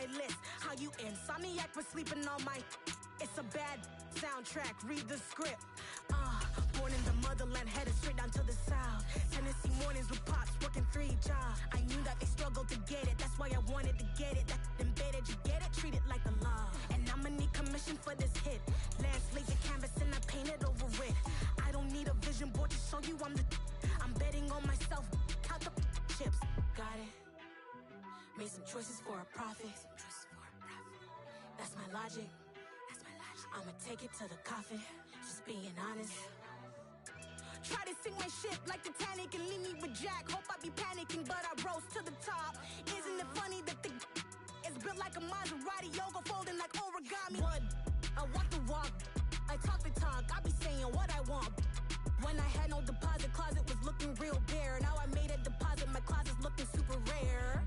list. How you insomniac for sleeping on my... It's a bad soundtrack, read the script. Born in the motherland, headed straight down to the south. Tennessee mornings with pops, working 3 jobs. I knew that they struggled to get it, that's why I wanted to get it. That embedded, you get it, treat it like a law. And I'ma need commission for this hit. Lance laid the canvas and I painted over it. I don't need a vision board to show you I'm betting on myself, count the chips. Got it. Made some choices for a profit. That's my logic. I'ma take it to the coffin, just being honest. Try to sink my ship like Titanic and leave me with Jack. Hope I be panicking, but I rose to the top. Isn't it funny that the is built like a Maserati, yoga folding like origami? What? I walk the walk, I talk the talk, I be saying what I want. When I had no deposit, closet was looking real bare. Now I made a deposit, my closet's looking super rare.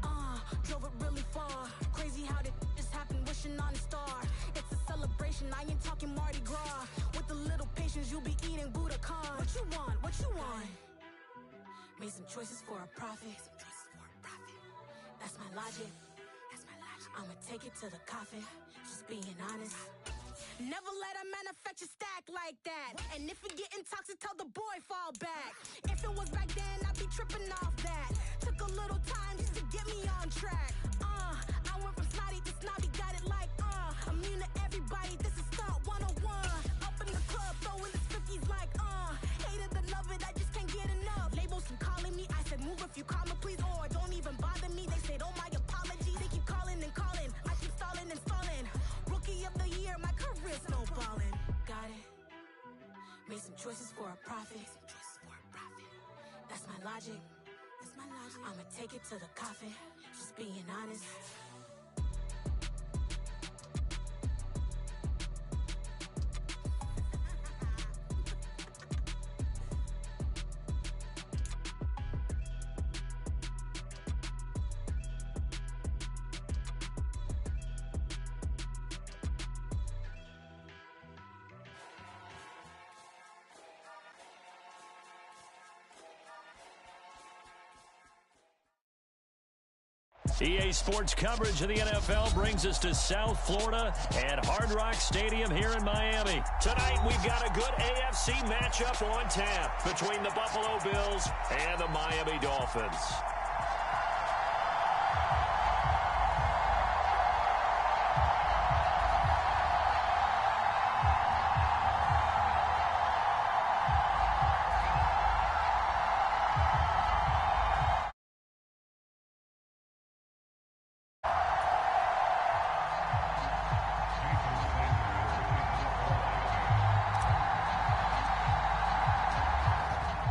Drove it really far. Crazy how did this happen, wishing on a star. It's a celebration, I ain't talking Mardi Gras. With a little patience, you'll be eating Budokan. What you want? What you want? Made some choices for a profit. That's my logic. I'ma take it to the coffin, just being honest. Never let a manufacture stack like that. And if you're getting toxic, tell the boy fall back. If it was back then, I'd be tripping off that. Took a little time just to get me on track. I went from snotty to snobby, got it like, immune to everybody, this is stunt 101. Up in the club, throwing the 50s like, hate it, I love it, I just can't get enough. Labels from calling me, I said move if you call me, please, or don't even bother me. They said, oh my apology, they keep calling and calling. I keep stalling and stalling. Rookie of the year, my career snowballing. Got it. Made some choices for a profit. That's my logic. I'ma take it to the coffin, just being honest. EA Sports coverage of the NFL brings us to South Florida at Hard Rock Stadium here in Miami. Tonight, we've got a good AFC matchup on tap between the Buffalo Bills and the Miami Dolphins.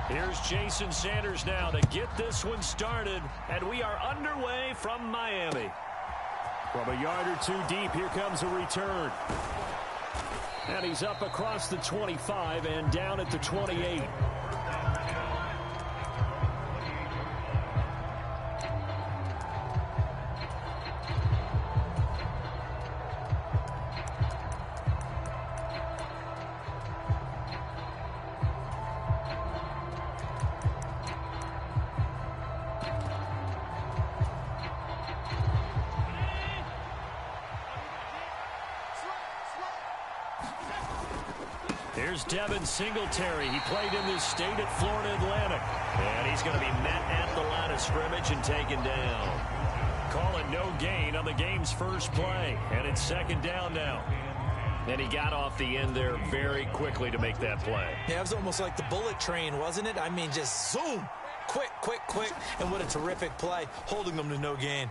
Here's Jason Sanders now to get this one started, and we are underway from Miami. From a yard or two deep, here comes a return. And he's up across the 25 and down at the 28. Here's Devin Singletary. He played in this state at Florida Atlantic. And he's going to be met at the line of scrimmage and taken down. Calling no gain on the game's first play. And it's second down now. And he got off the end there very quickly to make that play. Yeah, it was almost like the bullet train, wasn't it? I mean, just zoom. Quick, quick, quick. And what a terrific play, holding them to no gain.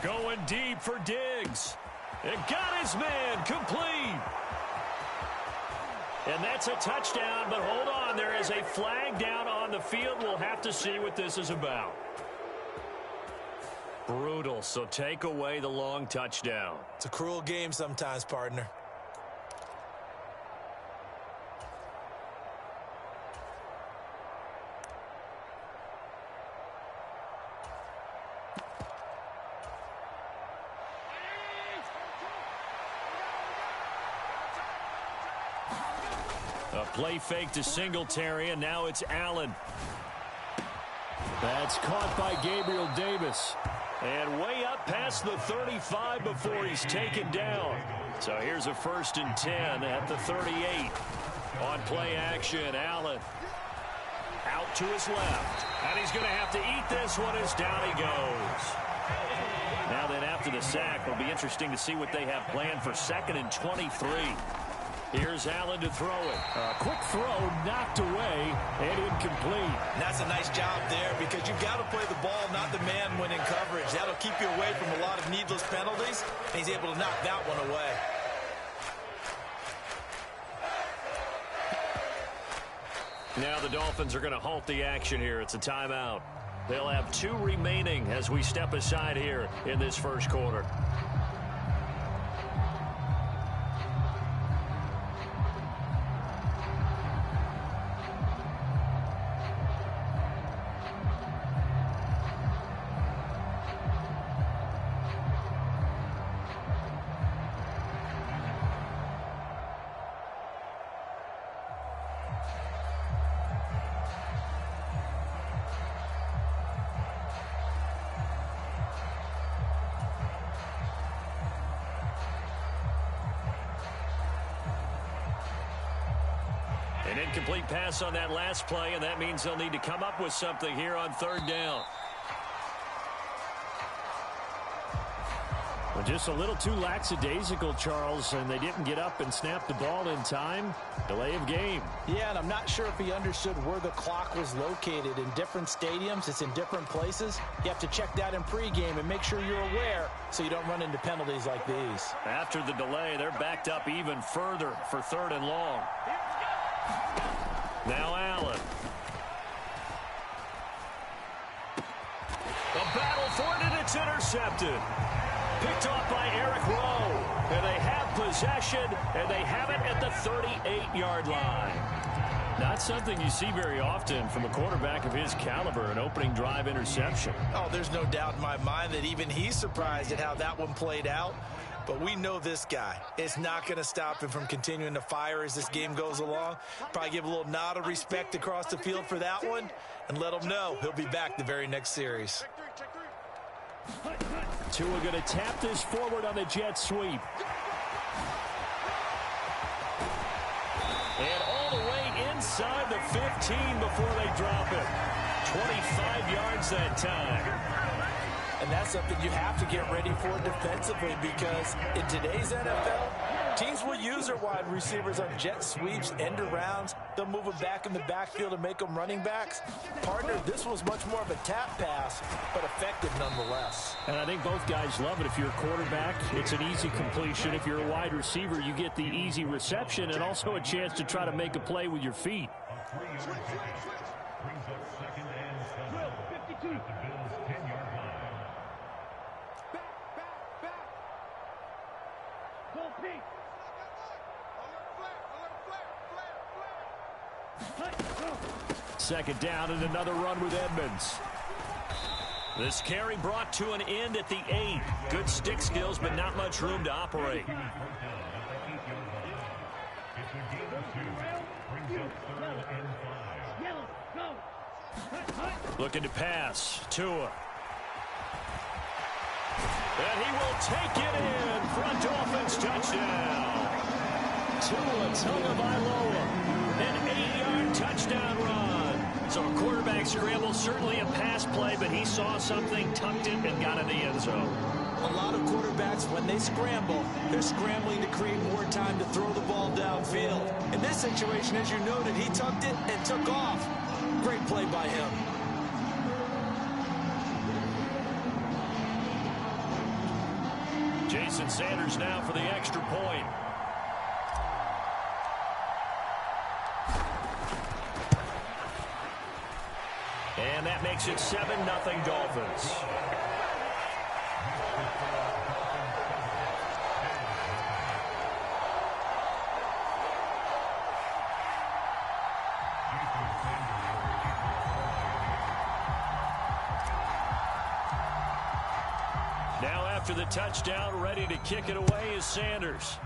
Going deep for Diggs. And got his man complete. And that's a touchdown, but hold on. There is a flag down on the field. We'll have to see what this is about. Brutal, so take away the long touchdown. It's a cruel game sometimes, partner. A play fake to Singletary, and now it's Allen. That's caught by Gabriel Davis. And way up past the 35 before he's taken down. So here's a 1st and 10 at the 38. On play action, Allen. Out to his left. And he's going to have to eat this one as down he goes. Now then, after the sack, it'll be interesting to see what they have planned for 2nd and 23. Here's Allen to throw it. Quick throw, knocked away, and incomplete. And that's a nice job there because you've got to play the ball, not the man when in coverage. That'll keep you away from a lot of needless penalties, and he's able to knock that one away. Now the Dolphins are going to halt the action here. It's a timeout. They'll have 2 remaining as we step aside here in this first quarter. An incomplete pass on that last play, and that means they'll need to come up with something here on 3rd down. Well, just a little too lackadaisical, Charles, and they didn't get up and snap the ball in time. Delay of game. Yeah, and I'm not sure if he understood where the clock was located. In different stadiums, it's in different places. You have to check that in pregame and make sure you're aware so you don't run into penalties like these. After the delay, they're backed up even further for 3rd and long. Now Allen. A battle for it, and it's intercepted. Picked off by Eric Rowe. And they have possession, and they have it at the 38-yard line. Not something you see very often from a quarterback of his caliber, an opening drive interception. Oh, there's no doubt in my mind that even he's surprised at how that one played out. But we know this guy. It's not going to stop him from continuing to fire as this game goes along. Probably give a little nod of respect across the field for that one and let him know he'll be back the very next series. Tua going to tap this forward on the jet sweep. And all the way inside the 15 before they drop it. 25 yards that time. And that's something you have to get ready for defensively because in today's NFL, teams will use their wide receivers on jet sweeps, end arounds. They'll move them back in the backfield and make them running backs. Partner, this was much more of a tap pass, but effective nonetheless. And I think both guys love it. If you're a quarterback, it's an easy completion. If you're a wide receiver, you get the easy reception and also a chance to try to make a play with your feet. Second down and another run with Edmonds. This carry brought to an end at the 8. Good stick skills, but not much room to operate. Looking to pass. Tua. And he will take it in. Front Dolphins touchdown. Tua Tagovailoa. An 8-yard touchdown run. So a quarterback scramble, certainly a pass play, but he saw something, tucked it, and got in the end zone. A lot of quarterbacks, when they scramble, they're scrambling to create more time to throw the ball downfield. In this situation, as you noted, he tucked it and took off. Great play by him. Jason Sanders now for the extra point. And that makes it 7-0 Dolphins. Now after the touchdown, ready to kick it away is Sanders.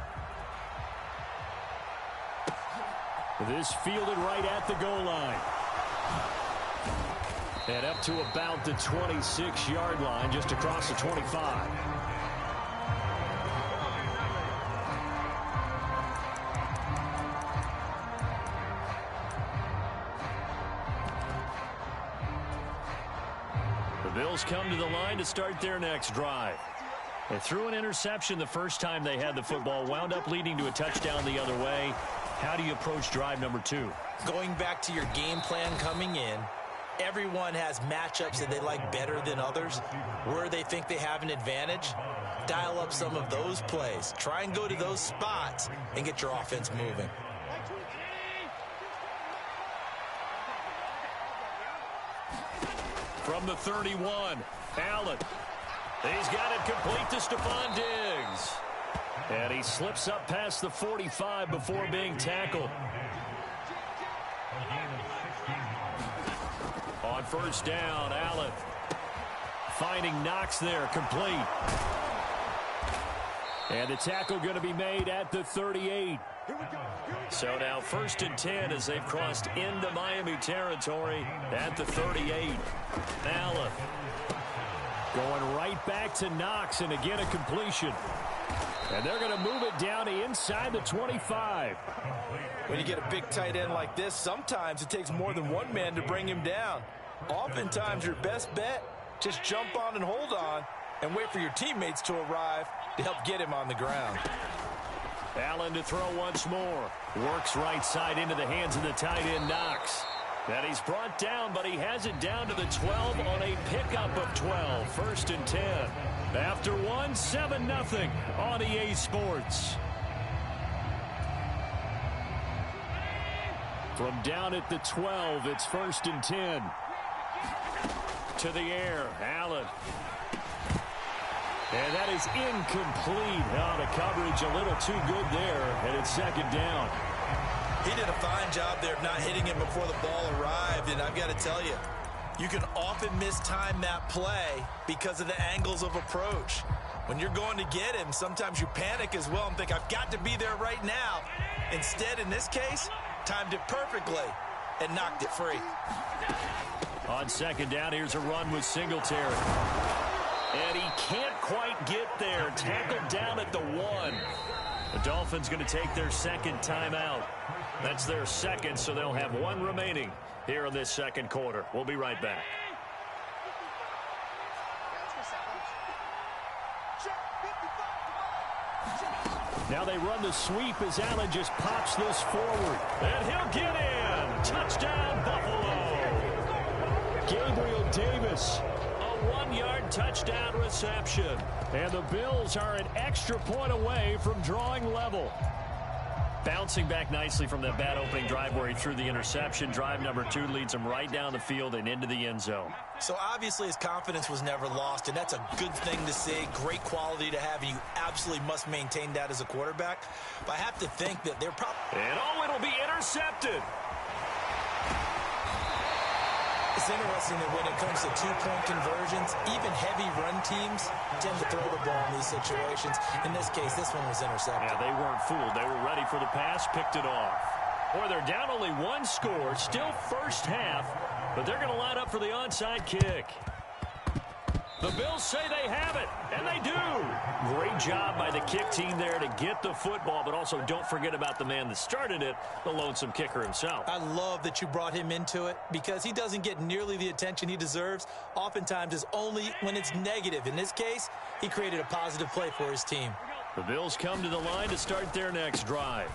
This fielded right at the goal line. And up to about the 26-yard line, just across the 25. The Bills come to the line to start their next drive. They threw an interception the first time they had the football, wound up leading to a touchdown the other way. How do you approach drive number 2? Going back to your game plan coming in, everyone has matchups that they like better than others. Where they think they have an advantage, dial up some of those plays. Try and go to those spots and get your offense moving. From the 31, Allen. He's got it complete to Stephon Diggs. And he slips up past the 45 before being tackled. On first down, Allen finding Knox there, complete. And the tackle going to be made at the 38. So now 1st and 10 as they've crossed into Miami territory at the 38. Allen going right back to Knox, and again a completion. And they're going to move it down to inside the 25. When you get a big tight end like this, sometimes it takes more than one man to bring him down. Oftentimes your best bet, just jump on and hold on and wait for your teammates to arrive to help get him on the ground. Allen to throw once more. Works right side into the hands of the tight end Knox. And he's brought down, but he has it down to the 12 on a pickup of 12. 1st and 10. After 7-0 on EA Sports. From down at the 12, it's 1st and 10. To the air, Allen. And that is incomplete. Oh, the coverage a little too good there, and it's 2nd down. He did a fine job there of not hitting him before the ball arrived, and I've got to tell you, you can often mistime that play because of the angles of approach. When you're going to get him, sometimes you panic as well and think, I've got to be there right now. Instead, in this case, timed it perfectly and knocked it free. On 2nd down, here's a run with Singletary. And he can't quite get there. Tackled down at the 1. The Dolphins going to take their 2nd timeout. That's their 2nd, so they'll have 1 remaining here in this 2nd quarter. We'll be right back. Now they run the sweep as Allen just pops this forward. And he'll get in. Touchdown, Buffalo. Gabriel Davis. A 1-yard touchdown reception. And the Bills are an extra point away from drawing level. Bouncing back nicely from that bad opening drive where he threw the interception. Drive number 2 leads him right down the field and into the end zone. So obviously his confidence was never lost, and that's a good thing to see. Great quality to have, and you absolutely must maintain that as a quarterback. But I have to think that they're probably... And it'll be intercepted. It's interesting that when it comes to 2-point conversions, even heavy run teams tend to throw the ball in these situations. In this case, this one was intercepted. Yeah, they weren't fooled. They were ready for the pass, picked it off. Boy, they're down only 1 score, still first half, but they're going to line up for the onside kick. The Bills say they have it, and they do. Great job by the kick team there to get the football, but also don't forget about the man that started it, the lonesome kicker himself. I love that you brought him into it because he doesn't get nearly the attention he deserves. Oftentimes it's only when it's negative. In this case, he created a positive play for his team. The Bills come to the line to start their next drive.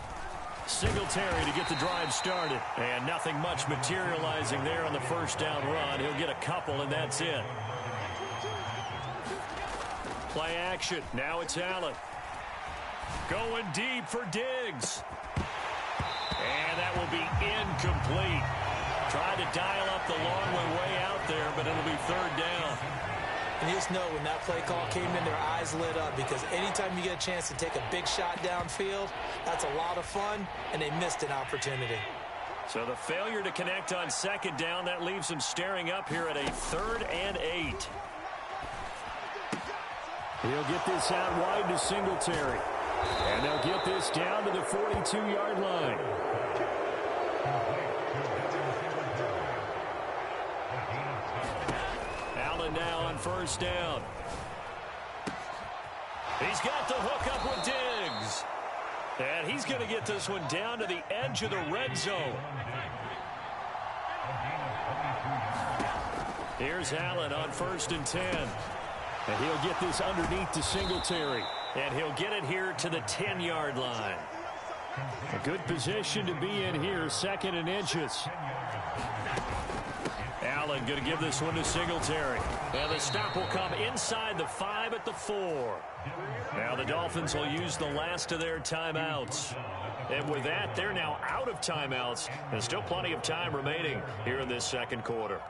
Singletary to get the drive started, and nothing much materializing there on the first down run. He'll get a couple, and that's it. Play action. Now it's Allen. Going deep for Diggs. And that will be incomplete. Tried to dial up the long way out there, but it'll be 3rd down. And you just know when that play call came in, their eyes lit up because anytime you get a chance to take a big shot downfield, that's a lot of fun, and they missed an opportunity. So the failure to connect on 2nd down, that leaves them staring up here at a 3rd and 8. He'll get this out wide to Singletary. And they'll get this down to the 42-yard line. first down. He's got the hook up with Diggs. And he's going to get this one down to the edge of the red zone. Here's Allen on 1st and 10. And he'll get this underneath to Singletary. And he'll get it here to the 10-yard line. A good position to be in here, 2nd and inches. Allen going to give this one to Singletary. And the stop will come inside the 5 at the 4. Now the Dolphins will use the last of their timeouts. And with that, they're now out of timeouts. And still plenty of time remaining here in this second quarter.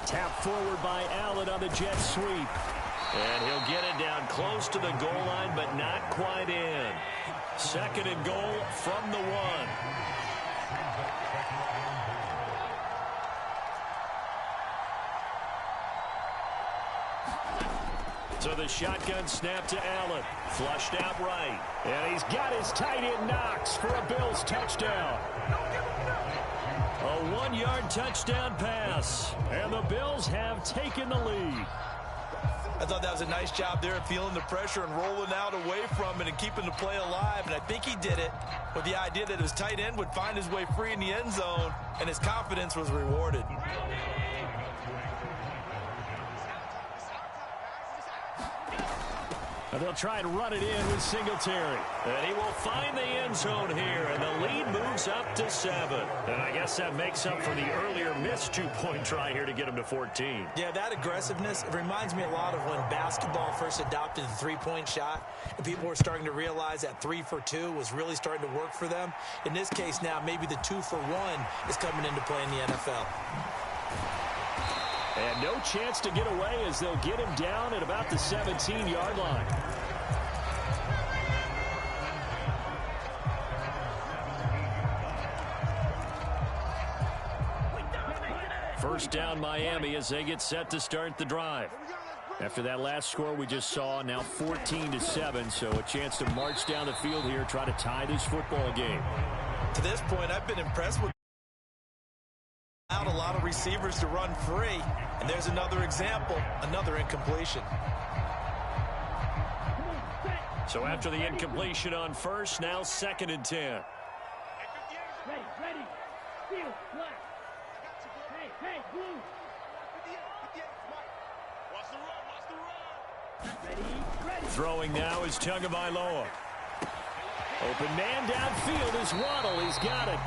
Tap forward by Allen on the jet sweep. And he'll get it down close to the goal line, but not quite in. 2nd and goal from the 1. So the shotgun snap to Allen. Flushed out right. And he's got his tight end Knox for a Bills touchdown. A 1-yard touchdown pass. And the Bills have taken the lead. I thought that was a nice job there of feeling the pressure and rolling out away from it and keeping the play alive. And I think he did it with the idea that his tight end would find his way free in the end zone, and his confidence was rewarded. And they'll try and run it in with Singletary. And he will find the end zone here, and the lead moves up to 7. And I guess that makes up for the earlier missed 2-point try here to get him to 14. Yeah, that aggressiveness, it reminds me a lot of when basketball first adopted the three-point shot, and people were starting to realize that 3 for 2 was really starting to work for them. In this case now, maybe the 2 for 1 is coming into play in the NFL. And no chance to get away as they'll get him down at about the 17-yard line. First down Miami as they get set to start the drive. After that last score we just saw, now 14-7, so a chance to march down the field here, try to tie this football game. To this point, I've been impressed with out a lot of receivers to run free, and there's another example, another incompletion. So after the incompletion on first, now 2nd and 10. Ready. Field, black. Hey, blue. Ready. Throwing now is Tagovailoa. Open man downfield is Waddle. He's got it.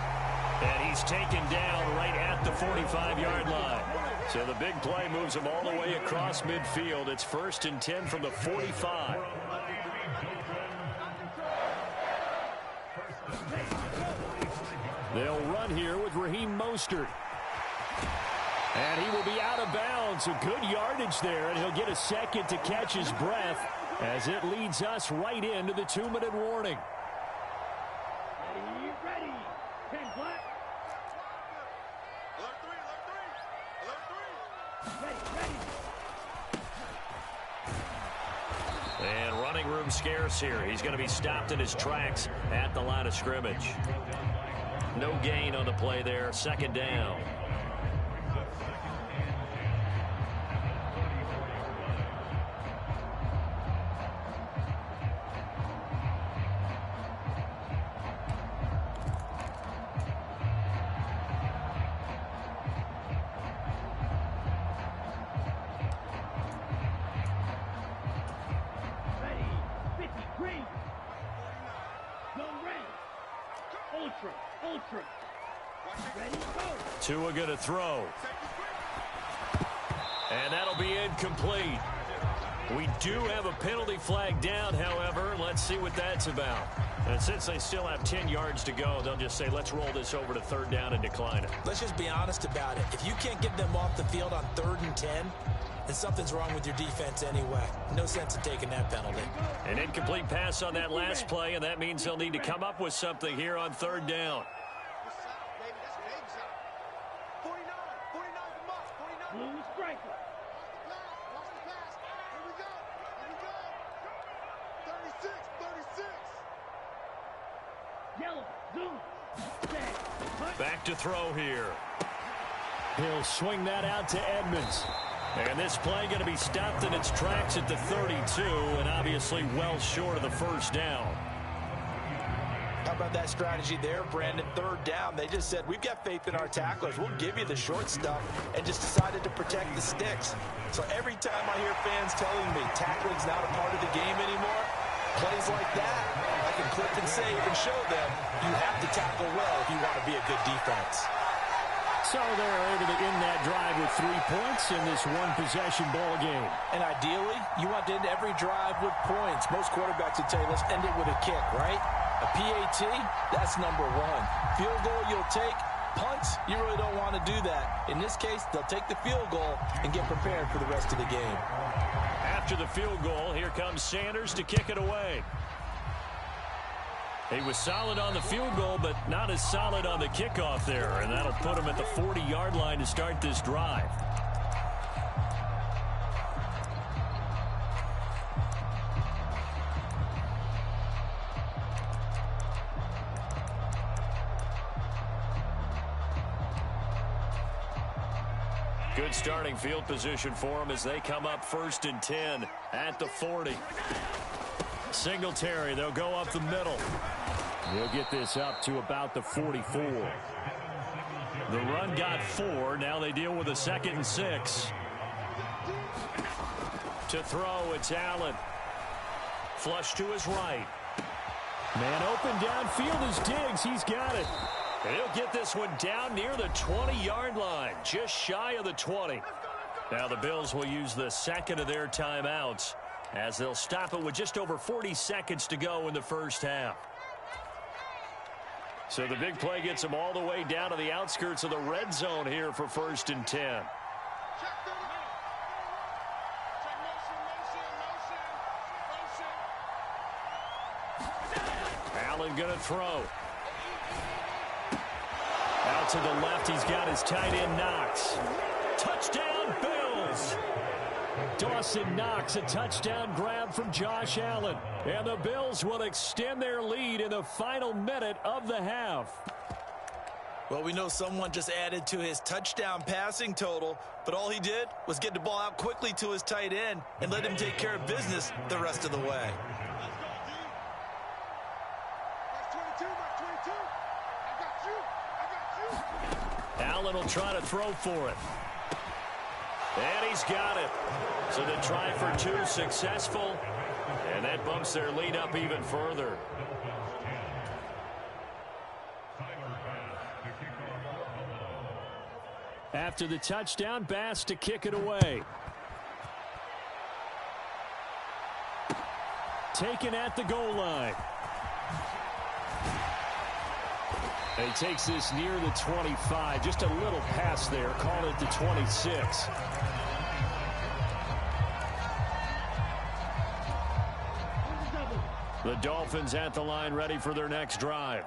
And he's taken down right at the 45-yard line. So the big play moves him all the way across midfield. It's 1st and 10 from the 45. They'll run here with Raheem Mostert. And he will be out of bounds. A good yardage there, and he'll get a second to catch his breath as it leads us right into the 2-minute warning. Ready. 10 black. Ready. And running room scarce here. He's going to be stopped in his tracks at the line of scrimmage. No gain on the play there. 2nd down. Ultra. Ready, go. Tua going to throw. And that'll be incomplete. We do have a penalty flag down, however. Let's see what that's about. And since they still have 10 yards to go, they'll just say, let's roll this over to 3rd down and decline it. Let's just be honest about it. If you can't get them off the field on 3rd and 10, then something's wrong with your defense anyway. No sense in taking that penalty. An incomplete pass on that last play, and that means they'll need to come up with something here on 3rd down. Blue striker. Yellow. Zoom. Set. Back to throw here. He'll swing that out to Edmonds. And this play going to be stopped in its tracks at the 32, and obviously well short of the first down. How about that strategy there, Brandon? Third down, they just said, we've got faith in our tacklers. We'll give you the short stuff, and just decided to protect the sticks. So every time I hear fans telling me tackling's not a part of the game anymore, plays like that, I can click and save and show them you have to tackle well if you want to be a good defense. So they're able to end that drive with 3 points in this one-possession ball game. And ideally, you want to end every drive with points. Most quarterbacks would tell you, let's end it with a kick, right? A PAT, that's number one. Field goal you'll take. Punts, you really don't want to do that. In this case, they'll take the field goal and get prepared for the rest of the game. After the field goal, here comes Sanders to kick it away. He was solid on the field goal, but not as solid on the kickoff there, and that'll put him at the 40-yard line to start this drive. Good starting field position for them as they come up 1st and 10 at the 40. Singletary, they'll go up the middle. They'll get this up to about the 44. The run got 4. Now they deal with a 2nd and 6. To throw, it's Allen. Flush to his right. Man open downfield is Diggs. He's got it. And he'll get this one down near the 20-yard line, just shy of the 20. Now the Bills will use the second of their timeouts as they'll stop it with just over 40 seconds to go in the first half. So the big play gets them all the way down to the outskirts of the red zone here for 1st and 10. Allen going to throw. Out to the left, he's got his tight end Knox. Touchdown, Bills! Dawson Knox, a touchdown grab from Josh Allen. And the Bills will extend their lead in the final minute of the half. Well, we know someone just added to his touchdown passing total, but all he did was get the ball out quickly to his tight end and let him take care of business the rest of the way. Allen will try to throw for it. And he's got it. So the try for 2 successful. And that bumps their lead up even further. After the touchdown, Bass to kick it away. Taken at the goal line. And he takes this near the 25. Just a little pass there. Call it the 26. The Dolphins at the line ready for their next drive.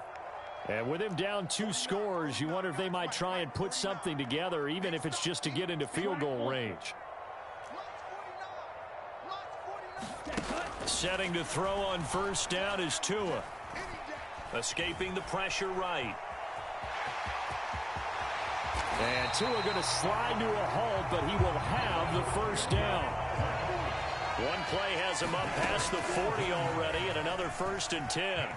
And with him down 2 scores, you wonder if they might try and put something together, even if it's just to get into field goal range. Setting to throw on 1st down is Tua. Escaping the pressure right. And Tua going to slide to a halt, but he will have the 1st down. One play has him up past the 40 already, and another 1st and 10.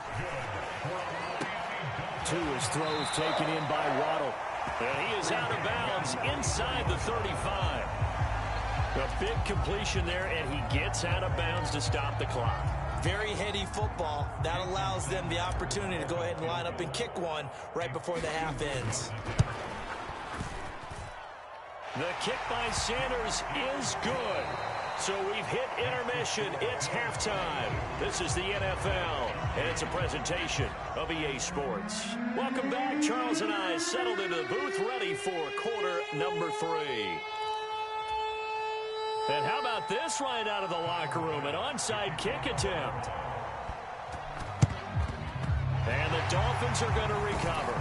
Tua's throw is taken in by Waddle. And he is out of bounds inside the 35. A big completion there, and he gets out of bounds to stop the clock. Very heady football. That allows them the opportunity to go ahead and line up and kick one right before the half ends. The kick by Sanders is good. So we've hit intermission. It's halftime. This is the NFL, and it's a presentation of EA Sports. Welcome back. Charles and I settled into the booth ready for quarter number 3. And how about this right out of the locker room? An onside kick attempt. And the Dolphins are going to recover.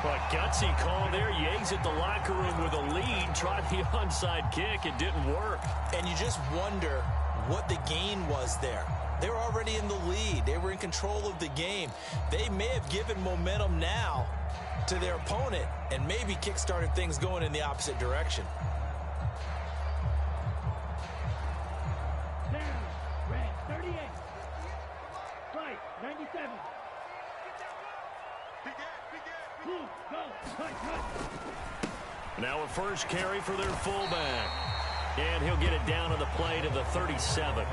But gutsy call there. You exit the locker room with a lead. Tried the onside kick. It didn't work. And you just wonder what the gain was there. They were already in the lead. They were in control of the game. They may have given momentum now to their opponent and maybe kick-started things going in the opposite direction. Down, red, 38. Right, 97. Blue, go, cut. Now a first carry for their fullback. And he'll get it down to the play to the 37.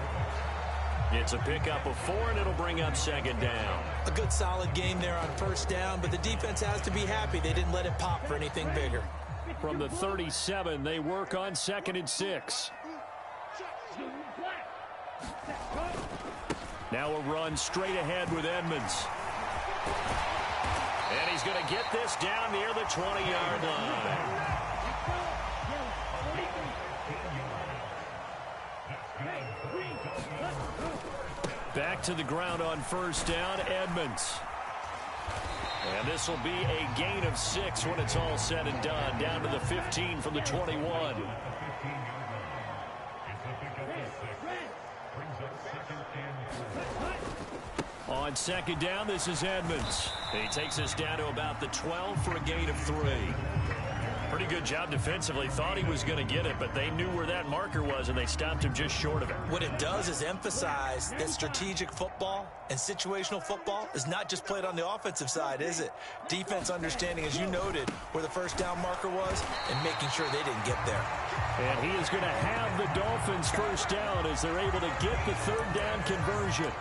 It's a pickup of 4, and it'll bring up second down. A good solid game there on first down, but the defense has to be happy they didn't let it pop for anything bigger. From the 37, they work on 2nd and 6. Now a run straight ahead with Edmonds. And he's going to get this down near the 20-yard line. Back to the ground on first down, Edmonds. And this will be a gain of 6 when it's all said and done. Down to the 15 from the 21. On second down, this is Edmonds. He takes us down to about the 12 for a gain of 3. Pretty good job defensively. Thought he was going to get it, but they knew where that marker was, and they stopped him just short of it. What it does is emphasize that strategic football and situational football is not just played on the offensive side, is it? Defense understanding, as you noted, where the first down marker was and making sure they didn't get there. And he is going to have the Dolphins first down as they're able to get the third down conversion.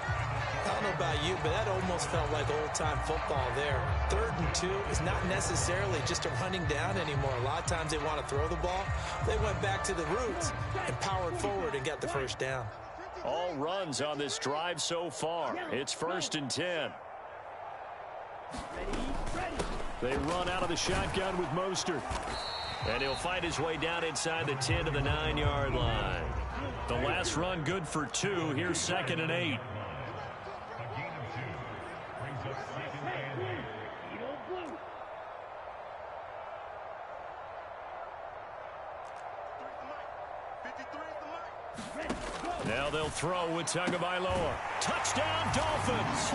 I don't know about you, but that almost felt like old-time football there. 3rd and 2 is not necessarily just a running down anymore. A lot of times they want to throw the ball. They went back to the roots and powered forward and got the first down. All runs on this drive so far. It's 1st and 10. They run out of the shotgun with Mostert. And he'll find his way down inside the 10 to the 9-yard line. The last run good for 2. Here's 2nd and 8. Now they'll throw with Tagovailoa. Touchdown, Dolphins!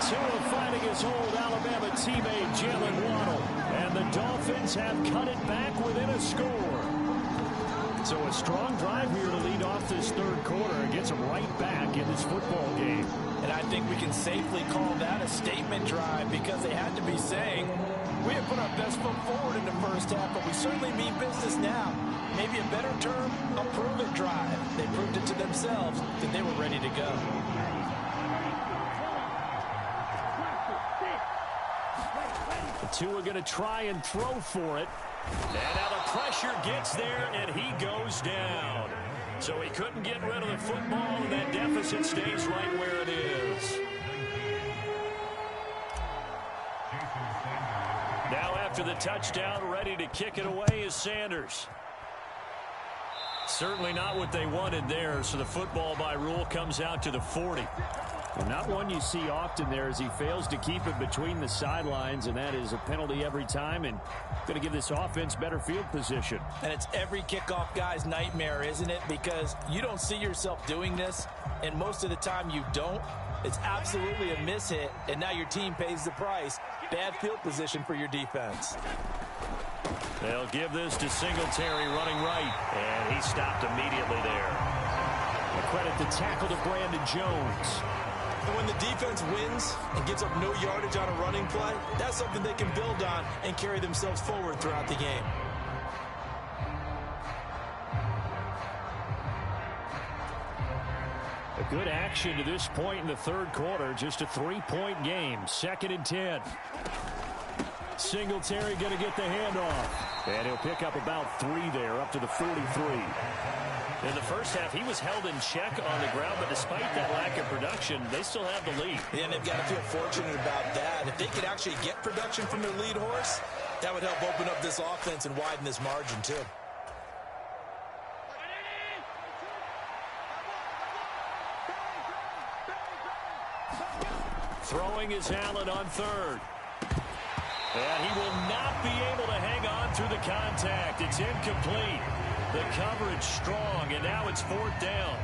Tua fighting his old Alabama teammate Jalen Waddle. And the Dolphins have cut it back within a score. So a strong drive here to lead off this 3rd quarter and gets them right back in this football game. And I think we can safely call that a statement drive because they had to be saying, we have put our best foot forward in the first half, but we certainly mean business now. Maybe a better term, a prove-it drive. They proved it to themselves that they were ready to go. The two are going to try and throw for it. And now the pressure gets there, and he goes down. So he couldn't get rid of the football, and that deficit stays right where it is. Now after the touchdown, ready to kick it away is Sanders. Certainly not what they wanted there, so the football by rule comes out to the 40. Well, not one you see often there as he fails to keep it between the sidelines, and that is a penalty every time and going to give this offense better field position. And it's every kickoff guy's nightmare, isn't it? Because you don't see yourself doing this, and most of the time you don't. It's absolutely a mishit, and now your team pays the price. Bad field position for your defense. They'll give this to Singletary running right, and he stopped immediately there. A credit the tackle to Brandon Jones. And when the defense wins and gets up no yardage on a running play, that's something they can build on and carry themselves forward throughout the game. A good action to this point in the 3rd quarter. Just a 3-point game. 2nd and 10. Singletary going to get the handoff. And he'll pick up about 3 there, up to the 43. In the first half, he was held in check on the ground, but despite that lack of production, they still have the lead. Yeah, and they've got to feel fortunate about that. If they could actually get production from their lead horse, that would help open up this offense and widen this margin, too. Throwing is Allen on 3rd. And he will not be able to hang on through the contact. It's incomplete. The coverage strong, and now it's 4th down.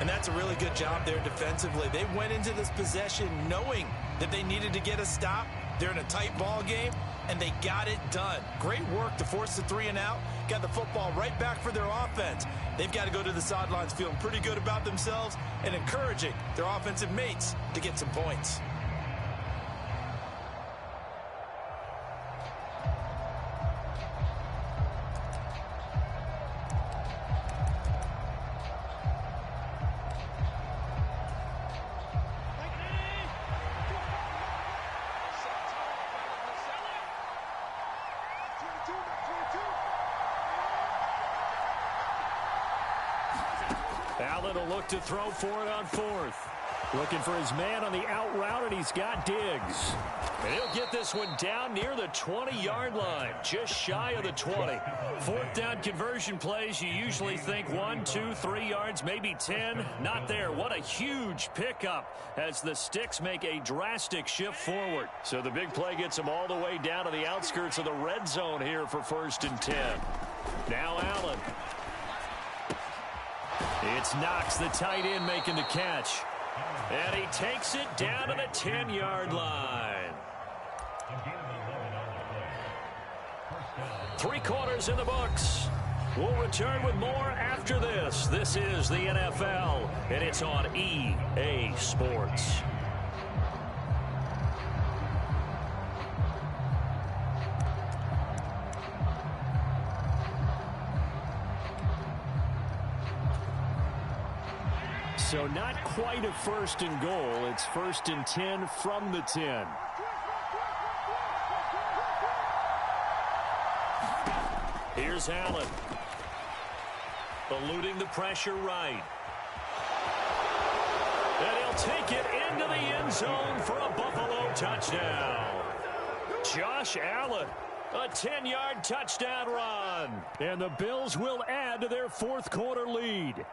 And that's a really good job there defensively. They went into this possession knowing that they needed to get a stop. They're in a tight ball game, and they got it done. Great work to force the 3 and out. Got the football right back for their offense. They've got to go to the sidelines feeling pretty good about themselves and encouraging their offensive mates to get some points. Allen will look to throw for it on 4th. Looking for his man on the out route, and he's got Diggs. And he'll get this one down near the 20-yard line, just shy of the 20. 4th down conversion plays, you usually think 1, 2, 3 yards, maybe 10. Not there. What a huge pickup as the Sticks make a drastic shift forward. So the big play gets them all the way down to the outskirts of the red zone here for 1st and 10. Now Allen. It's Knox, the tight end, making the catch. And he takes it down to the 10-yard line. 3 quarters in the books. We'll return with more after this. This is the NFL, and it's on EA Sports. So not quite a 1st and goal. It's 1st and 10 from the 10. Here's Allen. Eluding the pressure right. And he'll take it into the end zone for a Buffalo touchdown. Josh Allen. A 10-yard touchdown run. And the Bills will add to their 4th quarter lead.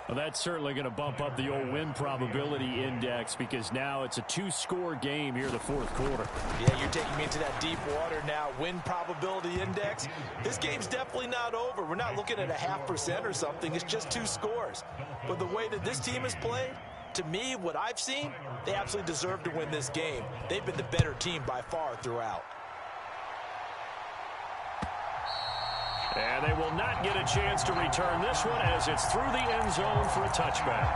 Well, that's certainly going to bump up the old win probability index because now it's a 2-score game here in the 4th quarter. Yeah, you're taking me into that deep water now. Win probability index. This game's definitely not over. We're not looking at a 0.5% or something. It's just 2 scores. But the way that this team has played, to me, what I've seen, they absolutely deserve to win this game. They've been the better team by far throughout. And they will not get a chance to return this one as it's through the end zone for a touchback.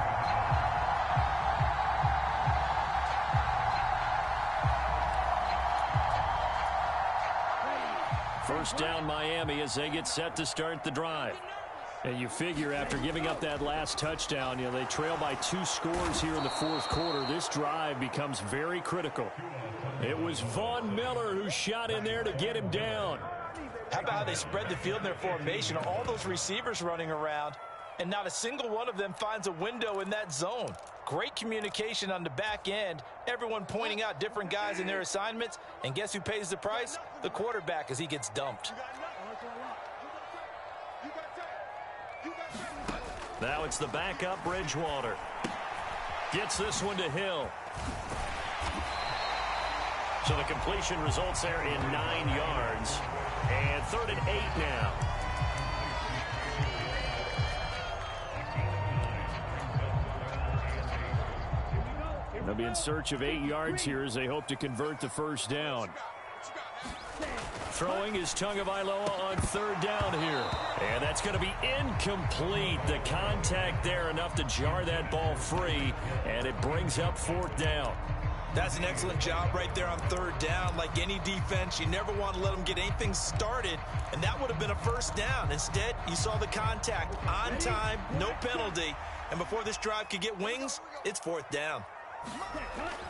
First down Miami as they get set to start the drive. And you figure after giving up that last touchdown, they trail by 2 scores here in the 4th quarter. This drive becomes very critical. It was Von Miller who shot in there to get him down. How about how they spread the field in their formation? All those receivers running around, and not a single one of them finds a window in that zone. Great communication on the back end. Everyone pointing out different guys in their assignments. And guess who pays the price? The quarterback as he gets dumped. Now it's the backup Bridgewater. Gets this one to Hill. So the completion results there in 9 yards. And 3rd and 8 now. They'll be in search of 8 yards here as they hope to convert the 1st down. Throwing is Tagovailoa on 3rd down here. And that's going to be incomplete. The contact there enough to jar that ball free. And it brings up 4th down. That's an excellent job right there on 3rd down. Like any defense, you never want to let them get anything started, and that would have been a 1st down. Instead, you saw the contact on time, no penalty, and before this drive could get wings, it's 4th down.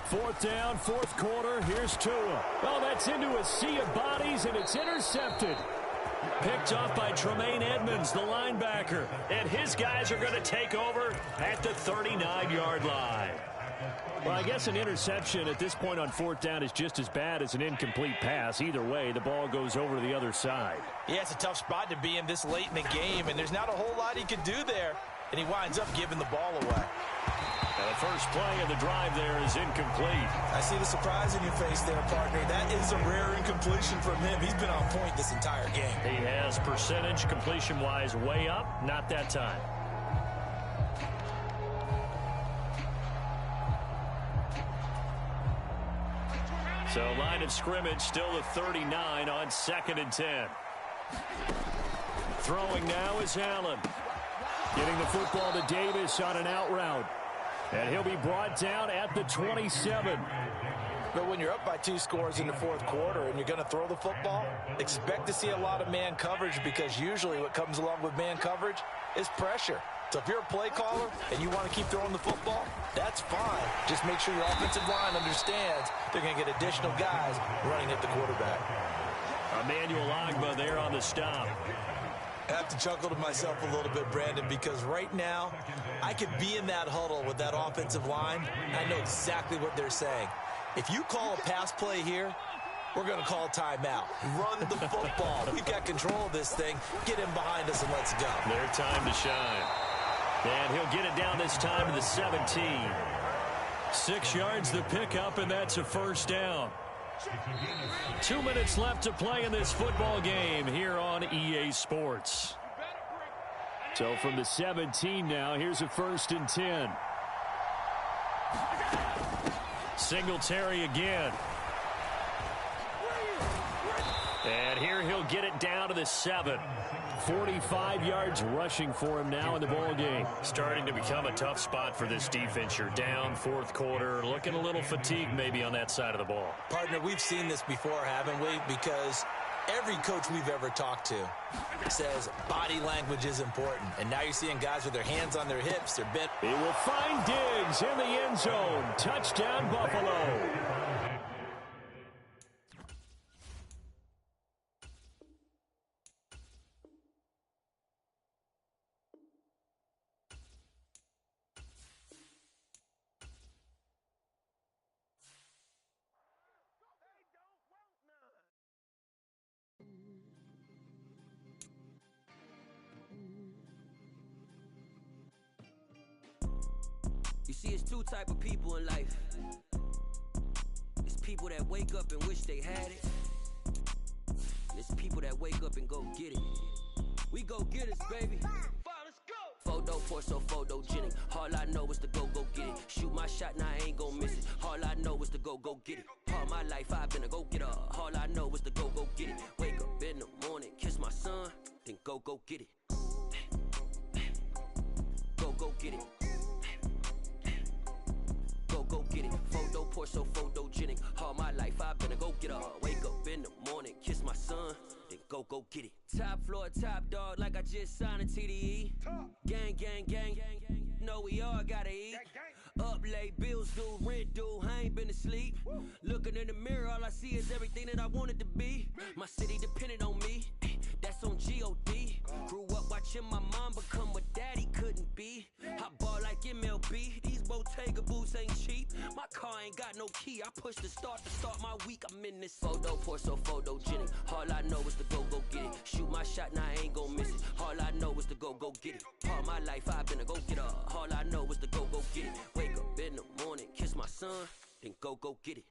4th down, 4th quarter. Here's Tua. Oh, that's into a sea of bodies, and it's intercepted. Picked off by Tremaine Edmonds, the linebacker, and his guys are going to take over at the 39-yard line. Well, I guess an interception at this point on 4th down is just as bad as an incomplete pass. Either way, the ball goes over to the other side. Yeah, it's a tough spot to be in this late in the game, and there's not a whole lot he could do there, and he winds up giving the ball away. Now the first play of the drive there is incomplete. I see the surprise in your face there, partner. That is a rare incompletion from him. He's been on point this entire game. He has percentage completion-wise way up. Not that time. So line of scrimmage still a 39 on 2nd and 10. Throwing now is Allen. Getting the football to Davis on an out route. And he'll be brought down at the 27. But when you're up by 2 scores in the 4th quarter and you're going to throw the football, expect to see a lot of man coverage, because usually what comes along with man coverage is pressure. So if you're a play caller and you want to keep throwing the football, that's fine. Just make sure your offensive line understands they're going to get additional guys running at the quarterback. Emmanuel Ogbah there on the stop. I have to chuckle to myself a little bit, Brandon, because right now I could be in that huddle with that offensive line. I know exactly what they're saying. If you call a pass play here, we're going to call timeout. Run the football. We've got control of this thing. Get him behind us and let's go. Their time to shine. And he'll get it down this time to the 17. 6 yards the pickup, and that's a first down. 2 minutes left to play in this football game here on EA Sports. So from the 17 now, here's a 1st and 10. Singletary again. And here he'll get it down to the 7. 45 yards rushing for him now in the ball game. Starting to become a tough spot for this defense. You're down 4th quarter, looking a little fatigued maybe on that side of the ball. Partner, we've seen this before, haven't we? Because every coach we've ever talked to says body language is important. And now you're seeing guys with their hands on their hips. They're bent. He will find Diggs in the end zone. Touchdown, Buffalo. You see, it's 2 type of people in life. It's people that wake up and wish they had it. And it's people that wake up and go get it. We go get it, baby. Let's go. Photo, torso, photogenic. All I know is to go get it. Shoot my shot, now I ain't gon' miss it. All I know is to go get it. All my life I've been a go-getter. All I know is to go get it. Wake up in the morning, kiss my son, then go get it. Go get it. Go get it. Photo, torso, photogenic. All my life I've been a go-getter. Wake up in the morning, kiss my son, then go get it. Top floor, top dog, like I just signed a TDE. Gang, gang, gang, gang, gang. Know we all gotta eat. Up late, bills due, rent due, I ain't been asleep. Looking in the mirror, all I see is everything that I wanted to be. My city depended on me, that's on G.O.D. Grew up watching my mom become what daddy couldn't be. I ball like MLB, these Bottega boots ain't cheap. My car ain't got no key, I push the start to start my week. I'm in this photo, torso, photogenic. All I know is to go get it. Shoot my shot, now I ain't gon' miss it. All I know is to go get it. All my life I've been a go-getter. All I know is to go get it. Wake up in the morning, kiss my son, then go get it.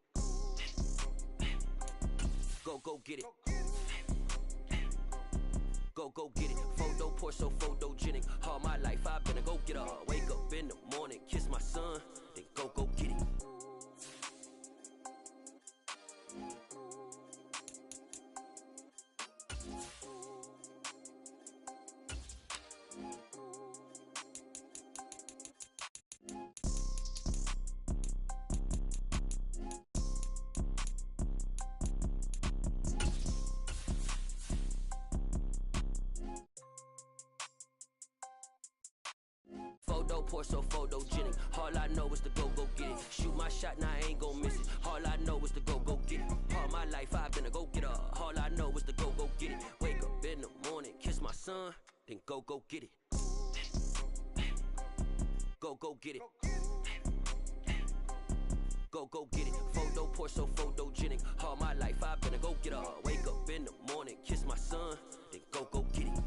Go get it. Go get it. Photo, torso, photogenic. All my life I've been a go-getter. Wake up in the morning, kiss my son, then go get it. Photo, torso, photogenic. All I know is to go get it. Shoot my shot, now I ain't gon' miss it. All I know is to go get it. All my life I've been a go-getter. All I know is to go get it. Wake up in the morning, kiss my son, then go get it. Go get it. Go get it. Photo, torso, photogenic. All my life I've been a go-getter. Wake up in the morning, kiss my son, then go get it.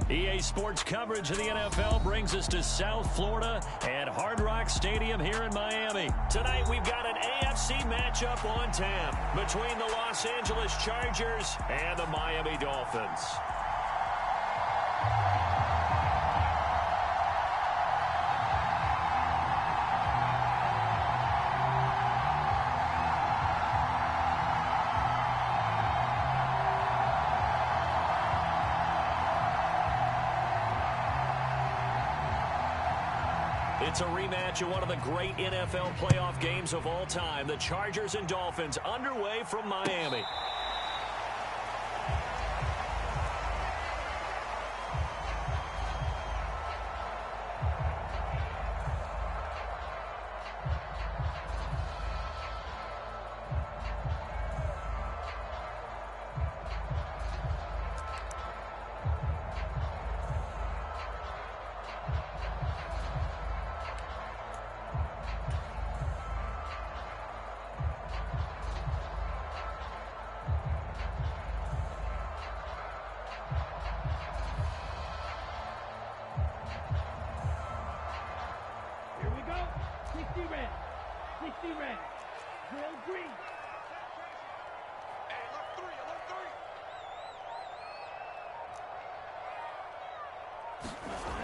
EA Sports coverage of the NFL brings us to South Florida and Hard Rock Stadium here in Miami. Tonight we've got an AFC matchup on tap between the Los Angeles Chargers and the Miami Dolphins. It's a rematch of one of the great NFL playoff games of all time. The Chargers and Dolphins underway from Miami.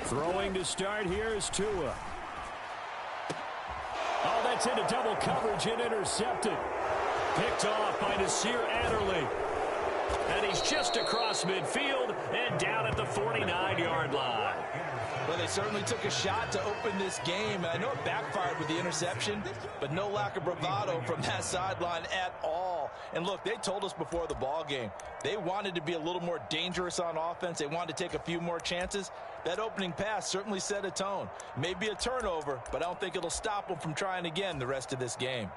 Throwing to start here is Tua. Oh, that's into double coverage and intercepted. Picked off by Nasir Adderley. And he's just across midfield and down at the 49-yard line. Well, they certainly took a shot to open this game. I know it backfired with the interception, but no lack of bravado from that sideline at all. And look, they told us before the ball game, they wanted to be a little more dangerous on offense. They wanted to take a few more chances. That opening pass certainly set a tone. Maybe a turnover, but I don't think it'll stop them from trying again the rest of this game.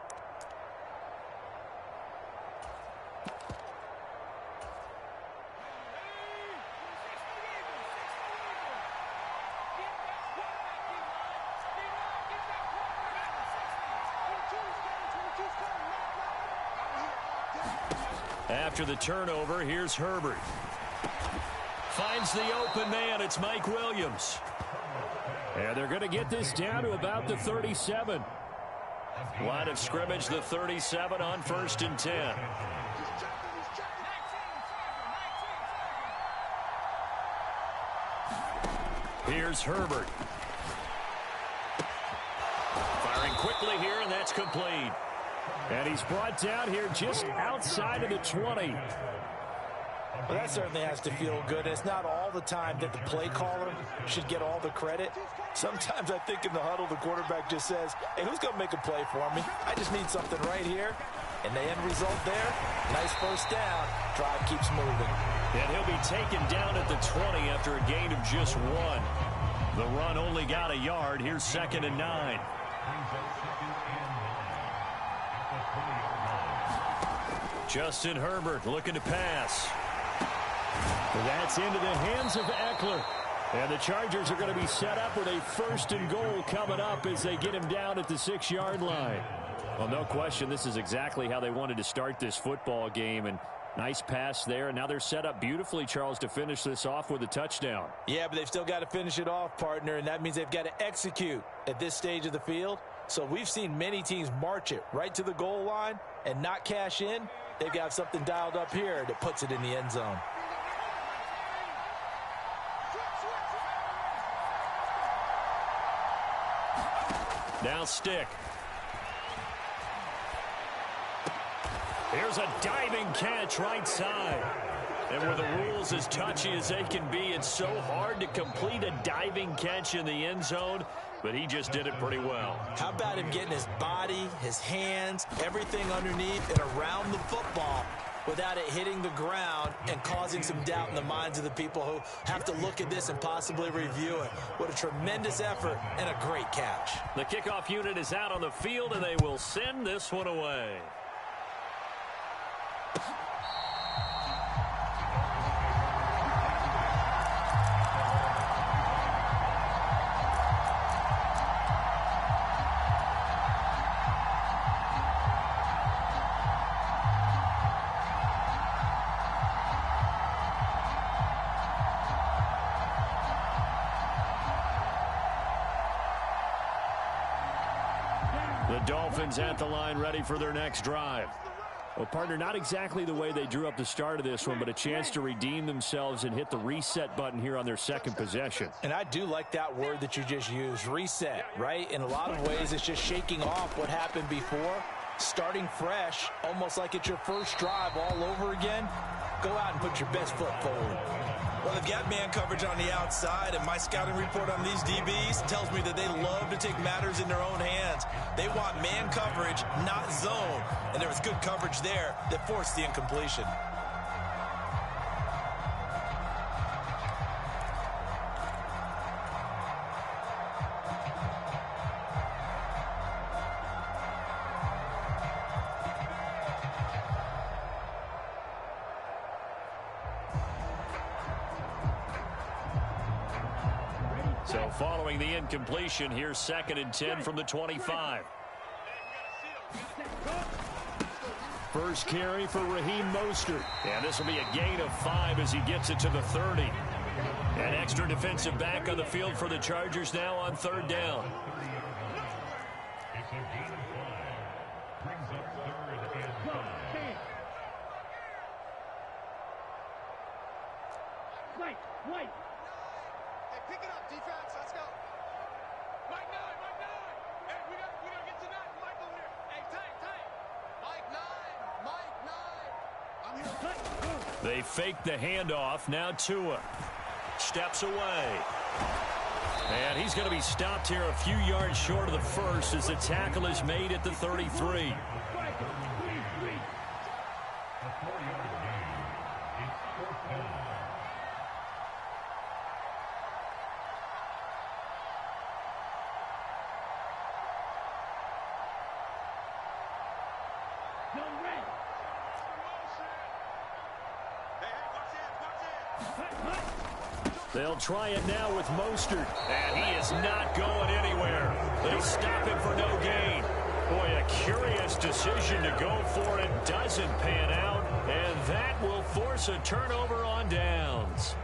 After the turnover, here's Herbert. Finds the open man. It's Mike Williams. And they're going to get this down to about the 37. Line of scrimmage, the 37 on 1st and 10. Here's Herbert. Firing quickly here, and that's complete. And he's brought down here just outside of the 20. Well, that certainly has to feel good. It's not all the time that the play caller should get all the credit. Sometimes I think in the huddle, the quarterback just says, hey, who's going to make a play for me? I just need something right here. And the end result there, nice first down. Drive keeps moving. And he'll be taken down at the 20 after a gain of just 1. The run only got a yard. Here's 2nd and 9. Justin Herbert looking to pass. That's into the hands of Eckler. And the Chargers are going to be set up with a 1st and goal coming up as they get him down at the 6-yard line. Well, no question, this is exactly how they wanted to start this football game. And nice pass there. And now they're set up beautifully, Charles, to finish this off with a touchdown. Yeah, but they've still got to finish it off, partner. And that means they've got to execute at this stage of the field. So we've seen many teams march it right to the goal line and not cash in. They've got something dialed up here that puts it in the end zone. Now stick. Here's a diving catch right side. And with the rules as touchy as they can be, it's so hard to complete a diving catch in the end zone, but he just did it pretty well. How about him getting his body, his hands, everything underneath and around the football without it hitting the ground and causing some doubt in the minds of the people who have to look at this and possibly review it. What a tremendous effort and a great catch. The kickoff unit is out on the field, and they will send this one away. The Dolphins at the line, ready for their next drive. Well, partner, not exactly the way they drew up the start of this one, but a chance to redeem themselves and hit the reset button here on their second possession. And I do like that word that you just used, reset, right? In a lot of ways, it's just shaking off what happened before Starting fresh, almost like it's your first drive all over again, go out and put your best foot forward. Well, they've got man coverage on the outside, and my scouting report on these DBs tells me that they love to take matters in their own hands. They want man coverage, not zone. And there was good coverage there that forced the incompletion. So following the incompletion, here's 2nd and 10 from the 25. First carry for Raheem Mostert. And this will be a gain of 5 as he gets it to the 30. An extra defensive back on the field for the Chargers now on 3rd down. White. Hey, pick it up, defense. Let's go. Mike 9. Hey, we gotta get to 9. Mike over here. Hey, tight. Mike 9. I'm here. They fake the handoff. Now Tua steps away. And he's going to be stopped here a few yards short of the first as the tackle is made at the 33. They'll try it now with Mostert, and he is not going anywhere. They stop him for no gain. Boy, a curious decision to go for it. Doesn't pan out, and that will force a turnover on downs.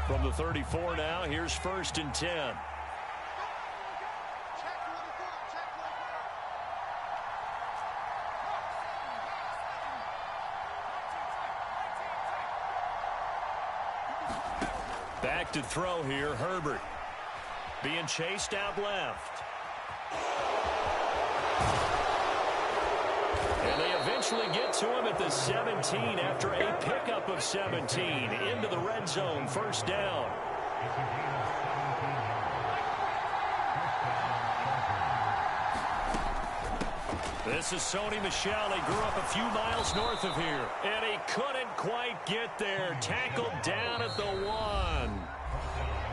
From the 34 now, here's 1st and 10. Back to throw here, Herbert. Being chased out left. And they eventually get to him at the 17 after a pickup of 17 into the red zone. 1st down. This is Sony Michel. He grew up a few miles north of here, and he couldn't quite get there. Tackled down at the 1.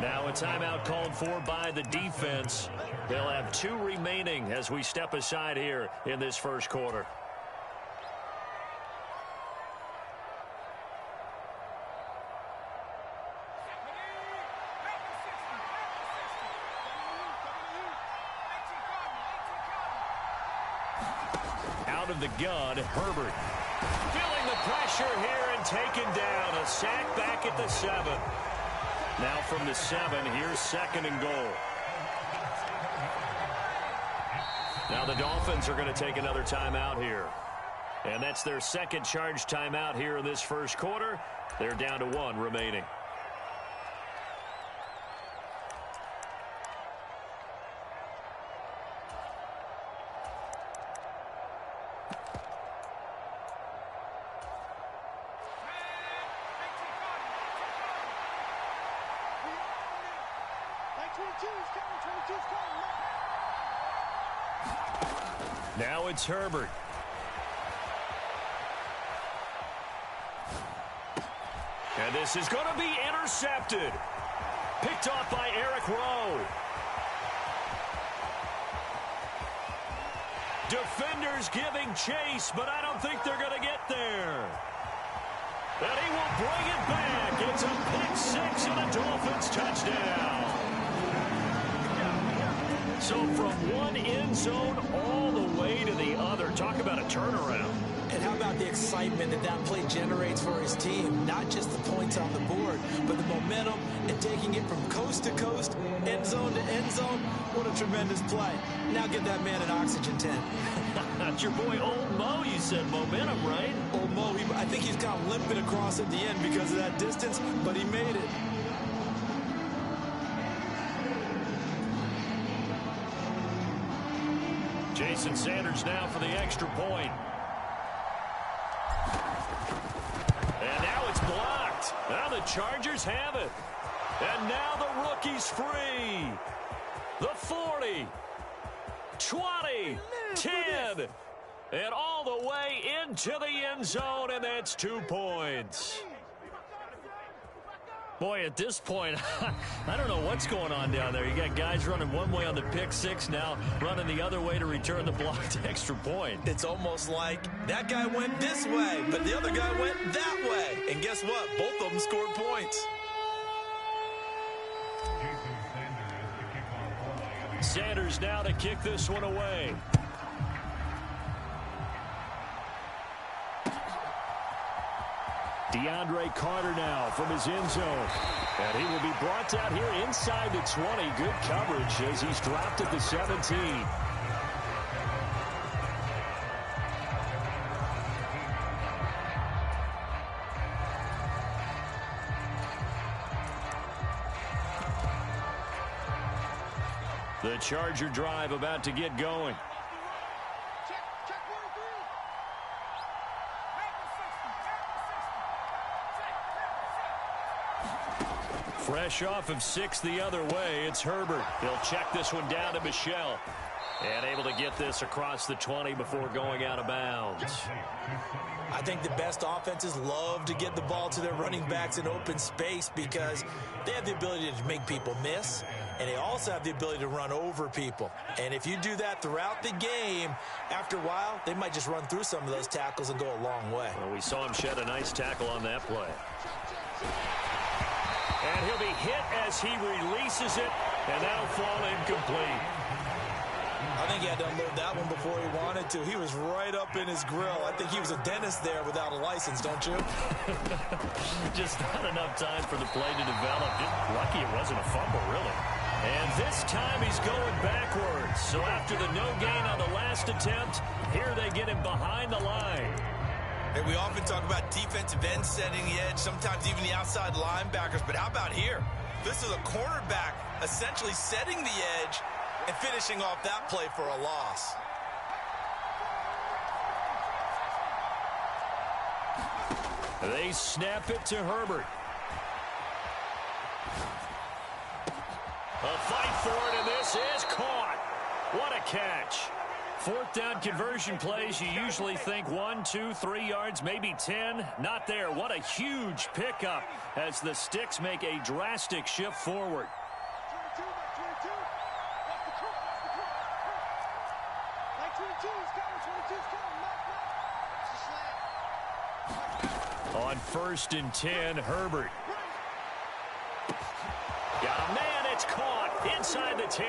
Now a timeout called for by the defense. They'll have 2 remaining as we step aside here in this first quarter. Out of the gun, Herbert. Feeling the pressure here and taken down. A sack back at the 7. Now from the 7, here's 2nd and goal. Now the Dolphins are going to take another timeout here. And that's their 2nd charge timeout here in this first quarter. They're down to 1 remaining. Now it's Herbert. And this is going to be intercepted. Picked off by Eric Rowe. Defenders giving chase, but I don't think they're going to get there. And he will bring it back. It's a pick 6 and a Dolphins touchdown. So from one end zone all the way to the other. Talk about a turnaround. And how about the excitement that play generates for his team? Not just the points on the board, but the momentum and taking it from coast to coast, end zone to end zone. What a tremendous play. Now give that man an oxygen tent. That's your boy Old Mo. You said momentum, right? Old Mo, I think he's kind of limping across at the end because of that distance, but he made it. And Sanders now for the extra point. And now it's blocked. Now the Chargers have it. And now the rookie's free. The 40, 20, 10, and all the way into the end zone, and that's 2 points. Boy, at this point, I don't know what's going on down there. You got guys running one way on the pick six, now running the other way to return the blocked extra point. It's almost like that guy went this way, but the other guy went that way. And guess what? Both of them scored points. Sanders now to kick this one away. DeAndre Carter now from his end zone. And he will be brought down here inside the 20. Good coverage as he's dropped at the 17. The Charger drive about to get going. Fresh off of 6 the other way, it's Herbert. They'll check this one down to Michel. And able to get this across the 20 before going out of bounds. I think the best offenses love to get the ball to their running backs in open space because they have the ability to make people miss, and they also have the ability to run over people. And if you do that throughout the game, after a while, they might just run through some of those tackles and go a long way. Well, we saw him shed a nice tackle on that play. And he'll be hit as he releases it, and that'll fall incomplete. I think he had to unload that one before he wanted to. He was right up in his grill. I think he was a dentist there without a license, don't you? Just not enough time for the play to develop. Lucky it wasn't a fumble, really. And this time he's going backwards. So after the no gain on the last attempt, here they get him behind the line. And we often talk about defensive ends setting the edge, sometimes even the outside linebackers. But how about here? This is a cornerback essentially setting the edge and finishing off that play for a loss. They snap it to Herbert. A fight for it, and this is caught. What a catch. 4th down conversion plays, you usually think 1, 2, 3 yards, maybe 10. Not there. What a huge pickup as the Sticks make a drastic shift forward. On 1st and 10, Herbert. Got a man, it's caught inside the 10.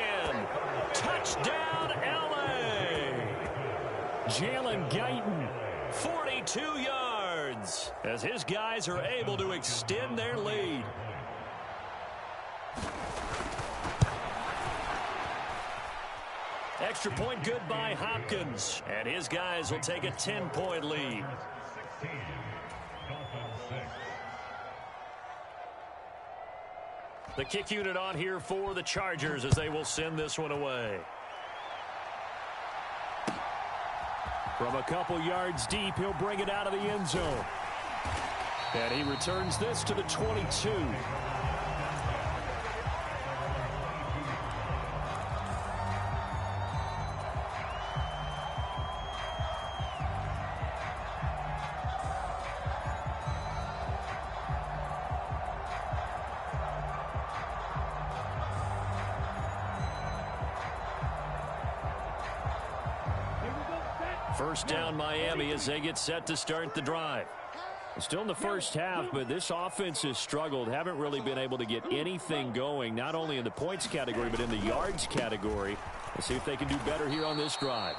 Touchdown, L.A. Jalen Guyton, 42 yards, as his guys are able to extend their lead. Extra point good by Hopkins, and his guys will take a 10-point lead. The kick unit on here for the Chargers as they will send this one away. From a couple yards deep, he'll bring it out of the end zone. And he returns this to the 22. First down, Miami, as they get set to start the drive. Still in the first half, but this offense has struggled. Haven't really been able to get anything going, not only in the points category, but in the yards category. Let's see if they can do better here on this drive.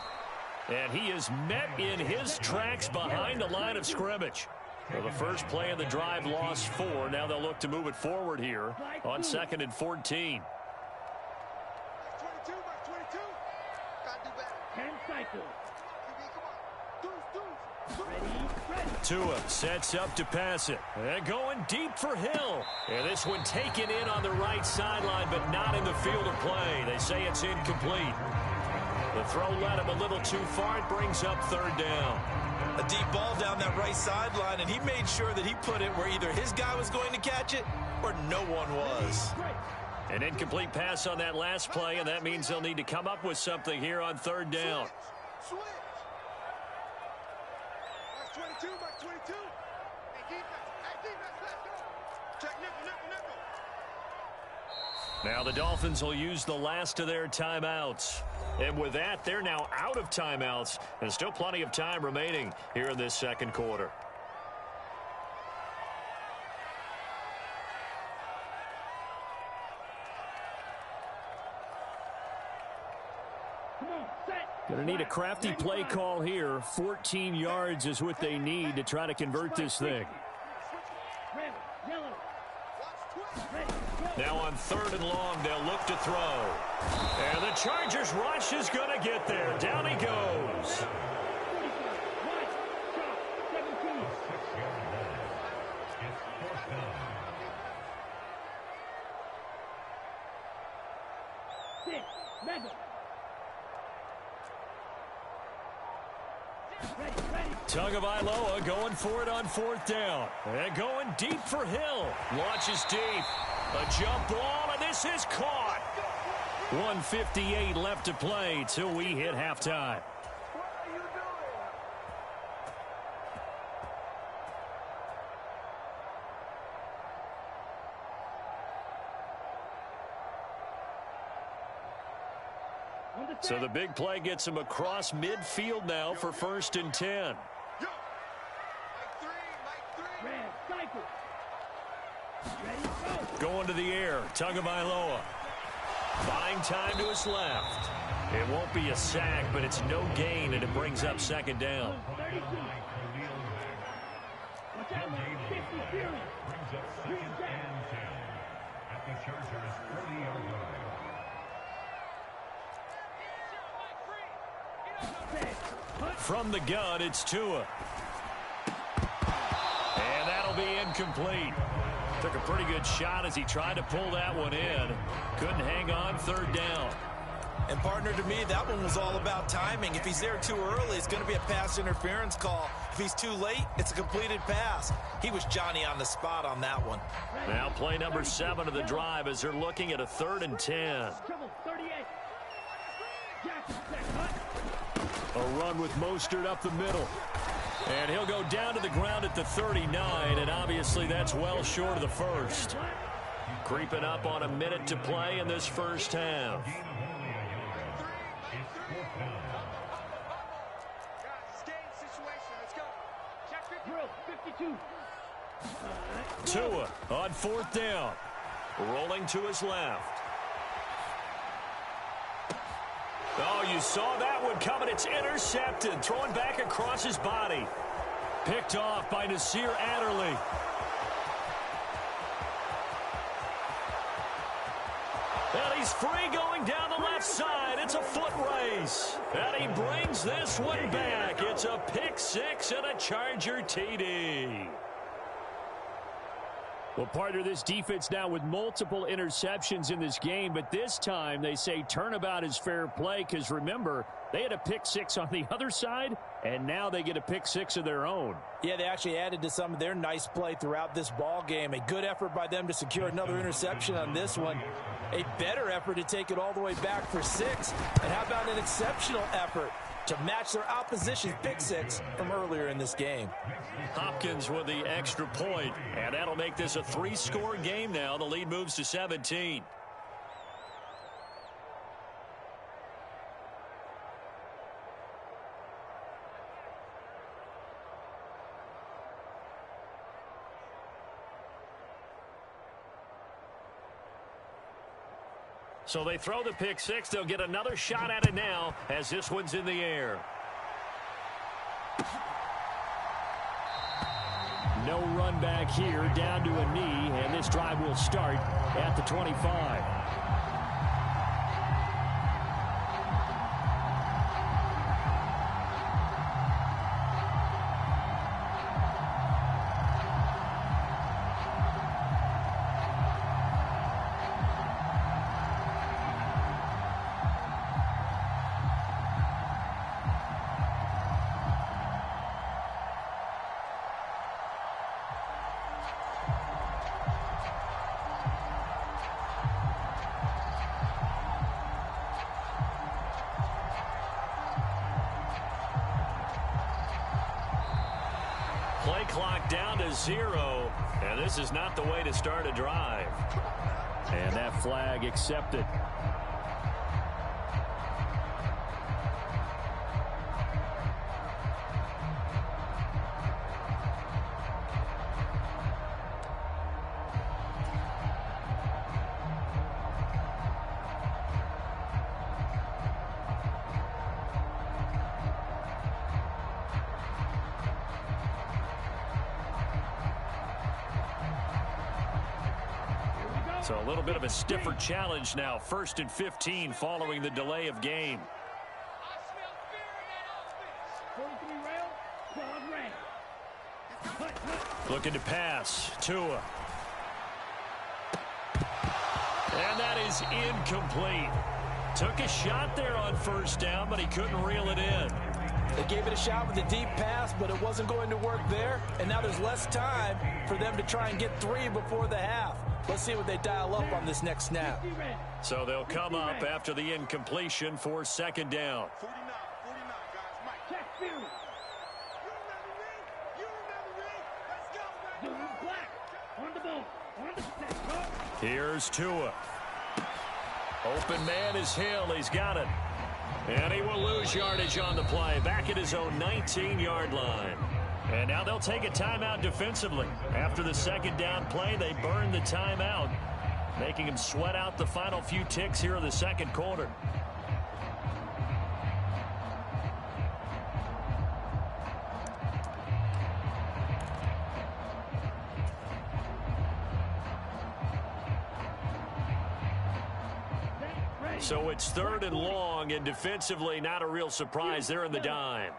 And he is met in his tracks behind the line of scrimmage. So the first play of the drive lost 4. Now they'll look to move it forward here on 2nd and 14. 22, 22. Gotta do better. 10 cycles. Tua sets up to pass it. And going deep for Hill. And this one taken in on the right sideline, but not in the field of play. They say it's incomplete. The throw led him a little too far. It brings up third down. A deep ball down that right sideline, and he made sure that he put it where either his guy was going to catch it or no one was. An incomplete pass on that last play, and that means they'll need to come up with something here on third down. Switch. Mark 22, Mark 22. Hey, defense, let's go. Check nickel. Now the Dolphins will use the last of their timeouts. And with that, they're now out of timeouts. And still plenty of time remaining here in this second quarter. Going to need a crafty play call here. 14 yards is what they need to try to convert this thing. Now on third and long, they'll look to throw. And the Chargers rush is going to get there. Down he goes. Tagovailoa going for it on fourth down. And going deep for Hill. Launches deep. A jump ball, and this is caught. 1:58 left to play till we hit halftime. So the big play gets him across midfield now for 1st and 10. Going to the air, Tagovailoa. Buying time to his left. It won't be a sack, but it's no gain, and it brings up second down. From the gun, it's Tua. And that'll be incomplete. Took a pretty good shot as he tried to pull that one in. Couldn't hang on, third down. And partner, to me, that one was all about timing. If he's there too early, it's going to be a pass interference call. If he's too late, it's a completed pass. He was Johnny on the spot on that one. Now play number 7 of the drive as they're looking at a 3rd and 10. A run with Mostert up the middle. And he'll go down to the ground at the 39, and obviously that's well short of the first. Creeping up on a minute to play in this first half. Tua on 4th down. Rolling to his left. Oh, you saw that one coming. It's intercepted. Throwing back across his body. Picked off by Nasir Adderley. And he's free going down the left side. It's a foot race. And he brings this one back. It's a pick 6 and a Charger TD. Well, partner, this defense now with multiple interceptions in this game, but this time they say turnabout is fair play because, remember, they had a pick 6 on the other side, and now they get a pick 6 of their own. Yeah, they actually added to some of their nice play throughout this ball game. A good effort by them to secure another interception on this one. A better effort to take it all the way back for 6. And how about an exceptional effort to match their opposition's pick 6 from earlier in this game. Hopkins with the extra point, and that'll make this a 3-score game now. The lead moves to 17. So they throw the pick 6. They'll get another shot at it now as this one's in the air. No run back here, down to a knee, and this drive will start at the 25. play clock down to 0. And this is not the way to start a drive. And that flag accepted. So a little bit of a stiffer challenge now. 1st and 15 following the delay of game. Looking to pass. Tua. And that is incomplete. Took a shot there on 1st down, but he couldn't reel it in. They gave it a shot with a deep pass, but it wasn't going to work there. And now there's less time for them to try and get 3 before the half. Let's see what they dial up on this next snap. So they'll come up after the incompletion for 2nd down. 49, guys. Mike. Check field. You remember me. Let's go, Black. On the ball. On the set. Here's Tua. Open man is Hill. He's got it. And he will lose yardage on the play. Back at his own 19-yard line. And now they'll take a timeout defensively. After the 2nd down play, they burn the timeout, making him sweat out the final few ticks here in the 2nd quarter. So it's 3rd and long, and defensively not a real surprise. They're in the dime.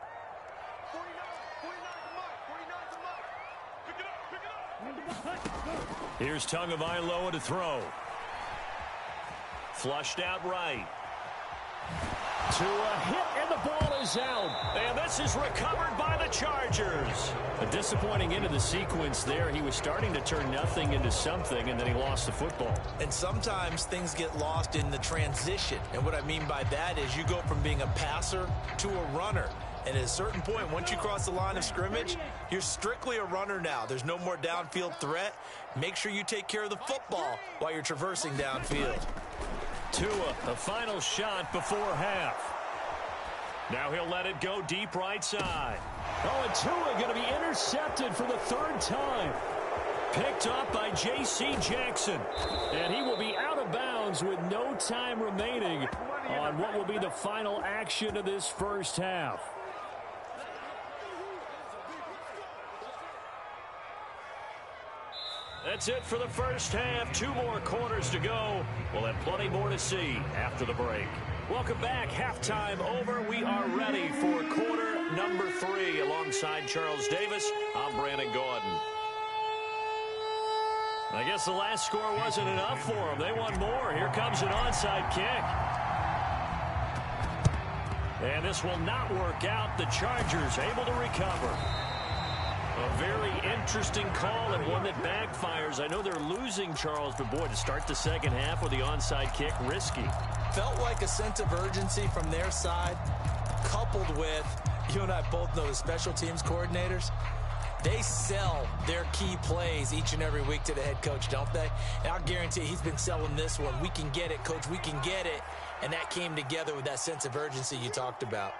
Here's Tagovailoa to throw. Flushed out right. To a hit, and the ball is out. And this is recovered by the Chargers. A disappointing end of the sequence there. He was starting to turn nothing into something, and then he lost the football. And sometimes things get lost in the transition. And what I mean by that is you go from being a passer to a runner. And at a certain point, once you cross the line of scrimmage, you're strictly a runner now. There's no more downfield threat. Make sure you take care of the football while you're traversing downfield. Tua, the final shot before half. Now he'll let it go deep right side. Oh, and Tua going to be intercepted for the 3rd time. Picked up by J.C. Jackson. And he will be out of bounds with no time remaining on what will be the final action of this 1st half. That's it for the 1st half. 2 more quarters to go. We'll have plenty more to see after the break. Welcome back. Halftime over. We are ready for quarter number 3. Alongside Charles Davis, I'm Brandon Gordon. I guess the last score wasn't enough for them. They want more. Here comes an onside kick. And this will not work out. The Chargers able to recover. A very interesting call and one that backfires. I know they're losing, Charles, but boy, to start the 2nd half with the onside kick, risky. Felt like a sense of urgency from their side, coupled with, you and I both know the special teams coordinators, they sell their key plays each and every week to the head coach, don't they? And I'll guarantee he's been selling this one. We can get it, coach, we can get it. And that came together with that sense of urgency you talked about.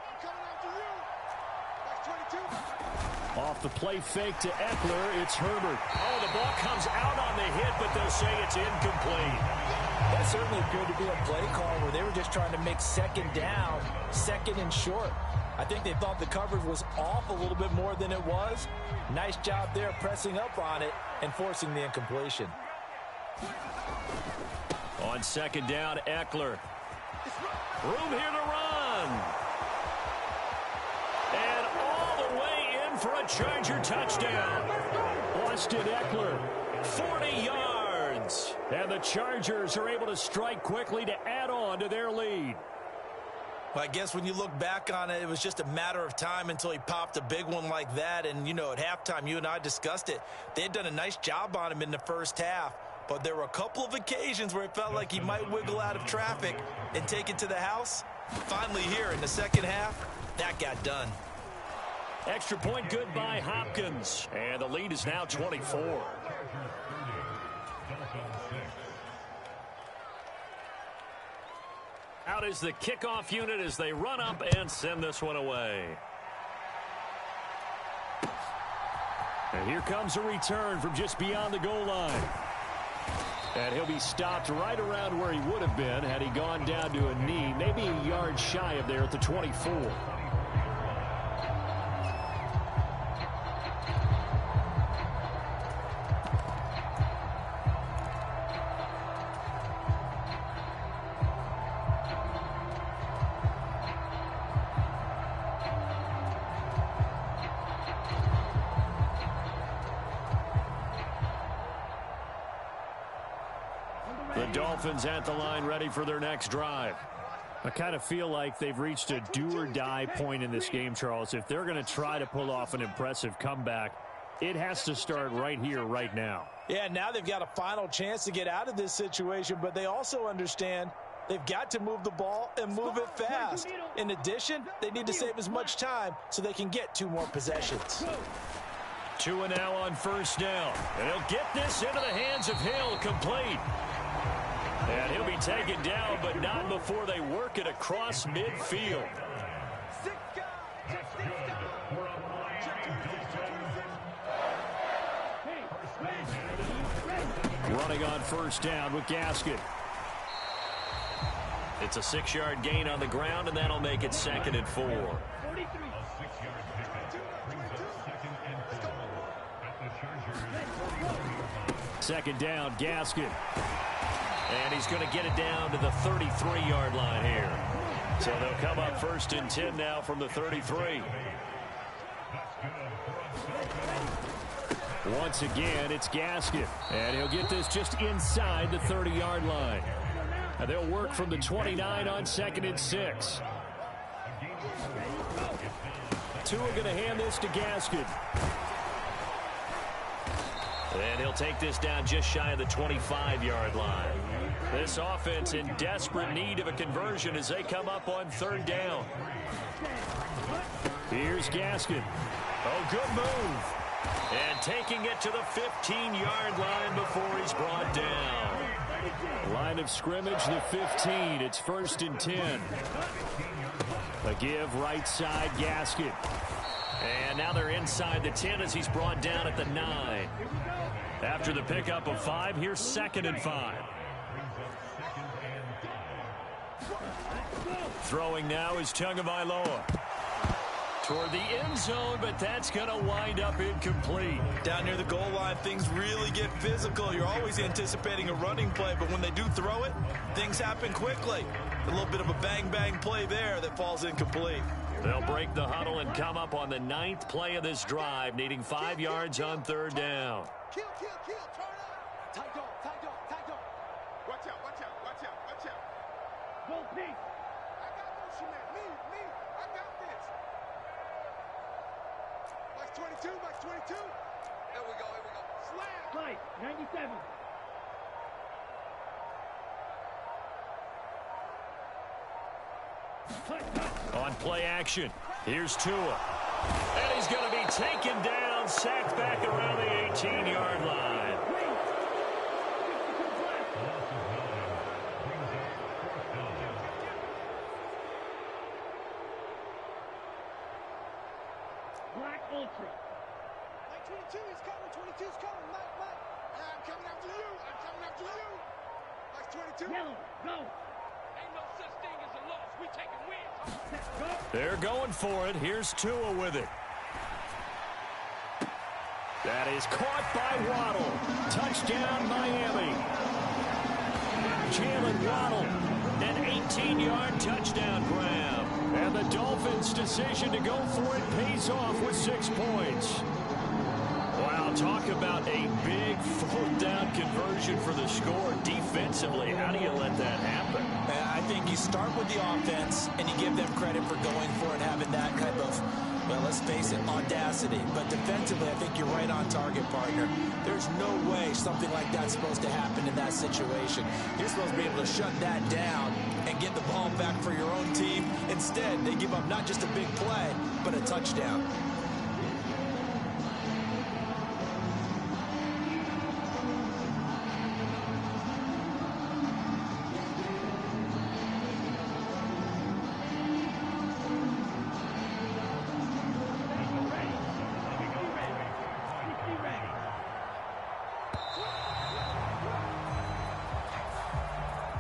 Off the play fake to Eckler, it's Herbert. Oh, the ball comes out on the hit, but they'll say it's incomplete. That certainly appeared to be a play call where they were just trying to make 2nd down, 2nd and short. I think they thought the coverage was off a little bit more than it was. Nice job there pressing up on it and forcing the incompletion. On 2nd down, Eckler. Room here to run. And all the way in for a Charger touchdown. Austin Eckler, 40 yards. And the Chargers are able to strike quickly to add on to their lead. Well, I guess when you look back on it, it was just a matter of time until he popped a big one like that. And, you know, at halftime, you and I discussed it. They had done a nice job on him in the 1st half. But there were a couple of occasions where it felt like he might wiggle out of traffic and take it to the house. Finally here in the 2nd half, that got done. Extra point good by Hopkins. And the lead is now 24. Out is the kickoff unit as they run up and send this one away. And here comes a return from just beyond the goal line. And he'll be stopped right around where he would have been had he gone down to a knee, maybe a yard shy of there at the 24. The Dolphins at the line ready for their next drive. I kind of feel like they've reached a do-or-die point in this game, Charles. If they're going to try to pull off an impressive comeback, it has to start right here, right now. Yeah, now they've got a final chance to get out of this situation, but they also understand they've got to move the ball and move it fast. In addition, they need to save as much time so they can get 2 more possessions. 2 and now on first down. And he'll get this into the hands of Hill, complete. And he'll be taken down, but not before they work it across midfield. Running on first down with Gasket. It's a 6-yard gain on the ground, and that'll make it 2nd and 4. Second down, Gasket. And he's going to get it down to the 33-yard line here. So they'll come up 1st and 10 now from the 33. Once again, it's Gasket. And he'll get this just inside the 30-yard line. And they'll work from the 29 on 2nd and 6. Tua going to hand this to Gasket. And he'll take this down just shy of the 25-yard line. This offense in desperate need of a conversion as they come up on 3rd down. Here's Gasket. Oh, good move. And taking it to the 15-yard line before he's brought down. Line of scrimmage, the 15. It's 1st and 10. A give right side, Gasket. And now they're inside the 10 as he's brought down at the 9. After the pickup of 5, here's 2nd and 5. Throwing now is Tagovailoa. Toward the end zone, but that's going to wind up incomplete. Down near the goal line, things really get physical. You're always anticipating a running play, but when they do throw it, things happen quickly. A little bit of a bang-bang play there that falls incomplete. They'll break the huddle and come up on the 9th play of this drive, needing 5 yards on 3rd down. Kill, turn up. Tight dog. Watch out. Go, Pete. I got this, man. Me. I got this. Max 22. Here we go. Slap. Slide, 97. On play action, here's Tua. And he's going to be taken down, sacked back around the 18-yard line. Black Ultra. Mike 22, he's coming. 22's coming. Mike. I'm coming after you. Mike 22. Yellow, go. Ain't no such thing as a loss. We taking wins. They're going for it. Here's Tua with it. That is caught by Waddle. Touchdown, Miami. Jalen Waddle, an 18-yard touchdown grab. And the Dolphins' decision to go for it pays off with 6 points. Wow, talk about a big 4th down conversion for the score defensively. How do you let that happen? I think you start with the offense and you give them credit for going for it, having that kind of, well, let's face it, audacity. But defensively, I think you're right on target, partner. There's no way something like that's supposed to happen in that situation. You're supposed to be able to shut that down and get the ball back for your own team. Instead, they give up not just a big play, but a touchdown.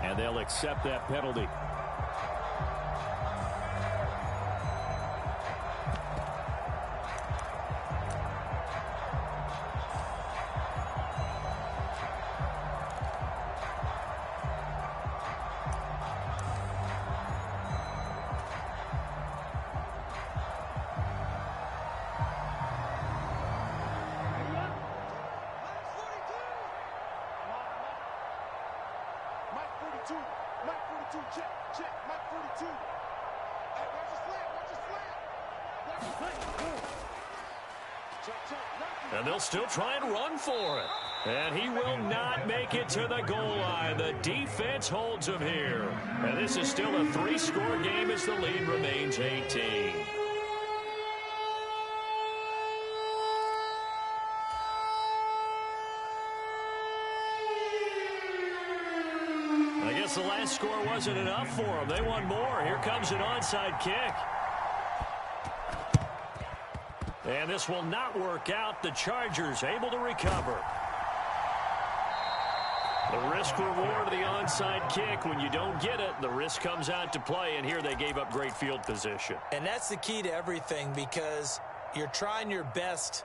And they'll accept that penalty. And they'll still try and run for it. And he will not make it to the goal line. The defense holds him here. And this is still a 3-score game as the lead remains 18. I guess the last score wasn't enough for them. They want more. Here comes an onside kick. And this will not work out. The Chargers able to recover. The risk reward of the onside kick. When you don't get it, the risk comes out to play. And here they gave up great field position. And that's the key to everything, because you're trying your best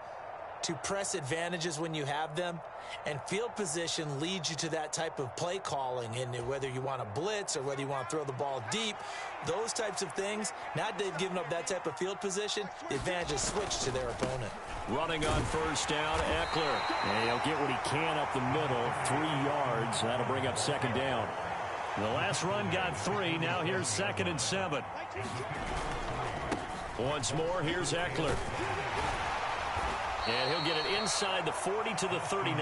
to press advantages when you have them. And field position leads you to that type of play calling. And whether you want to blitz or whether you want to throw the ball deep, those types of things, now that they've given up that type of field position, the advantage is switched to their opponent. Running on first down, Eckler. And he'll get what he can up the middle, 3 yards. That'll bring up second down. The last run got 3. Now here's 2nd and 7. Once more, here's Eckler. And he'll get it inside the 40 to the 39.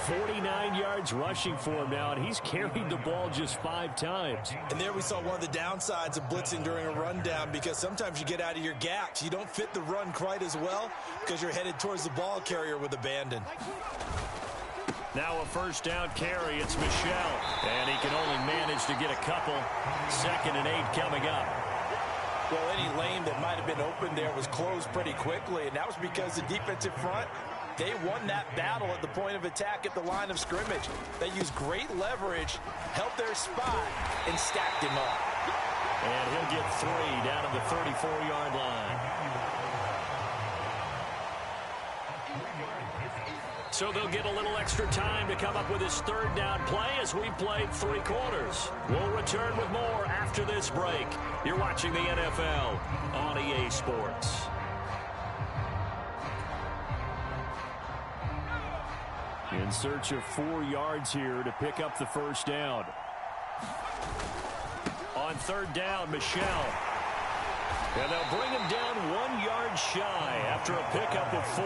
49 yards rushing for him now, and he's carried the ball just 5 times. And there we saw one of the downsides of blitzing during a rundown, because sometimes you get out of your gaps. You don't fit the run quite as well because you're headed towards the ball carrier with abandon. Now a first down carry. It's Michel. And he can only manage to get a couple. 2nd and 8 coming up. Well, any lane that might have been open there was closed pretty quickly, and that was because the defensive front, they won that battle at the point of attack at the line of scrimmage. They used great leverage, held their spot, and stacked him up. And he'll get 3 down at the 34-yard line. So they'll get a little extra time to come up with his 3rd down play as we played 3 quarters. We'll return with more after this break. You're watching the NFL on EA Sports. In search of 4 yards here to pick up the first down. On 3rd down, Michel. And they'll bring him down 1 yard shy after a pickup of 4.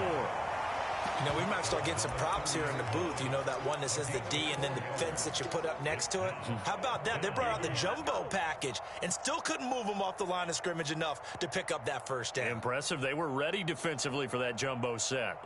You know, we might start getting some props here in the booth. You know, that one that says the D and then the fence that you put up next to it. How about that? They brought out the jumbo package and still couldn't move them off the line of scrimmage enough to pick up that first down. Impressive. They were ready defensively for that jumbo set.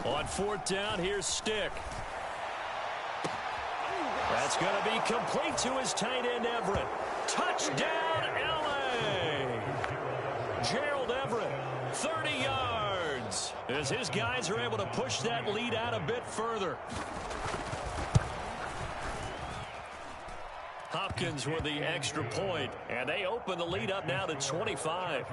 On 4th down, here's Stick. That's going to be complete to his tight end, Everett. Touchdown, L.A. Gerald Everett, 30 yards, as his guys are able to push that lead out a bit further. Hopkins with the extra point, and they open the lead up now to 25.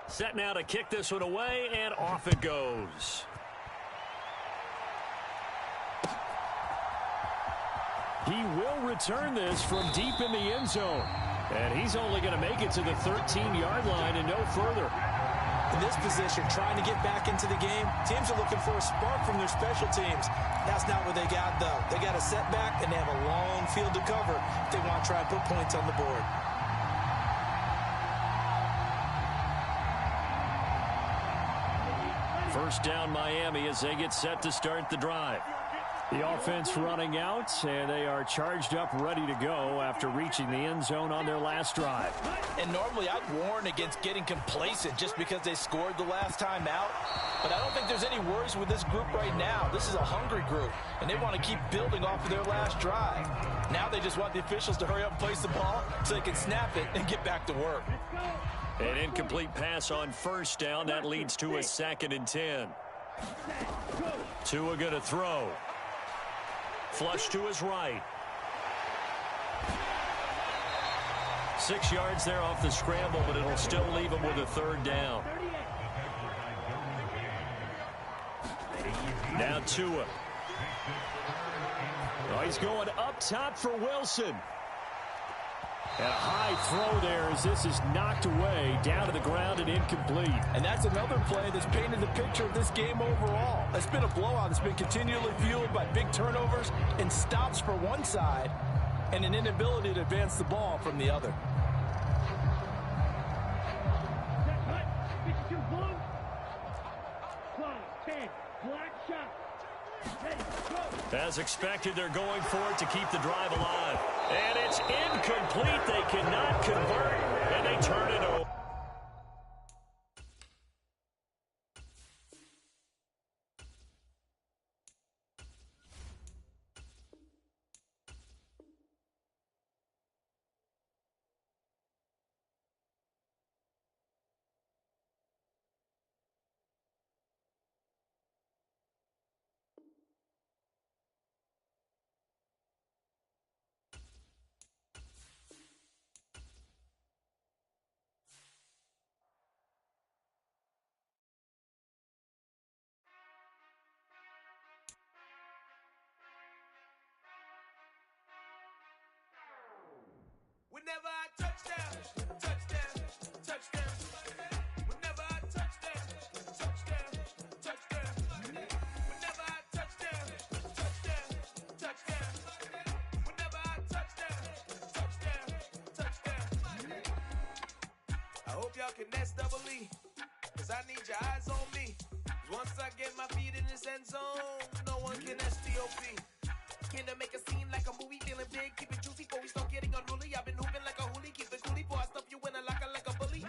Set now to kick this one away, and off it goes. He will return this from deep in the end zone. And he's only going to make it to the 13-yard line and no further. In this position, trying to get back into the game, teams are looking for a spark from their special teams. That's not what they got, though. They got a setback, and they have a long field to cover if they want to try and put points on the board. First down, Miami, as they get set to start the drive. The offense running out, and they are charged up, ready to go after reaching the end zone on their last drive. And normally I'd warn against getting complacent just because they scored the last time out. But I don't think there's any worries with this group right now. This is a hungry group, and they want to keep building off of their last drive. Now they just want the officials to hurry up and place the ball so they can snap it and get back to work. An incomplete pass on first down. That leads to a 2nd and 10. Tua going to throw. Flush to his right. 6 yards there off the scramble, but it'll still leave him with a 3rd down. Now Tua. Oh, he's going up top for Wilson. And a high throw there as this is knocked away, down to the ground and incomplete. And that's another play that's painted the picture of this game overall. It's been a blowout. It's been continually fueled by big turnovers and stops for one side and an inability to advance the ball from the other. As expected, they're going for it to keep the drive alive. And it's incomplete. They cannot convert, and they turn it over. Whenever I touchdown, touchdown, touchdown. Whenever I touchdown, touchdown, touchdown. Whenever I touchdown, touchdown, touchdown. Whenever I touchdown, touchdown, touchdown. I hope y'all can SWE, cause I need your eyes on me. Once I get my feet in this end zone, no one can STOP. Can I make a scene like a movie, feeling big, keep it juicy before we start getting unruly. I've been hooping like a hoolie, keep it coolie before I stuff you in a locker like a bully.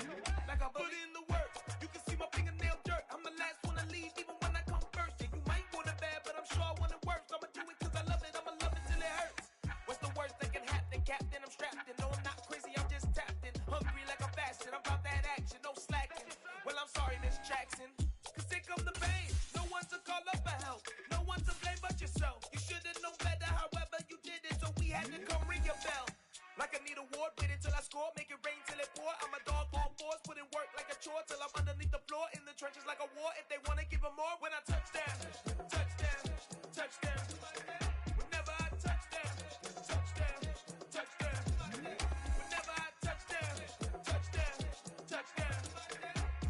Like a bully. Put in the work, you can see my fingernail dirt. I'm the last one to leave, even when I come first. Yeah, you might want it bad, but I'm sure I want it worse. I'ma do it cause I love it, I'ma love it till it hurts. What's the worst that can happen, Captain? I'm strapped in, no I'm not crazy, I'm just tapped in. Hungry like a fashion, I'm about that action, no slacking. Well, I'm sorry, Miss Jackson, cause here come the pain. No one to call up for help, no one to blame but yourself. You should've known better, however you did it, so we had to come ring your bell. Like I need a award, wait until I score, make it rain till it pour. I'm a dog, all fours, put in work like a chore till I'm underneath the floor, in the trenches like a war. If they wanna give them more, when I touchdown, touchdown, touchdown. Whenever I touchdown, touchdown, touchdown. Whenever I touchdown, touchdown, touchdown.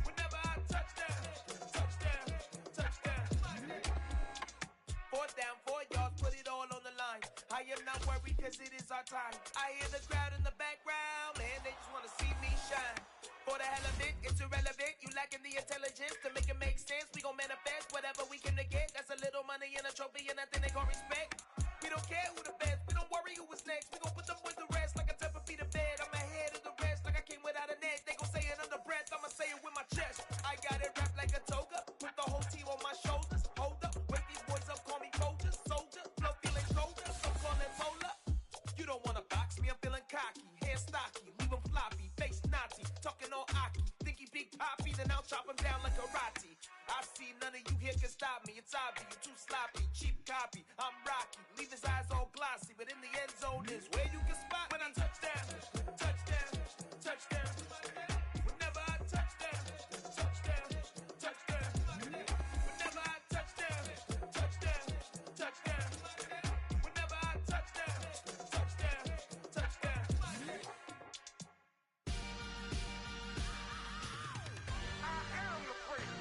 Whenever I touchdown, touchdown, touchdown. 4th down, 4 yards, put it all on the line. I am not worried cause it is our time. I hear the crowd in the background, man, they just wanna see me shine. For the hell of it, it's irrelevant. You lacking the intelligence to make it make sense. We gon' manifest whatever we came to get. That's a little money and a trophy and nothing they gon' respect. We don't care who the best, we don't worry who was next. We gon' put them boys to rest like a Tempur-Pedic bed. I'm ahead of the rest like I came without a net. They gon' say it under breath, I'ma say it with my chest. I got it wrapped like a toga, put the whole team on my shoulders. Hold up, wake these boys up, call me soldier, soldier. Flow feeling colder, so call it polar. You don't wanna box me, I'm feeling cocky. Hair stocky, leave him floppy, face naughty. Talking all aki, think he big poppy, then I'll chop him down like karate. I see none of you here can stop me. It's obvious, you too sloppy, cheap copy. I'm rocky, leave his eyes all glossy, but in the end zone is where you can spot when I touchdown, touchdown, touchdown. Whenever I touchdown, touchdown, touchdown. Whenever I touchdown, touchdown, touchdown. Whenever I touchdown, touchdown, touchdown. I am the first.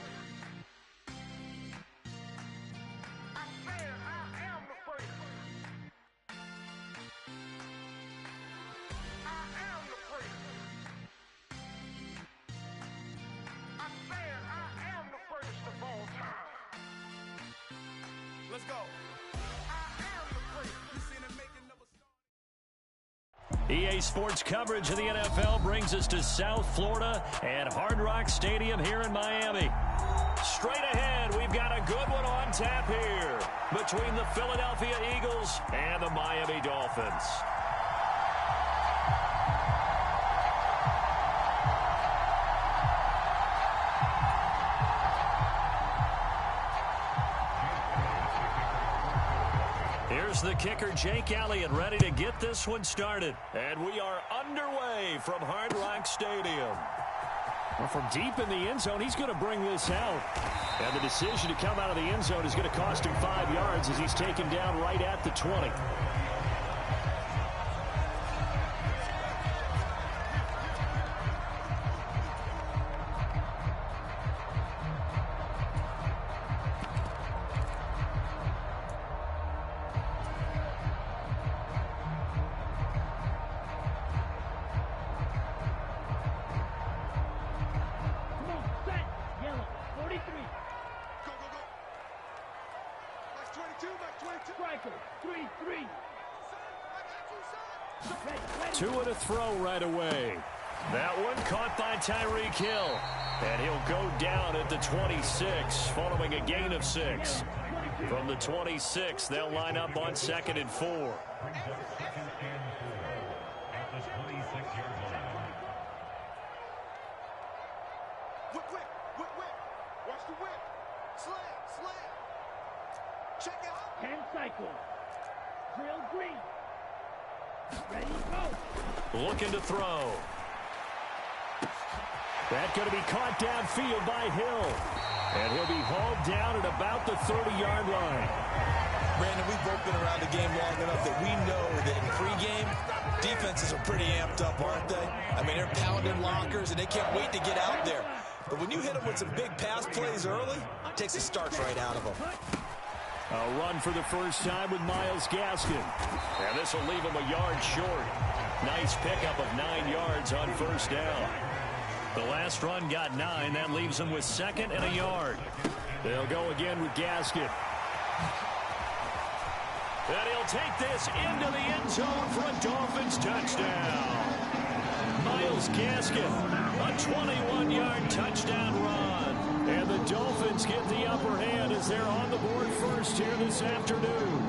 I said I am the first. I am the first. I said I am the first of all time. Let's go. I EA Sports coverage of the NFL brings us to South Florida and Hard Rock Stadium here in Miami. Straight ahead, we've got a good one on tap here between the Philadelphia Eagles and the Miami Dolphins. Here's the kicker, Jake Elliott, ready to get this one started. And we are underway from Hard Rock Stadium. Well, from deep in the end zone, he's going to bring this out. And the decision to come out of the end zone is going to cost him 5 yards as he's taken down right at the 20. Two and a throw right away. That one caught by Tyreek Hill. And he'll go down at the 26 following a gain of 6. From the 26, they'll line up on 2nd and 4. Watch the whip. Slam. Check out. 10 cycles. Drill green. Ready, go. Looking to throw. That's going to be caught downfield by Hill. And he'll be hauled down at about the 30-yard line. Brandon, we've both been around the game long enough that we know that in pregame, defenses are pretty amped up, aren't they? I mean, they're pounding lockers, and they can't wait to get out there. But when you hit them with some big pass plays early, it takes the starch right out of them. A run for the first time with Myles Gaskin. And this will leave him a yard short. Nice pickup of 9 yards on first down. The last run got 9. That leaves him with 2nd and a yard. They'll go again with Gaskin. And he'll take this into the end zone for a Dolphins touchdown. Myles Gaskin, a 21-yard touchdown run. And the Dolphins get the upper hand as they're on the board first here this afternoon.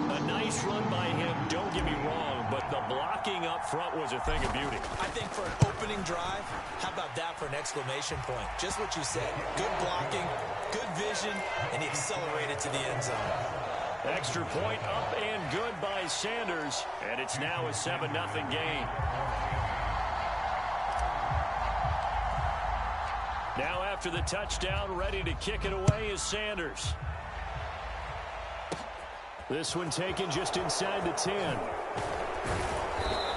A nice run by him, don't get me wrong, but the blocking up front was a thing of beauty. I think for an opening drive, how about that for an exclamation point? Just what you said. Good blocking, good vision, and he accelerated to the end zone. Extra point up and good by Sanders, and it's now a 7-0 game. Now after the touchdown, ready to kick it away is Sanders. This one taken just inside the 10.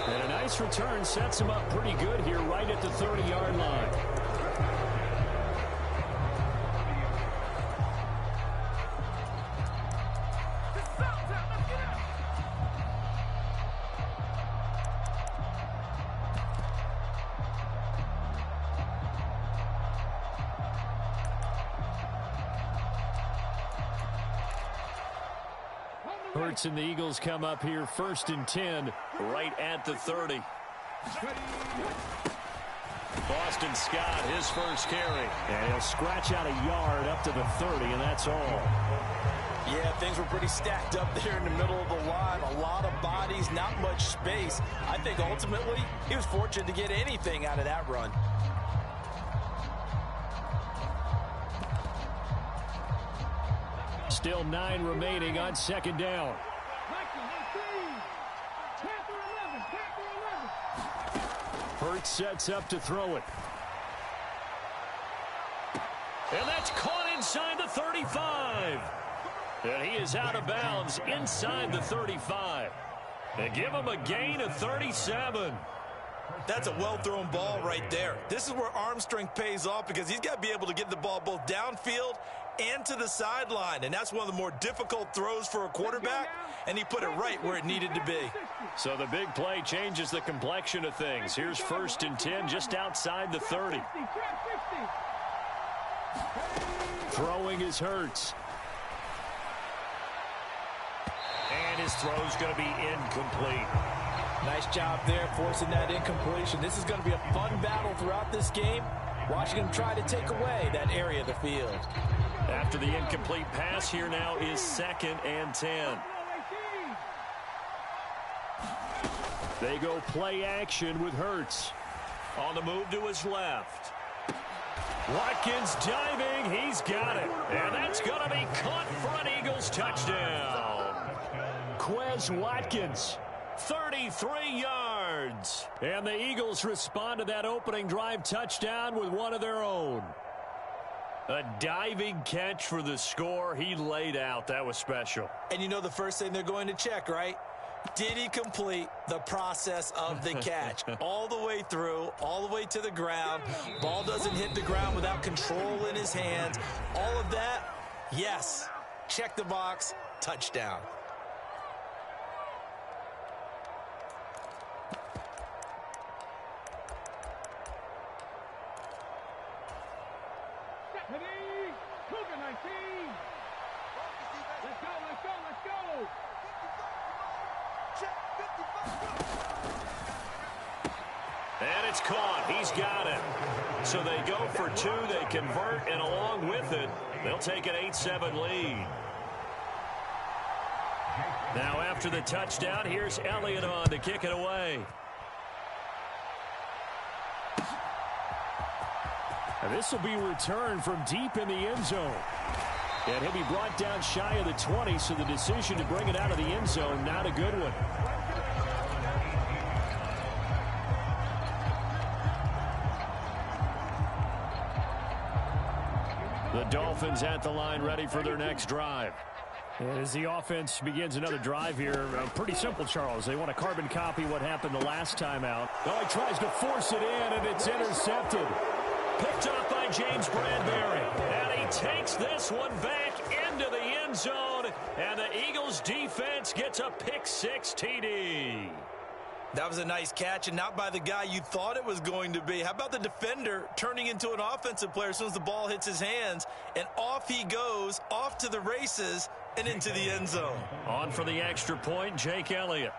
And a nice return sets him up pretty good here right at the 30-yard line. Hurts and the Eagles come up here 1st and 10 right at the 30. Boston Scott, his first carry. And he'll scratch out a yard up to the 30, and that's all. Yeah, things were pretty stacked up there in the middle of the line. A lot of bodies, not much space. I think ultimately he was fortunate to get anything out of that run. Still 9 remaining on 2nd down. Hurts sets up to throw it. And that's caught inside the 35. And he is out of bounds inside the 35. They give him a gain of 37. That's a well-thrown ball right there. This is where arm strength pays off because he's got to be able to get the ball both downfield and to the sideline. And that's one of the more difficult throws for a quarterback, and he put it right where it needed to be. So the big play changes the complexion of things. Here's 1st and 10 just outside the 30. Throwing is Hurts. his throw's going to be incomplete. Nice job there forcing that incompletion. This is going to be a fun battle throughout this game. Watching him try to take away that area of the field. After the incomplete pass, here now is 2nd and 10. They go play action with Hurts. On the move to his left. Watkins diving. He's got it. And that's going to be caught for an Eagles touchdown. Quez Watkins, 33 yards. And the Eagles respond to that opening drive touchdown with one of their own. A diving catch for the score. He laid out. That was special. And you know the first thing they're going to check, right? Did he complete the process of the catch? All the way through, all the way to the ground. Ball doesn't hit the ground without control in his hands. All of that, yes. Check the box, touchdown. And it's caught. He's got it. So they go for 2. They convert, and along with it, they'll take an 8-7 lead. Now after the touchdown, here's Elliott on to kick it away. And this will be returned from deep in the end zone. And he'll be brought down shy of the 20, so the decision to bring it out of the end zone, not a good one. The Dolphins at the line, ready for their next drive. And as the offense begins another drive here, pretty simple, Charles. They want to carbon copy what happened the last time out. Oh, he tries to force it in, and it's intercepted. Picked off by James Bradbury. And he takes this one back into the end zone. And the Eagles defense gets a pick-6 TD. That was a nice catch, and not by the guy you thought it was going to be. How about the defender turning into an offensive player as soon as the ball hits his hands, and off he goes, off to the races, and into the end zone. On for the extra point, Jake Elliott.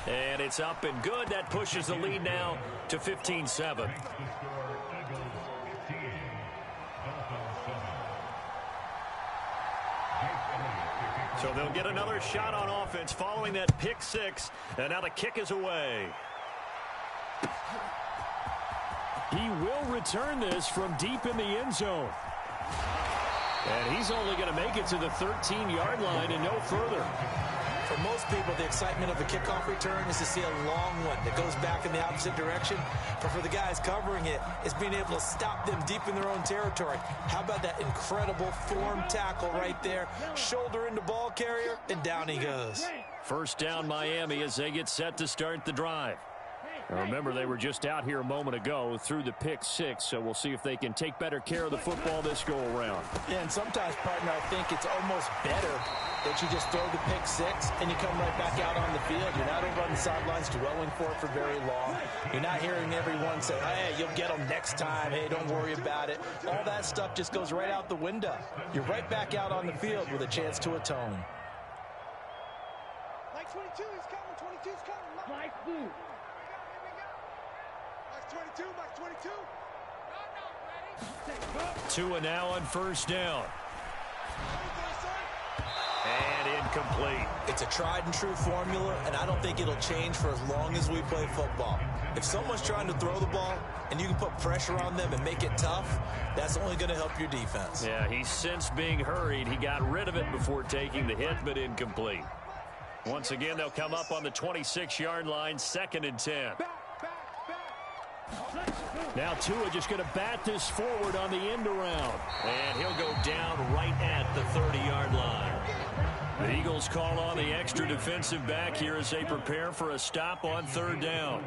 And it's up and good. That pushes the lead now to 15-7. So they'll get another shot on offense following that pick-6, and now the kick is away. He will return this from deep in the end zone. And he's only going to make it to the 13-yard line and no further. For most people, the excitement of a kickoff return is to see a long one that goes back in the opposite direction. But for the guys covering it, it's being able to stop them deep in their own territory. How about that incredible form tackle right there? Shoulder into ball carrier, and down he goes. First down, Miami, as they get set to start the drive. Now remember, they were just out here a moment ago through the pick-6, so we'll see if they can take better care of the football this go-around. Yeah, and sometimes, partner, I think it's almost better that you just throw the pick-6 and you come right back out on the field. You're not over on the sidelines dwelling for it for very long. You're not hearing everyone say, hey, you'll get them next time. Hey, don't worry about it. All that stuff just goes right out the window. You're right back out on the field with a chance to atone. Mike 22 is coming. 22 is coming. Mike 2. Mike 22. Mike 22. Tua now on first down. And incomplete. It's a tried and true formula, and I don't think it'll change for as long as we play football. If someone's trying to throw the ball and you can put pressure on them and make it tough, that's only going to help your defense. Yeah, he's since being hurried. He got rid of it before taking the hit, but incomplete. Once again, they'll come up on the 26-yard line, 2nd and 10. Now Tua just going to bat this forward on the end around. And he'll go down right at the 30-yard line. The Eagles call on the extra defensive back here as they prepare for a stop on 3rd down.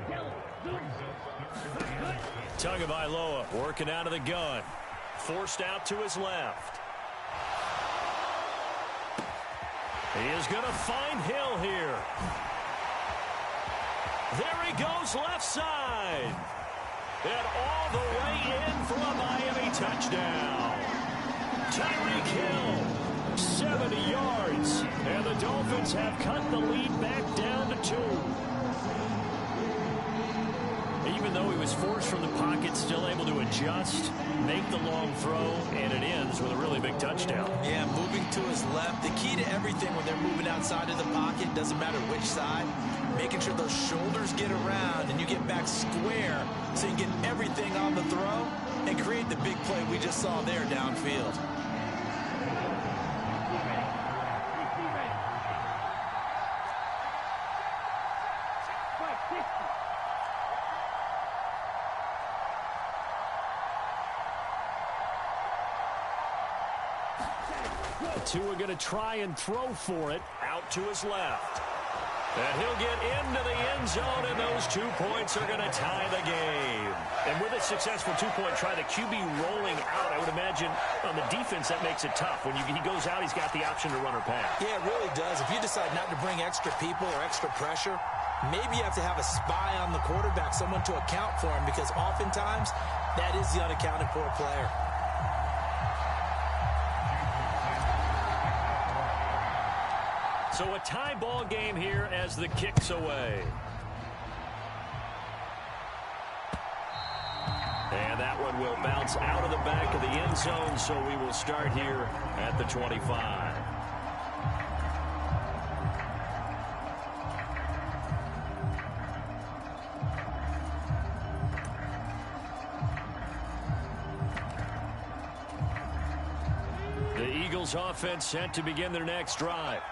Tagovailoa working out of the gun. Forced out to his left. He is going to find Hill here. There he goes left side. And all the way in for a Miami touchdown. Tyreek Hill 70 yards. And the Dolphins have cut the lead back down to 2. Even though he was forced from the pocket, still able to adjust, make the long throw, and it ends with a really big touchdown. Yeah, moving to his left. The key to everything when they're moving outside of the pocket, doesn't matter which side, making sure those shoulders get around and you get back square so you get everything on the throw and create the big play we just saw there downfield. Two are going to try and throw for it out to his left. And he'll get into the end zone, and those 2 points are going to tie the game. And with a successful 2-point try, the QB rolling out, I would imagine on the defense that makes it tough. When he goes out, he's got the option to run or pass. Yeah, it really does. If you decide not to bring extra people or extra pressure, maybe you have to have a spy on the quarterback, someone to account for him, because oftentimes that is the unaccounted for player. So a tie ball game here as the kick's away. And that one will bounce out of the back of the end zone, so we will start here at the 25. The Eagles offense set to begin their next drive.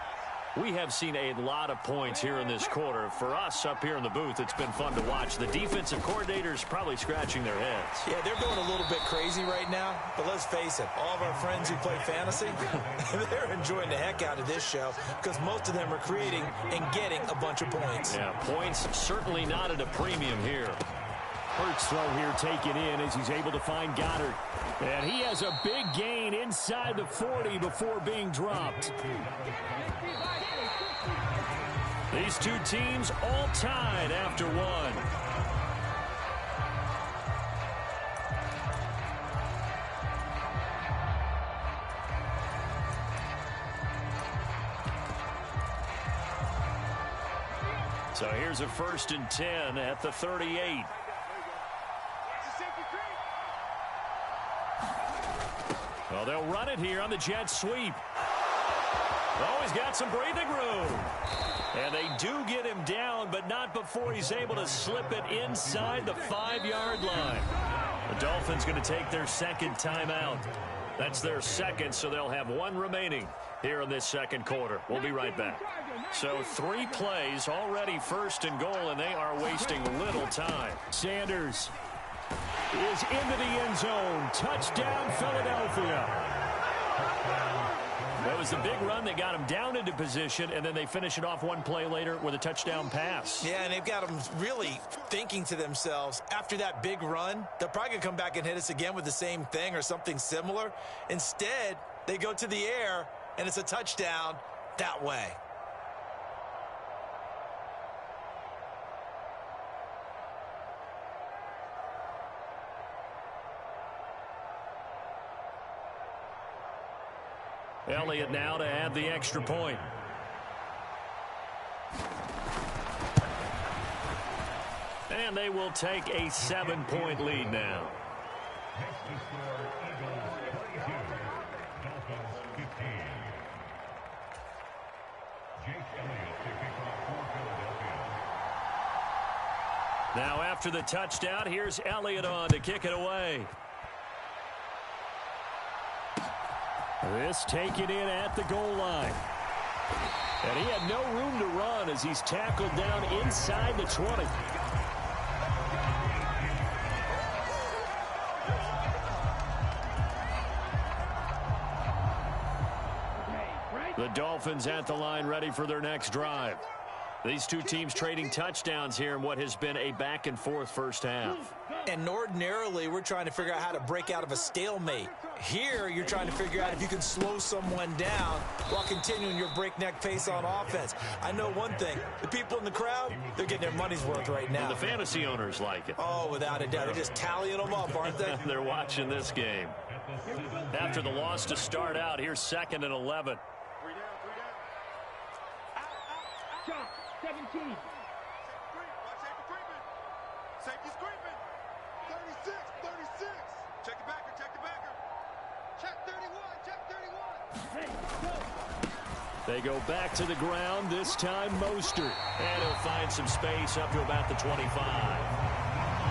We have seen a lot of points here in this quarter. For us up here in the booth, it's been fun to watch. The defensive coordinators probably scratching their heads. Yeah, they're going a little bit crazy right now, but let's face it, all of our friends who play fantasy, they're enjoying the heck out of this show because most of them are creating and getting a bunch of points. Yeah, points certainly not at a premium here. Hurts throw here taken in as he's able to find Goddard. And he has a big gain inside the 40 before being dropped. These two teams all tied after one. So here's a 1st and 10 at the 38. Well, they'll run it here on the jet sweep. Oh, he's got some breathing room. And they do get him down, but not before he's able to slip it inside the 5-yard line. The Dolphins going to take their second timeout. That's their second, so they'll have one remaining here in this second quarter. We'll be right back. So 3 plays, already 1st and goal, and they are wasting little time. Sanders is into the end zone. Touchdown, Philadelphia. That was the big run that got him down into position, and then they finish it off one play later with a touchdown pass. Yeah, and they've got them really thinking to themselves, after that big run, they're probably going to come back and hit us again with the same thing or something similar. Instead, they go to the air, and it's a touchdown that way. Elliott now to add the extra point. And they will take a 7-point lead now. Now after the touchdown, here's Elliott on to kick it away. This taken in at the goal line. And he had no room to run as he's tackled down inside the 20. The Dolphins at the line ready for their next drive. These two teams trading touchdowns here in what has been a back-and-forth first half. And ordinarily, we're trying to figure out how to break out of a stalemate. Here, you're trying to figure out if you can slow someone down while continuing your breakneck pace on offense. I know one thing. The people in the crowd, they're getting their money's worth right now. And the fantasy owners like it. Oh, without a doubt. They're just tallying them up, aren't they? They're watching this game. After the loss to start out, here's 2nd and 11. 3 down, 3 down. Out. 17. Safety's creeping. 36, 36. Check the backer, check the backer. Check 31, check 31. Ready, go. They go back to the ground, this time Mostert. And he'll find some space up to about the 25.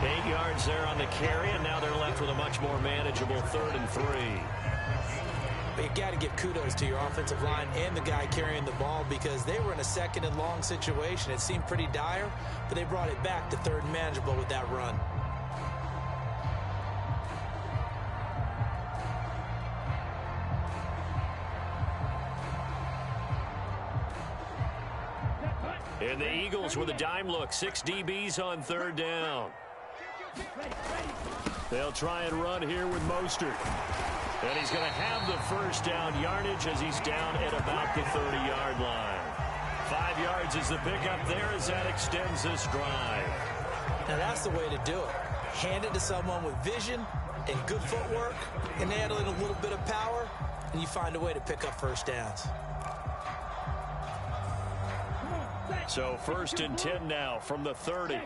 8 yards there on the carry, and now they're left with a much more manageable 3rd and 3. But you got to give kudos to your offensive line and the guy carrying the ball, because they were in a 2nd and long situation. It seemed pretty dire, but they brought it back to 3rd and manageable with that run. And the Eagles with a dime look. 6 DBs on 3rd down. They'll try and run here with Mostert. And he's going to have the first down yardage as he's down at about the 30-yard line. 5 yards is the pickup there as that extends this drive. Now that's the way to do it. Hand it to someone with vision and good footwork, and add in a little bit of power, and you find a way to pick up first downs. So 1st and 10 now from the 30.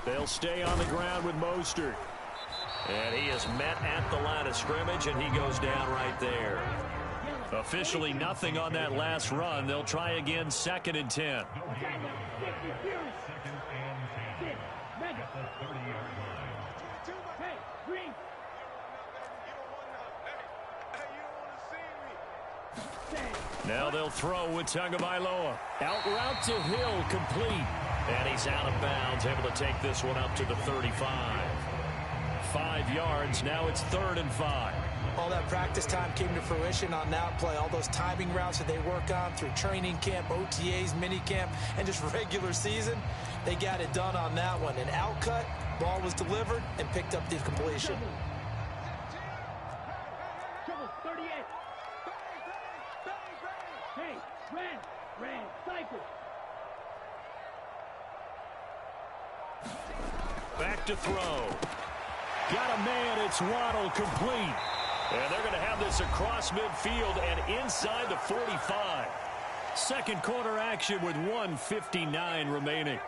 They'll stay on the ground with Mostert. And he is met at the line of scrimmage, and he goes down right there. Officially nothing on that last run. They'll try again, 2nd and 10. Now they'll throw with Tagovailoa. Out route to Hill, complete. And he's out of bounds, able to take this one up to the 35. 5 yards, now it's 3rd and 5. All that practice time came to fruition on that play. All those timing routes that they work on through training camp, OTAs, minicamp, and just regular season, they got it done on that one. An outcut, ball was delivered, and picked up the completion. Back to throw. Got a man, it's Waddle, complete. And they're going to have this across midfield and inside the 45. Second quarter action with 1:59 remaining.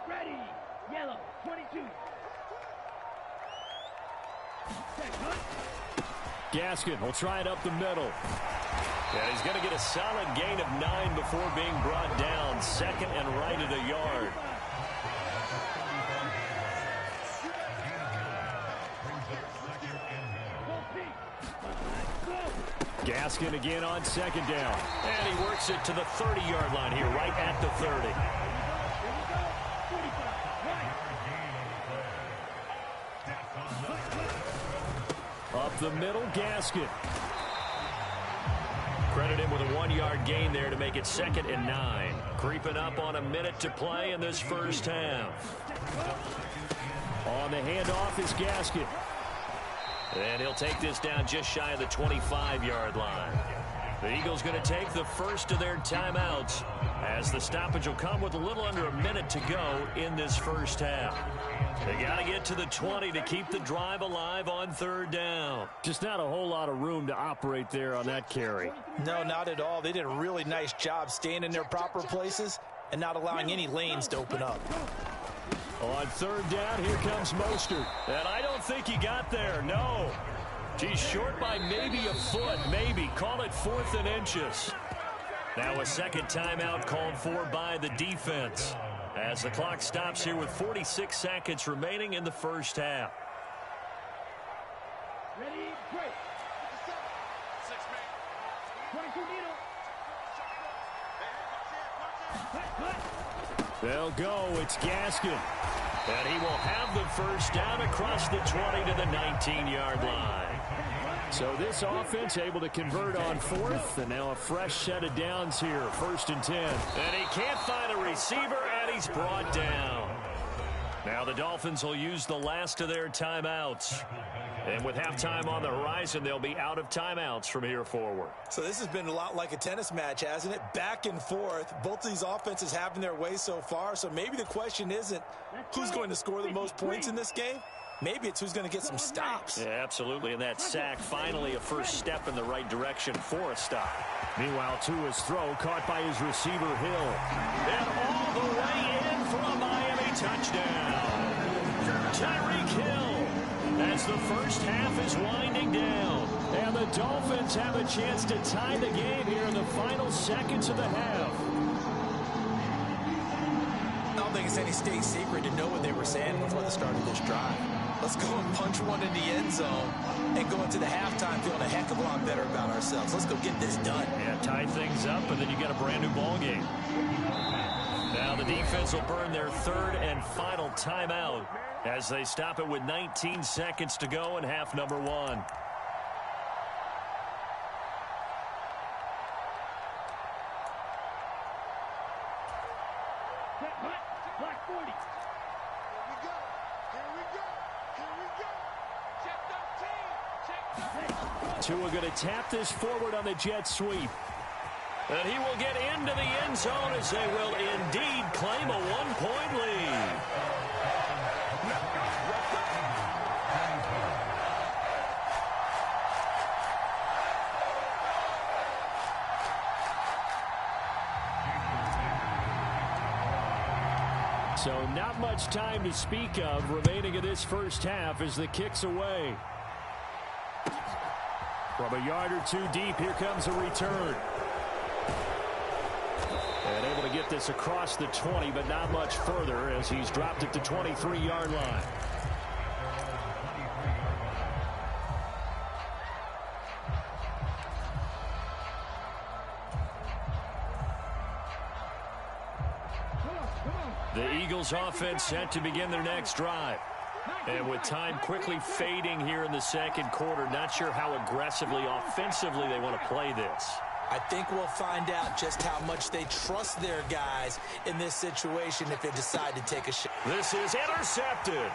Ready. Yellow, 22. Gaskin will try it up the middle. And he's going to get a solid gain of 9 before being brought down. 2nd and right at a yard. Gaskin again on 2nd down. And he works it to the 30-yard line here, right at the 30. Up the middle, Gaskin. Credit him with a 1-yard gain there to make it 2nd and 9. Creeping up on a minute to play in this first half. On the handoff is Gaskin. And he'll take this down just shy of the 25-yard line. The Eagles going to take the first of their timeouts as the stoppage will come with a little under a minute to go in this first half. They got to get to the 20 to keep the drive alive on 3rd down. Just not a whole lot of room to operate there on that carry. No, not at all. They did a really nice job staying in their proper places and not allowing any lanes to open up. On 3rd down, here comes Mostert. And I don't think he got there, no. He's short by maybe a foot, maybe. Call it 4th and inches. Now a second timeout called for by the defense as the clock stops here with 46 seconds remaining in the first half. Ready, break. 6 man. They'll go. It's Gaskin. And he will have the first down across the 20 to the 19-yard line. So this offense able to convert on fourth, and now a fresh set of downs here, 1st and 10. And he can't find a receiver, and he's brought down. Now the Dolphins will use the last of their timeouts. And with halftime on the horizon, they'll be out of timeouts from here forward. So this has been a lot like a tennis match, hasn't it? Back and forth. Both of these offenses having their way so far. So maybe the question isn't who's going to score the most points in this game. Maybe it's who's going to get some stops. Yeah, absolutely. And that sack, finally a first step in the right direction for a stop. Meanwhile, Tua's throw caught by his receiver, Hill. And all the way in for a Miami touchdown. Tyreek Hill. As the first half is winding down. And the Dolphins have a chance to tie the game here in the final seconds of the half. I don't think it's any state secret to know what they were saying before the start of this drive. Let's go and punch one in the end zone and go into the halftime feeling a heck of a lot better about ourselves. Let's go get this done. Yeah, tie things up, and then you got a brand new ball game. Now the defense will burn their 3rd and final timeout as they stop it with 19 seconds to go in half number 1. Black 40. Here we go. Here we go. Here we go. Check 13. Check 13. Tua going to tap this forward on the jet sweep. And he will get into the end zone as they will indeed claim a 1-point lead. So not much time to speak of remaining in this first half as the kick's away. From a yard or two deep, here comes a return. And able to get this across the 20, but not much further as he's dropped it to 23-yard line. The Eagles offense set to begin their next drive. And with time quickly fading here in the second quarter, not sure how aggressively, offensively they want to play this. I think we'll find out just how much they trust their guys in this situation if they decide to take a shot. This is intercepted.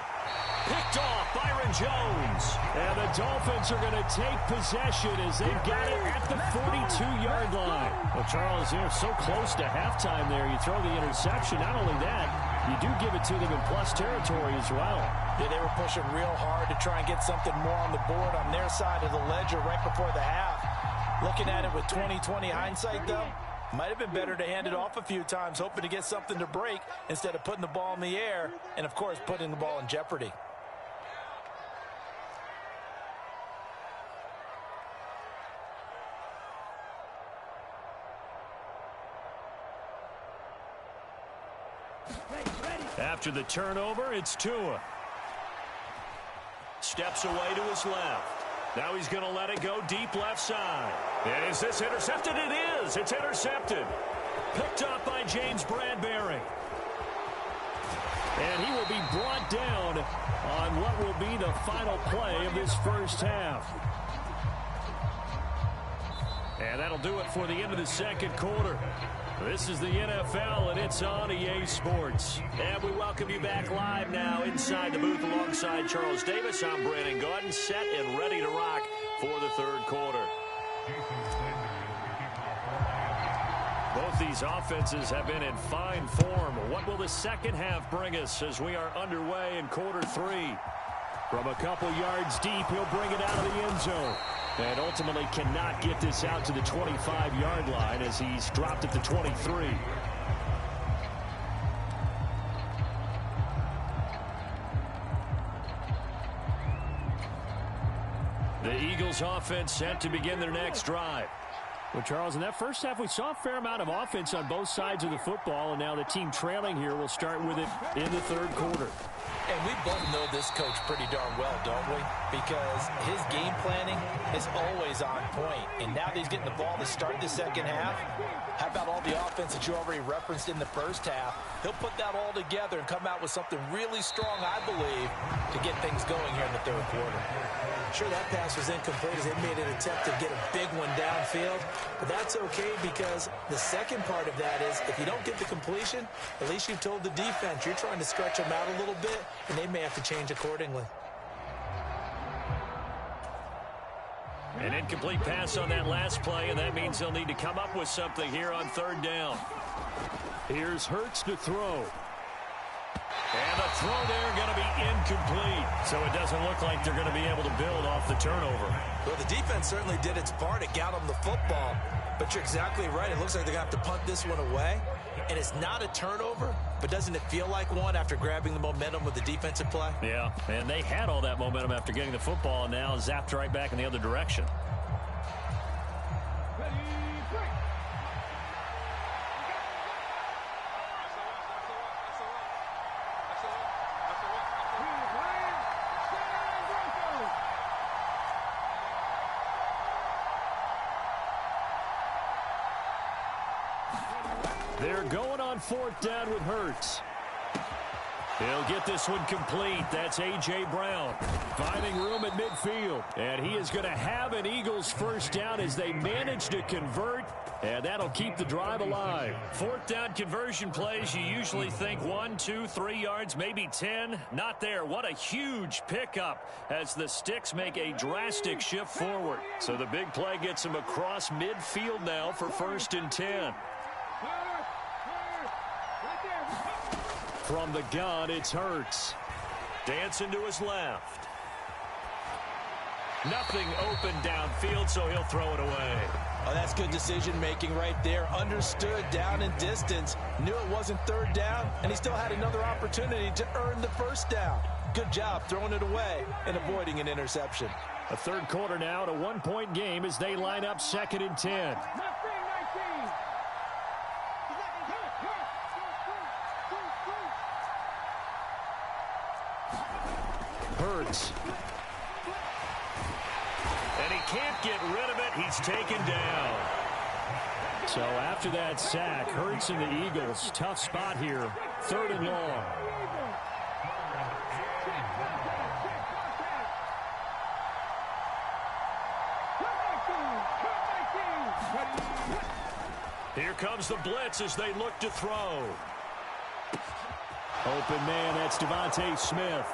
Picked off Byron Jones. And the Dolphins are going to take possession as they've got it at the 42-yard line. Well, Charles, they're so close to halftime there. You throw the interception. Not only that, you do give it to them in plus territory as well. Yeah, they were pushing real hard to try and get something more on the board on their side of the ledger right before the half. Looking at it with 20/20 hindsight, though, might have been better to hand it off a few times, hoping to get something to break instead of putting the ball in the air and, of course, putting the ball in jeopardy. After the turnover, it's Tua. Steps away to his left. Now he's going to let it go deep left side. And is this intercepted? It is. It's intercepted. Picked up by James Bradbury. And he will be brought down on what will be the final play of this first half. And that'll do it for the end of the second quarter. This is the NFL, and it's on EA Sports. And we welcome you back live now inside the booth alongside Charles Davis. I'm Brandon Gaudin, set and ready to rock for the third quarter. Both these offenses have been in fine form. What will the second half bring us as we are underway in quarter 3? From a couple yards deep, he'll bring it out of the end zone. And ultimately cannot get this out to the 25-yard line as he's dropped it to 23. The Eagles offense set to begin their next drive. Well, Charles, in that first half, we saw a fair amount of offense on both sides of the football, and now the team trailing here will start with it in the third quarter. And we both know this coach pretty darn well, don't we? Because his game planning is always on point. And now that he's getting the ball to start the second half, how about all the offense that you already referenced in the first half? He'll put that all together and come out with something really strong, I believe, to get things going here in the third quarter. Sure, that pass was incomplete as they made an attempt to get a big one downfield. But that's okay because the second part of that is if you don't get the completion, at least you've told the defense you're trying to stretch them out a little bit, and they may have to change accordingly. An incomplete pass on that last play, and that means they'll need to come up with something here on third down. Here's Hurts to throw. And the throw there going to be incomplete. So it doesn't look like they're going to be able to build off the turnover. Well, the defense certainly did its part. It got them the football. But you're exactly right. It looks like they're going to have to punt this one away. And it's not a turnover, but doesn't it feel like one after grabbing the momentum with the defensive play? Yeah, and they had all that momentum after getting the football and now zapped right back in the other direction. They're going on fourth down with Hurts. He'll get this one complete. That's A.J. Brown finding room at midfield. And he is going to have an Eagles first down as they manage to convert. And that'll keep the drive alive. Fourth down conversion plays, you usually think 1, 2, 3 yards, maybe 10. Not there. What a huge pickup as the Sticks make a drastic shift forward. So the big play gets them across midfield now for 1st and 10. From the gun, it's Hurts. Dancing to his left. Nothing open downfield, so he'll throw it away. Oh, that's good decision-making right there. Understood down and distance. Knew it wasn't third down, and he still had another opportunity to earn the first down. Good job throwing it away and avoiding an interception. A third quarter now, a 1-point game as they line up 2nd and 10. Hurts. And he can't get rid of it. He's taken down. So after that sack, Hurts and the Eagles, tough spot here. 3rd and long. Here comes the blitz as they look to throw. Open man, that's Devontae Smith.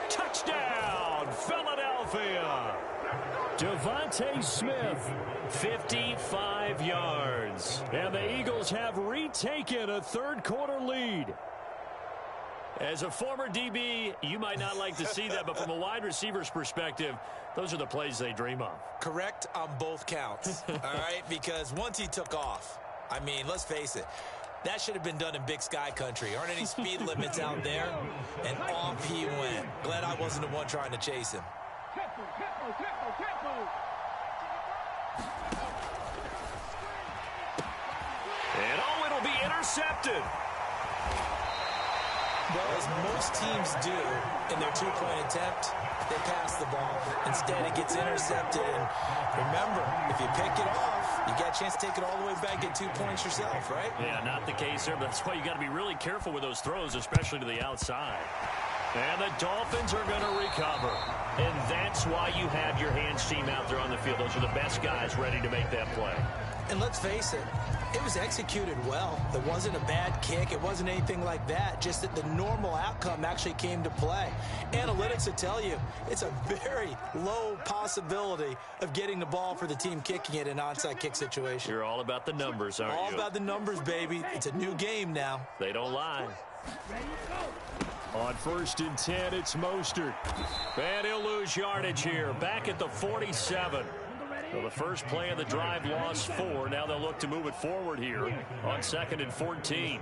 Touchdown, Philadelphia. Devontae Smith, 55 yards. And the Eagles have retaken a third quarter lead. As a former DB, you might not like to see that, but from a wide receiver's perspective, those are the plays they dream of. Correct on both counts, all right? Because once he took off, I mean, let's face it, that should have been done in Big Sky country. Aren't any speed limits out there? And off he went. Glad I wasn't the one trying to chase him. And oh, it'll be intercepted. Well, as most teams do in their two-point attempt, they pass the ball. Instead, it gets intercepted. And remember, if you pick it off, you got a chance to take it all the way back, get 2 points yourself, right? Yeah, not the case there, but that's why you got to be really careful with those throws, especially to the outside. And the Dolphins are going to recover. And that's why you have your hands team out there on the field. Those are the best guys ready to make that play. And let's face it, it was executed well. It wasn't a bad kick. It wasn't anything like that. Just that the normal outcome actually came to play. Analytics will tell you it's a very low possibility of getting the ball for the team kicking it in an onside kick situation. You're all about the numbers, aren't you? All about the numbers, baby. It's a new game now. They don't lie. On 1st and 10, it's Mostert. And he'll lose yardage here. Back at the 47. So the first play of the drive lost 4. Now they'll look to move it forward here on 2nd and 14.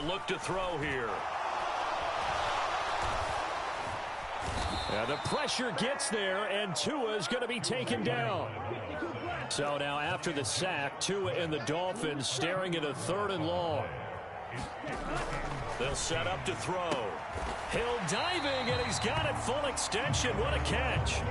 They'll look to throw here. And the pressure gets there, and Tua is going to be taken down. So now after the sack, Tua and the Dolphins staring at a 3rd and long. They'll set up to throw. Hill diving, and he's got it full extension. What a catch.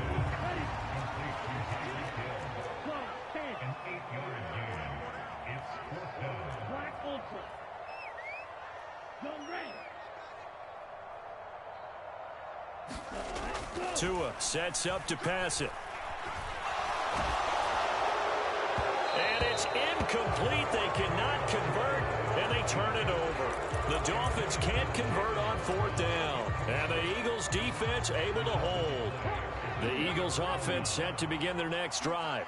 Tua sets up to pass it. And it's incomplete. They cannot convert, and they turn it over. The Dolphins can't convert on 4th down. And the Eagles defense able to hold. The Eagles offense set to begin their next drive.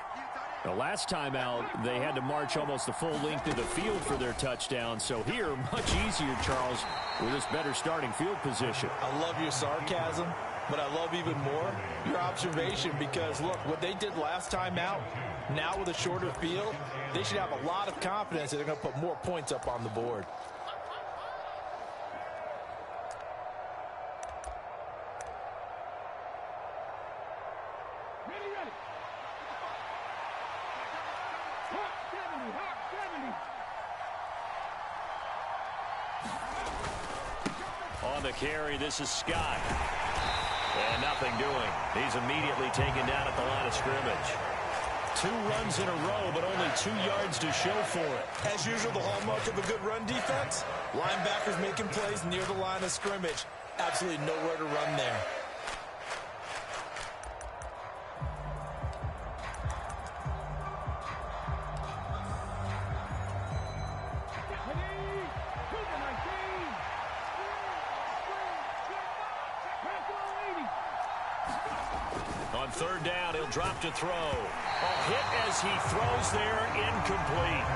The last time out, they had to march almost the full length of the field for their touchdown. So here, much easier, Charles, with this better starting field position. I love your sarcasm, but I love even more your observation, because, look, what they did last time out, now with a shorter field, they should have a lot of confidence that they're going to put more points up on the board. On the carry, this is Scott. And nothing doing. He's immediately taken down at the line of scrimmage. 2 runs in a row, but only 2 yards to show for it. As usual, the hallmark of a good run defense, linebackers making plays near the line of scrimmage. Absolutely nowhere to run there. On 3rd down, he'll drop to throw. A hit as he throws there, incomplete.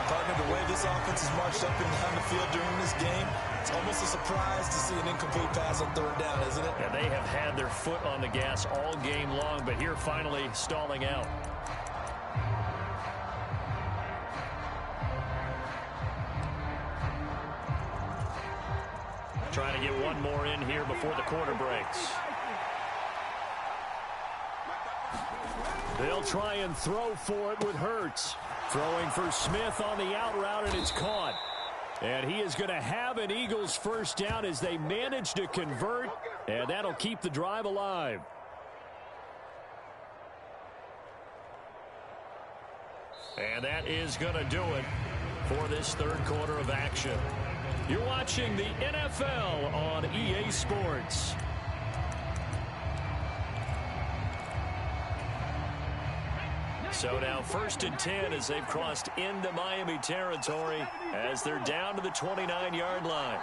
Partner, the way this offense has marched up and down the field during this game, it's almost a surprise to see an incomplete pass on 3rd down, isn't it? And they have had their foot on the gas all game long, but here finally stalling out. Trying to get one more in here before the quarter breaks. They'll try and throw for it with Hurts. Throwing for Smith on the out route, and it's caught. And he is going to have an Eagles 1st down as they manage to convert, and that'll keep the drive alive. And that is going to do it for this 3rd quarter of action. You're watching the NFL on EA Sports. So now 1st and 10 as they've crossed into Miami territory as they're down to the 29-yard line.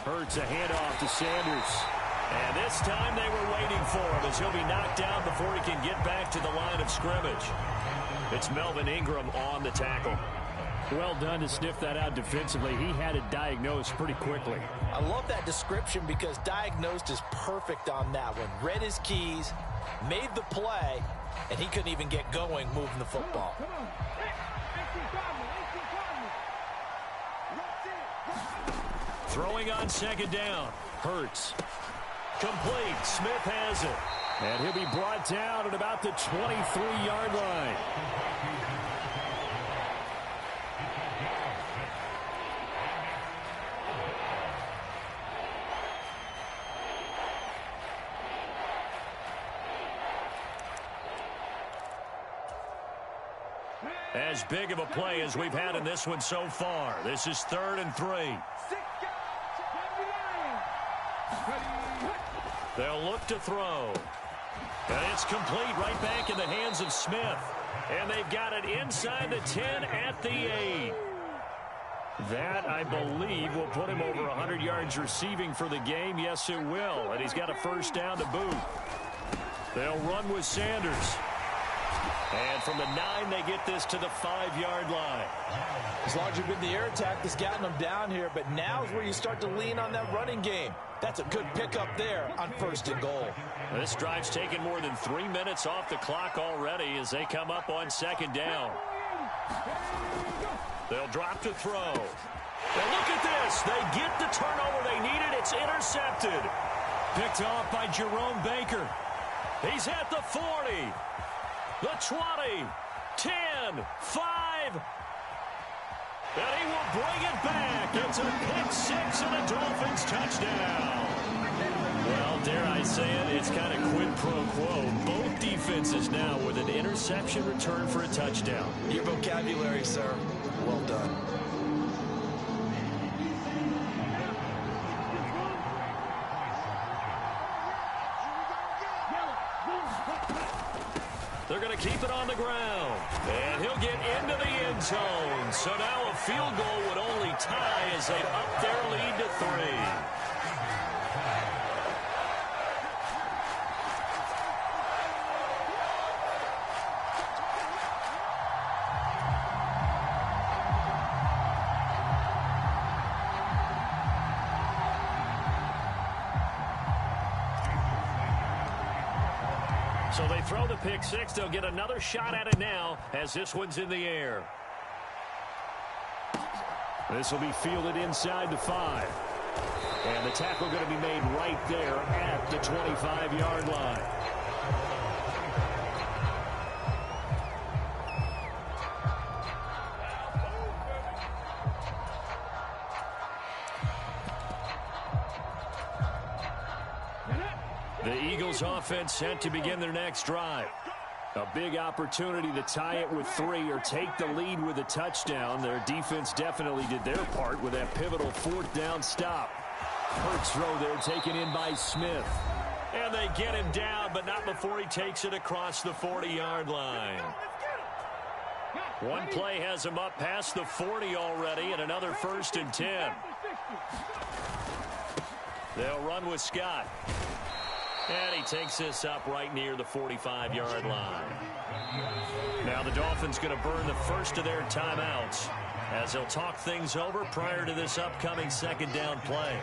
Hurts a handoff to Sanders. And this time they were waiting for him as he'll be knocked down before he can get back to the line of scrimmage. It's Melvin Ingram on the tackle. Well done to sniff that out defensively. He had it diagnosed pretty quickly. I love that description because diagnosed is perfect on that one. Read his keys, made the play, and he couldn't even get going moving the football. Throwing on 2nd down. Hurts. Complete. Smith has it. And he'll be brought down at about the 23-yard line. As big of a play as we've had in this one so far. This is 3rd and 3. They'll look to throw. And it's complete right back in the hands of Smith. And they've got it inside the 10 at the 8. That, I believe, will put him over 100 yards receiving for the game. Yes, it will. And he's got a 1st down to boot. They'll run with Sanders. And from the 9, they get this to the 5-yard line. As long as you've been the air attack that's gotten them down here, but now is where you start to lean on that running game. That's a good pickup there on 1st and goal. This drive's taken more than 3 minutes off the clock already as they come up on 2nd down. They'll drop to throw. Now look at this. They get the turnover they needed. It's intercepted. Picked off by Jerome Baker. He's at the 40. The 20, 10, 5. And he will bring it back. It's a pick 6 and a Dolphins touchdown. Well, dare I say it, it's kind of quid pro quo. Both defenses now with an interception return for a touchdown. Your vocabulary, sir. Well done. They're going to keep it on the ground. And he'll get into the end zone. So now a field goal would only tie as they up their lead to 3. So they throw the pick 6. They'll get another shot at it now as this one's in the air. This will be fielded inside the 5. And the tackle going to be made right there at the 25-yard line. The Eagles offense set to begin their next drive. A big opportunity to tie it with 3 or take the lead with a touchdown. Their defense definitely did their part with that pivotal 4th down stop. Hurts throw there taken in by Smith. And they get him down, but not before he takes it across the 40-yard line. One play has him up past the 40 already, and another 1st and 10. They'll run with Scott. And he takes this up right near the 45-yard line. Now the Dolphins going to burn the first of their timeouts as they'll talk things over prior to this upcoming 2nd down play.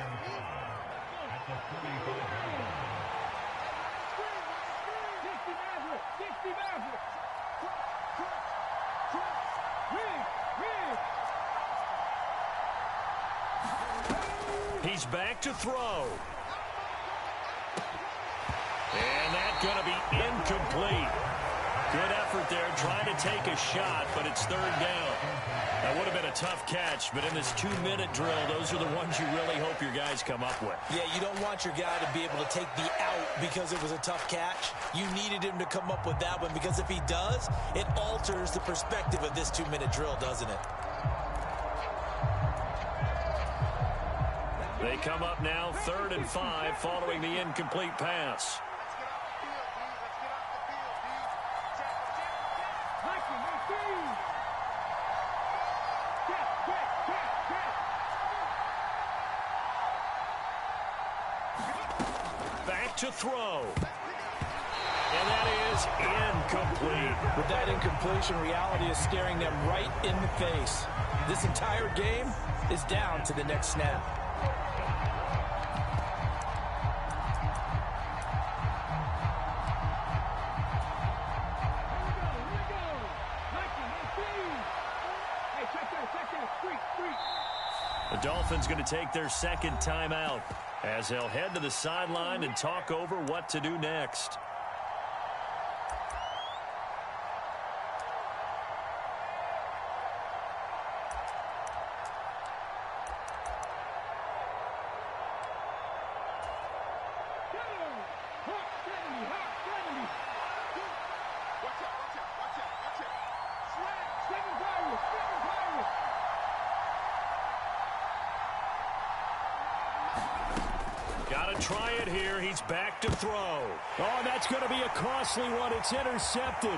He's back to throw. And that's going to be incomplete. Good effort there, trying to take a shot, but it's 3rd down. That would have been a tough catch, but in this 2-minute drill, those are the ones you really hope your guys come up with. Yeah, you don't want your guy to be able to take the out because it was a tough catch. You needed him to come up with that one because if he does, it alters the perspective of this 2-minute drill, doesn't it? They come up now 3rd and 5 following the incomplete pass. Back to throw. And that is incomplete. With that incompletion, reality is staring them right in the face. This entire game is down to the next snap. The Dolphins going to take their 2nd timeout as they'll head to the sideline and talk over what to do next. Got to try it here. He's back to throw. Oh, that's going to be a costly one. It's intercepted.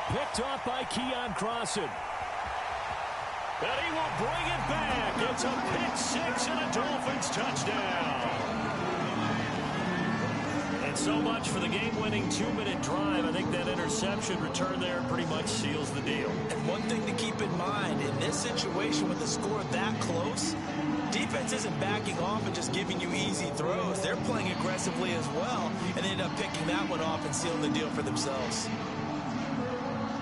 Picked off by Keon Crossan. And he will bring it back. It's a pick 6 and a Dolphins touchdown. And And so much for the game-winning 2-minute drive. I think that interception return there pretty much seals the deal. And one thing to keep in mind, in this situation with the score that close, defense isn't backing off and just giving you easy throws. They're playing aggressively as well, and they end up picking that one off and sealing the deal for themselves.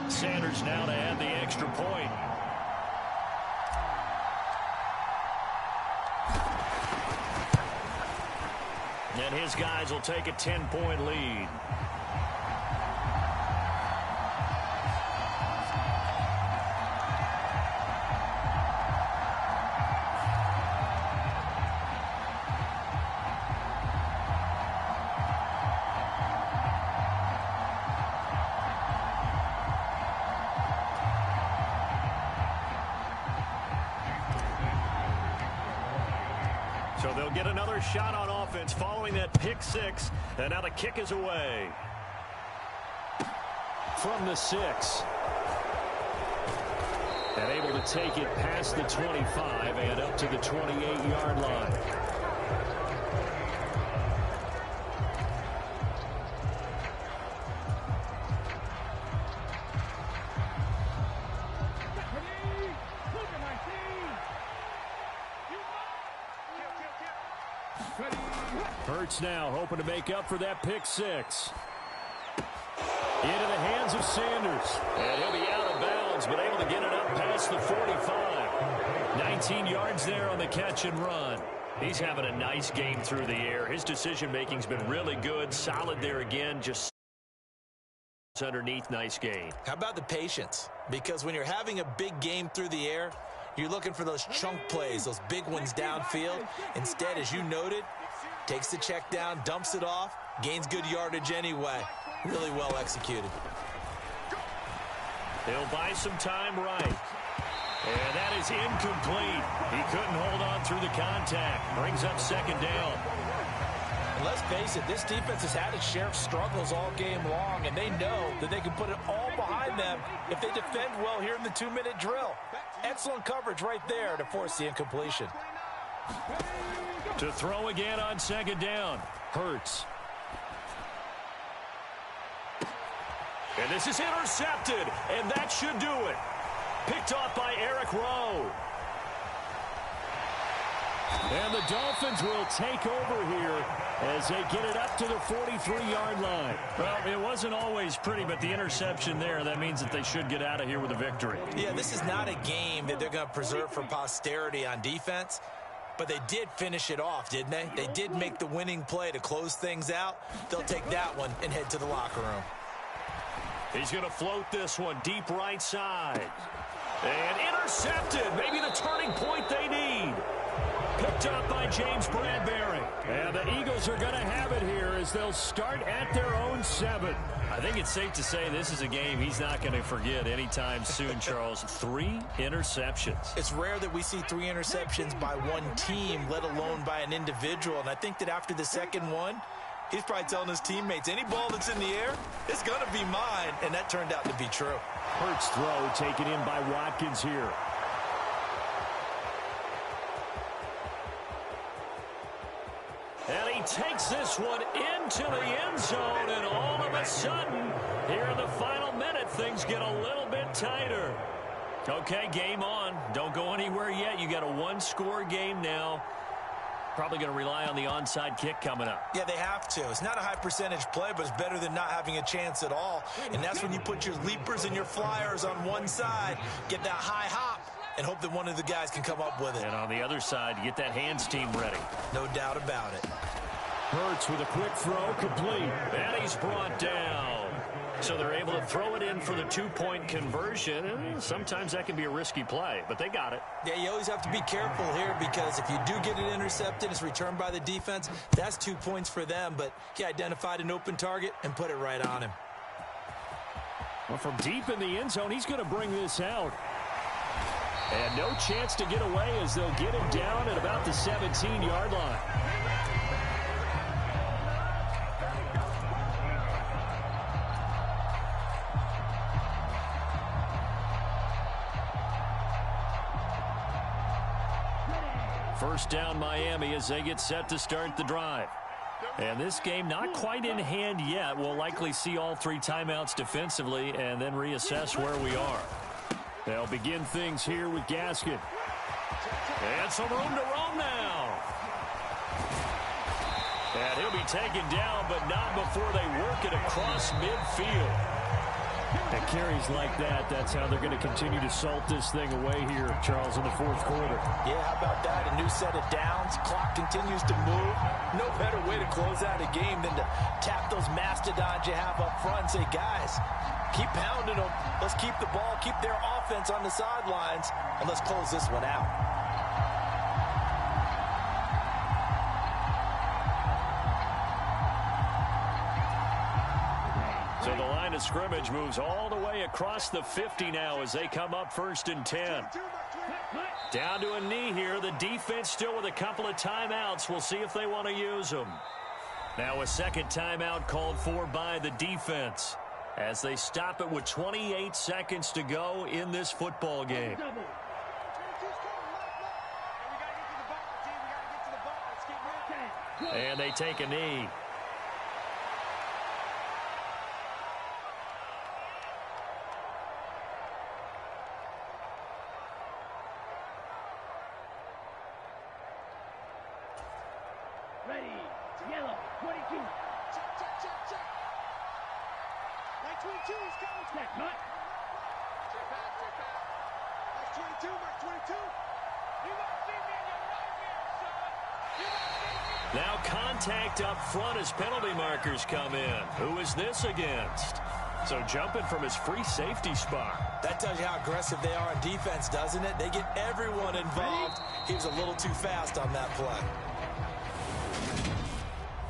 Sanders now to add the extra point. And his guys will take a 10-point lead. So they'll get another shot on offense following that pick six. And now the kick is away. From the 6. And able to take it past the 25 and up to the 28-yard line. Hurts now hoping to make up for that pick six. Into the hands of Sanders. And he'll be out of bounds, but able to get it up past the 45. 19 yards there on the catch and run. He's having a nice game through the air. His decision-making's been really good. Solid there again. Just underneath. Nice game. How about the patience? Because when you're having a big game through the air, you're looking for those chunk plays, those big ones downfield. Instead, as you noted, takes the check down, dumps it off, gains good yardage anyway. Really well executed. They'll buy some time right. And that is incomplete. He couldn't hold on through the contact. Brings up second down. And let's face it, this defense has had its share of struggles all game long, and they know that they can put it all behind them if they defend well here in the 2-minute drill. Excellent coverage right there to force the incompletion. To throw again on second down. Hurts. And this is intercepted, and that should do it. Picked off by Eric Rowe. And the Dolphins will take over here as they get it up to the 43-yard line. Well, it wasn't always pretty, but the interception there, that means that they should get out of here with a victory. Yeah, this is not a game that they're going to preserve for posterity on defense, but they did finish it off, didn't they? They did make the winning play to close things out. They'll take that one and head to the locker room. He's going to float this one deep right side. And intercepted. Maybe the turning point they need. Picked up by James Bradbury. And the Eagles are going to have it here as they'll start at their own 7. I think it's safe to say this is a game he's not going to forget anytime soon, Charles. 3 interceptions. It's rare that we see 3 interceptions by one team, let alone by an individual. And I think that after the second one, he's probably telling his teammates, any ball that's in the air, it's going to be mine. And that turned out to be true. Hurts throw taken in by Watkins here. And he takes this one into the end zone, and all of a sudden, here in the final minute, things get a little bit tighter. Okay, game on. Don't go anywhere yet. You got a 1-score game now. Probably going to rely on the onside kick coming up. Yeah, they have to. It's not a high percentage play, but it's better than not having a chance at all. And that's when you put your leapers and your flyers on one side, get that high hop, and hope that one of the guys can come up with it. And on the other side, get that hands team ready. No doubt about it. Hurts with a quick throw, complete. And he's brought down. So they're able to throw it in for the 2-point conversion. And sometimes that can be a risky play, but they got it. Yeah, you always have to be careful here because if you do get it intercepted, it's returned by the defense. That's 2 points for them, but he identified an open target and put it right on him. Well, from deep in the end zone, he's going to bring this out. And no chance to get away as they'll get him down at about the 17-yard line. First down Miami as they get set to start the drive. And this game not quite in hand yet. We'll likely see all 3 timeouts defensively and then reassess where we are. They'll begin things here with Gaskin. And some room to roam now. And he'll be taken down, but not before they work it across midfield. And carries like that, that's how they're going to continue to salt this thing away here, Charles, in the 4th quarter. Yeah, how about that? A new set of downs. Clock continues to move. No better way to close out a game than to tap those mastodons you have up front and say, guys, keep pounding them. Let's keep the ball, keep their offense on the sidelines, and let's close this one out. So the line of scrimmage moves all the way across the 50 now as they come up 1st and 10. Down to a knee here. The defense still with a couple of timeouts. We'll see if they want to use them. Now a second timeout called for by the defense as they stop it with 28 seconds to go in this football game. And they take a knee. Ready, yellow, 22. Check, check, check, check. Mark 22, he's coming. Check, Mark. Check back, check back. Mark 22, Mark 22. You won't see me in your nightmare, son. You won't see me. Now contact up front as penalty markers come in. Who is this against? So jumping from his free safety spot. That tells you how aggressive they are on defense, doesn't it? They get everyone involved. He was a little too fast on that play.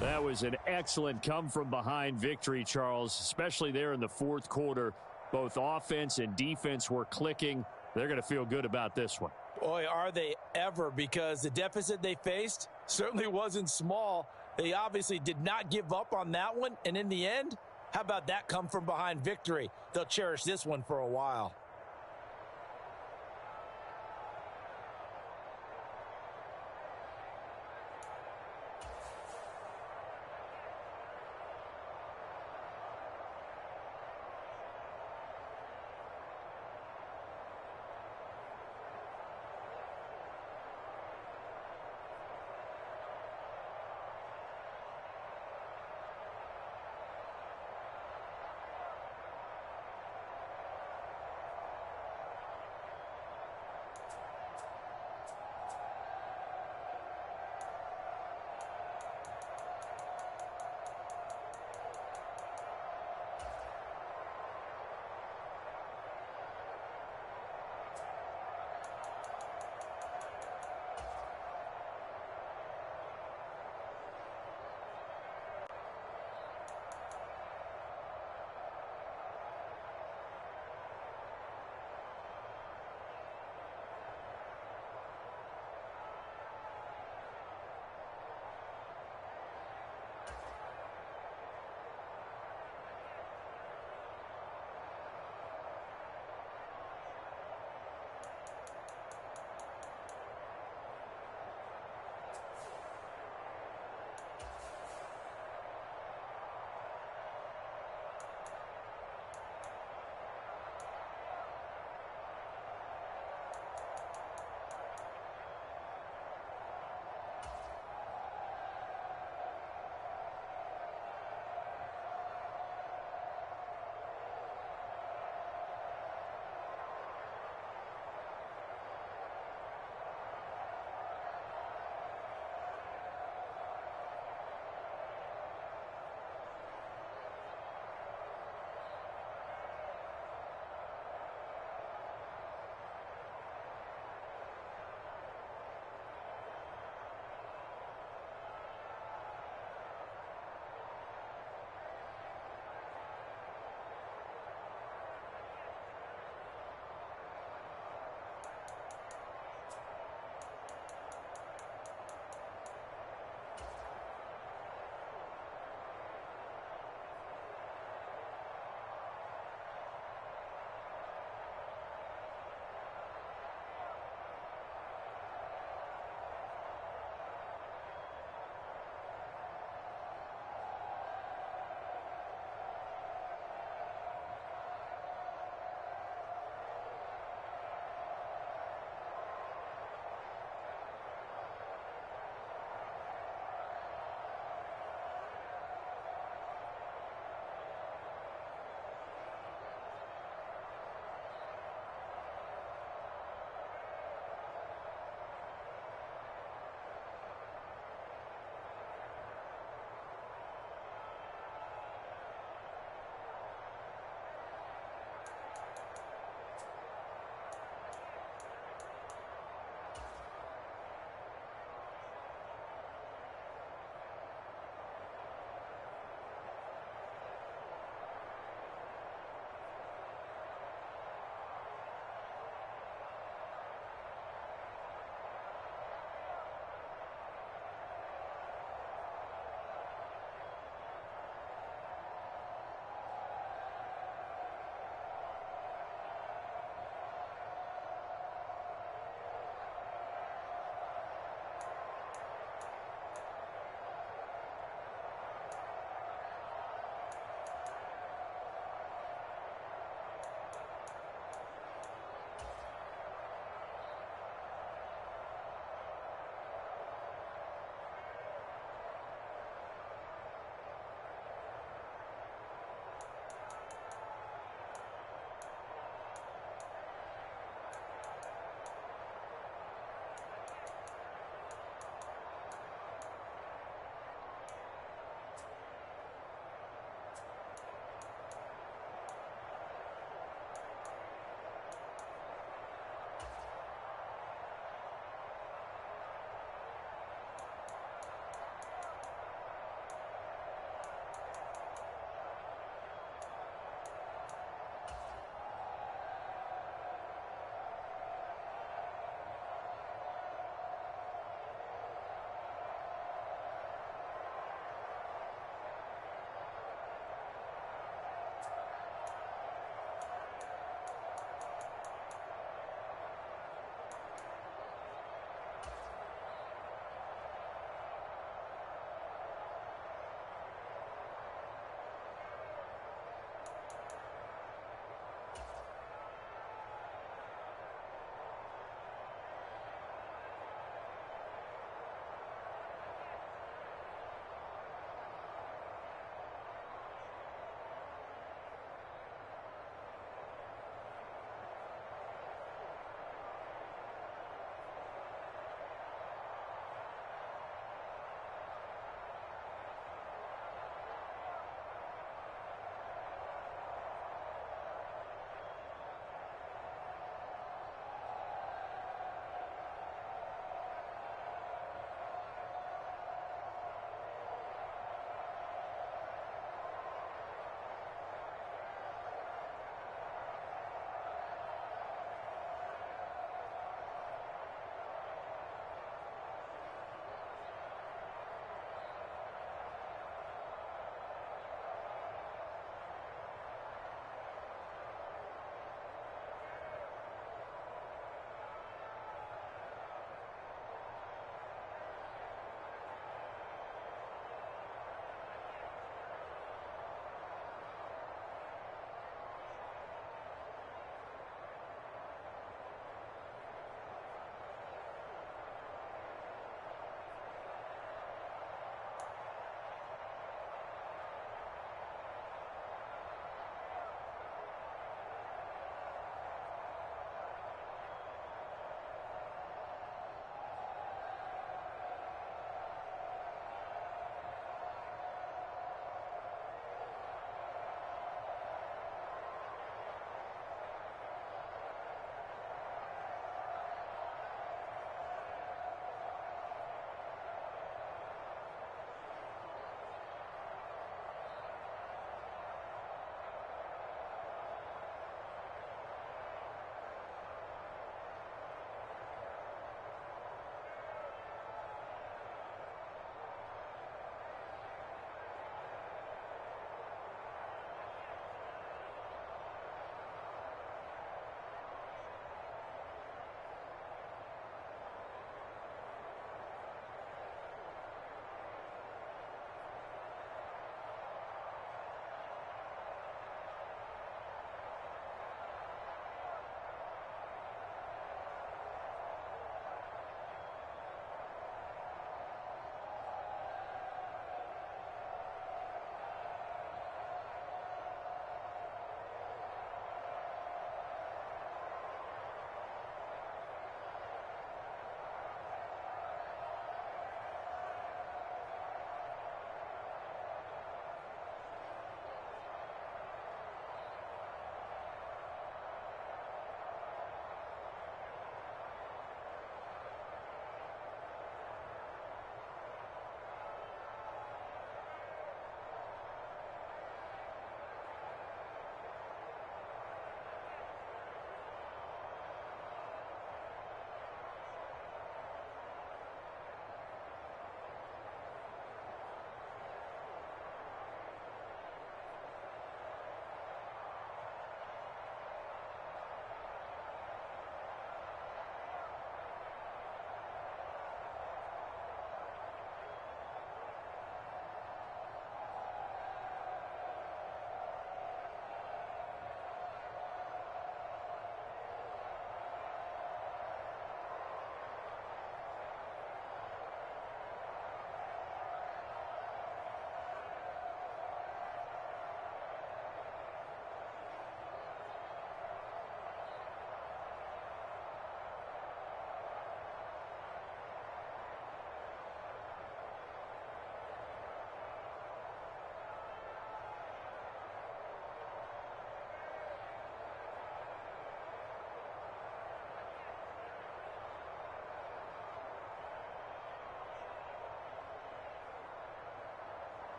That was an excellent come-from-behind victory, Charles, especially there in the 4th quarter. Both offense and defense were clicking. They're going to feel good about this one. Boy, are they ever, because the deficit they faced certainly wasn't small. They obviously did not give up on that one, and in the end, how about that come-from-behind victory? They'll cherish this one for a while.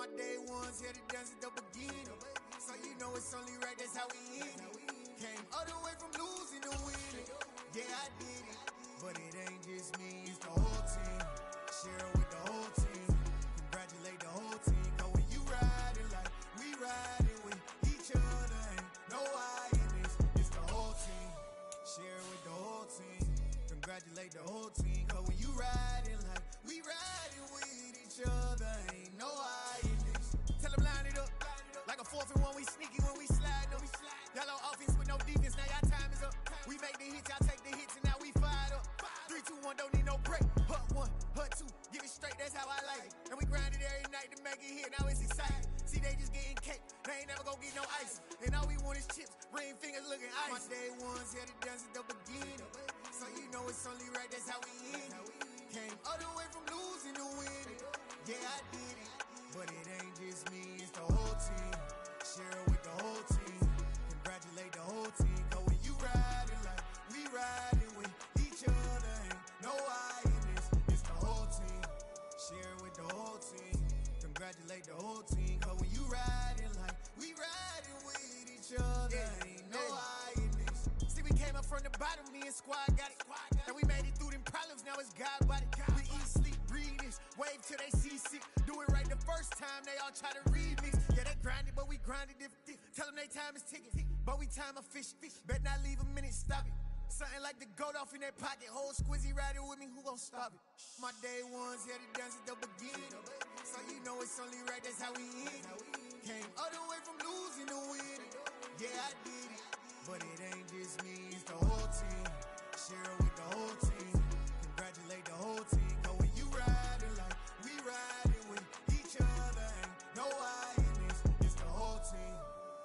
My day ones here to dance at the beginning. So you know it's only right, that's how we end it. Came all the way from losing to winning. Yeah, I did it, but it ain't just me, it's the whole team. Share it with the whole team. Congratulate the whole team. Cause when you riding like we riding with each other, ain't no I in this, it's the whole team. Share it with the whole team. Congratulate the whole team. Cause when you riding like we riding with each other, ain't no I in this. Tell them line it up. Like a 4th and 1, we sneaky when we slide up. Y'all on offense with no defense, now y'all time is up. We make the hits, y'all take the hits, and now we fired up. 3, 2, 1, don't need no break. Hut 1, hut 2, get it straight, that's how I like it. And we grind it every night to make it hit, now it's exciting. See, they just getting cake, they ain't never gonna get no ice. And all we want is chips, ring fingers looking ice. My day ones here to dance at the beginning. So you know it's only right, that's how we end it. Came all the way from losing to winning. Yeah, I did it, but it ain't just me, it's the whole team. Share it with the whole team. Congratulate the whole team. Cause when you riding like we riding with each other, ain't no I in this, it's the whole team. Share it with the whole team. Congratulate the whole team. Cause when you riding like we riding with each other, ain't no I in this. See, we came up from the bottom, me and squad got it. And we made it through them problems, now it's God body. We eat, sleep, breathe this, wave till they see sick. Do it right the first time, they all try to remix. Yeah, they grinded, but we grinded different. Tell them they time is ticking, but we time a fish. Bet not leave a minute, stop it. Something like the goat off in their pocket. Whole squizzy riding with me, who gon' stop it? My day ones here to dance at the beginning. So you know it's only right, that's how we end it. Came all the way from losing to winning. Yeah, I did it, but it ain't just me, it's the whole team. Share it with the whole team. Congratulate the whole team. Cause when you riding like we riding with each other, ain't no I in this, it's the whole team.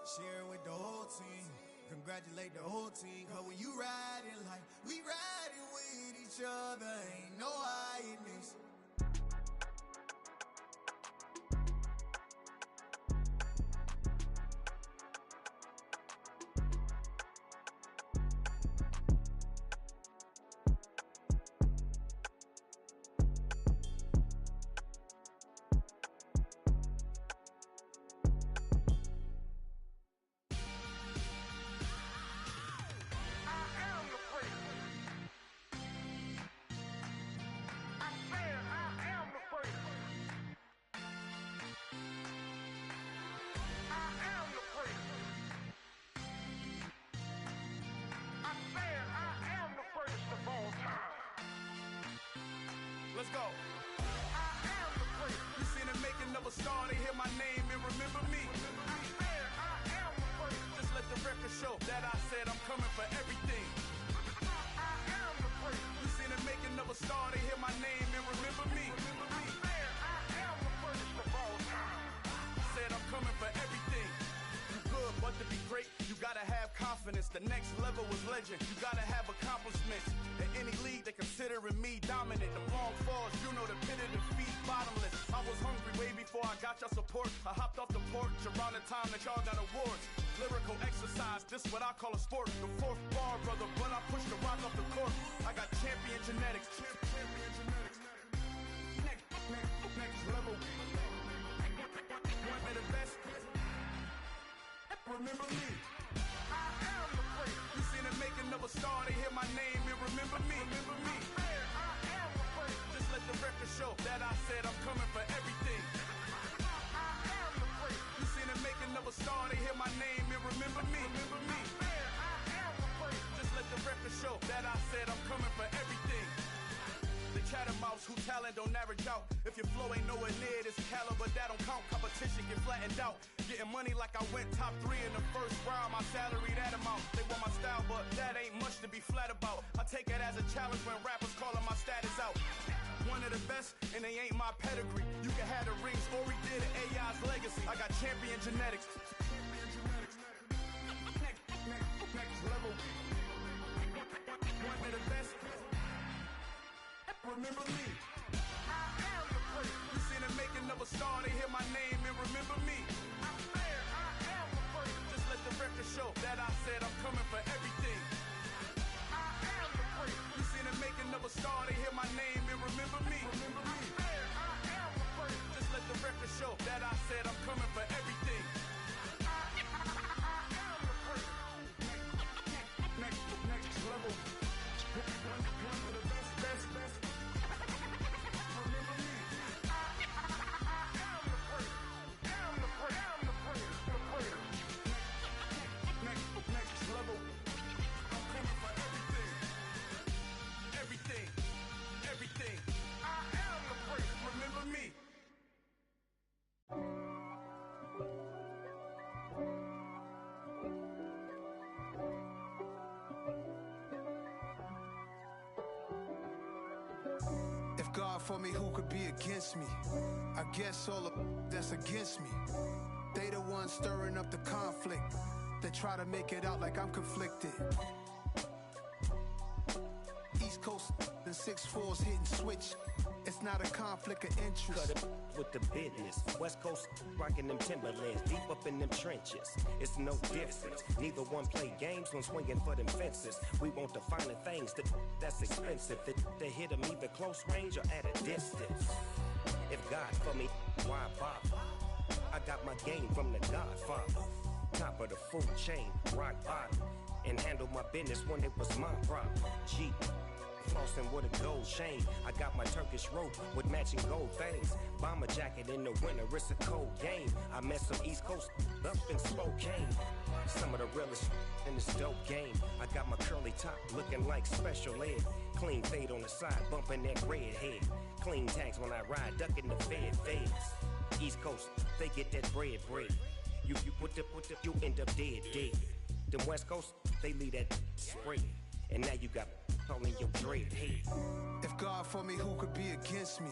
Share it with the whole team. Congratulate the whole team. Cause when you riding like we riding with each other, ain't no I in this. Let's go. I am the prince. You seen the making of a star, they hear my name and remember me. I swear I am the prince. Just let the record show that I said I'm coming for everything. I am the prince. You seen the making of a star, they hear my name and remember me. I swear I am the prince of all time. Said I'm coming for everything. You good, but to be great, you gotta have confidence. The next level was legend. You gotta have accomplishments. In any league, they considering me dominant. The long falls, you know the pit of defeat, bottomless. I was hungry way before I got your support. I hopped off the porch around the time that y'all got awards. Lyrical exercise, this what I call a sport. The 4th bar, brother, but I pushed the rock off the court. I got champion genetics. Champion genetics. Next level. One of the best. Remember me. I am the prince. You seen the making of a star, they hear my name and remember me. Remember me. I am the prince. Just let the record show that I said I'm coming for everything. I am the prince. You seen the making of a star, they hear my name and remember me. Remember me. I am the prince. Just let the record show that I said I'm coming for everything. The catamounts who talent don't average out. If your flow ain't nowhere near this caliber, that don't count. Competition get flattened out. Getting money like I went top 3 in the first round. My salary that amount. They want my style, but that ain't much to be flat about. I take it as a challenge when rappers calling my status out. One of the best, and they ain't my pedigree. You can have the rings, or we did it, AI's legacy. I got champion genetics. Next level. One of the best. Remember me. I am the prince. You seen the making of a star, they hear my name and remember me. I swear I am the prince. Just let the record show that I said I'm coming for everything. I am the prince. You seen the making of a star, they hear my name and remember me. Remember me. I swear I am the prince. Just let the record show that I said God for me, who could be against me? I guess all of that's against me. They the ones stirring up the conflict. They try to make it out like I'm conflicted. East Coast and 6'4's hitting switch. It's not a conflict of interest. Cut it with the business. West Coast rocking them Timberlands, deep up in them trenches. It's no difference. Neither one play games when swinging for them fences. We want the finer things that's expensive. They hit them either close range or at a distance. If God for me, why bother? I got my game from the Godfather. Top of the food chain, rock bottom. And handle my business when it was my problem. G. Flossing with a gold chain. I got my Turkish rope with matching gold things. Bomber jacket in the winter, it's a cold game. I met some East Coast up in Spokane. Some of the realest in this dope game. I got my curly top looking like special ed. Clean fade on the side, bumping that red head. Clean tags when I ride, ducking the feds. East Coast, they get that bread. You put the, you end up dead. Them West Coast, they leave that spread. And now you got calling your dread head. If God for me, who could be against me?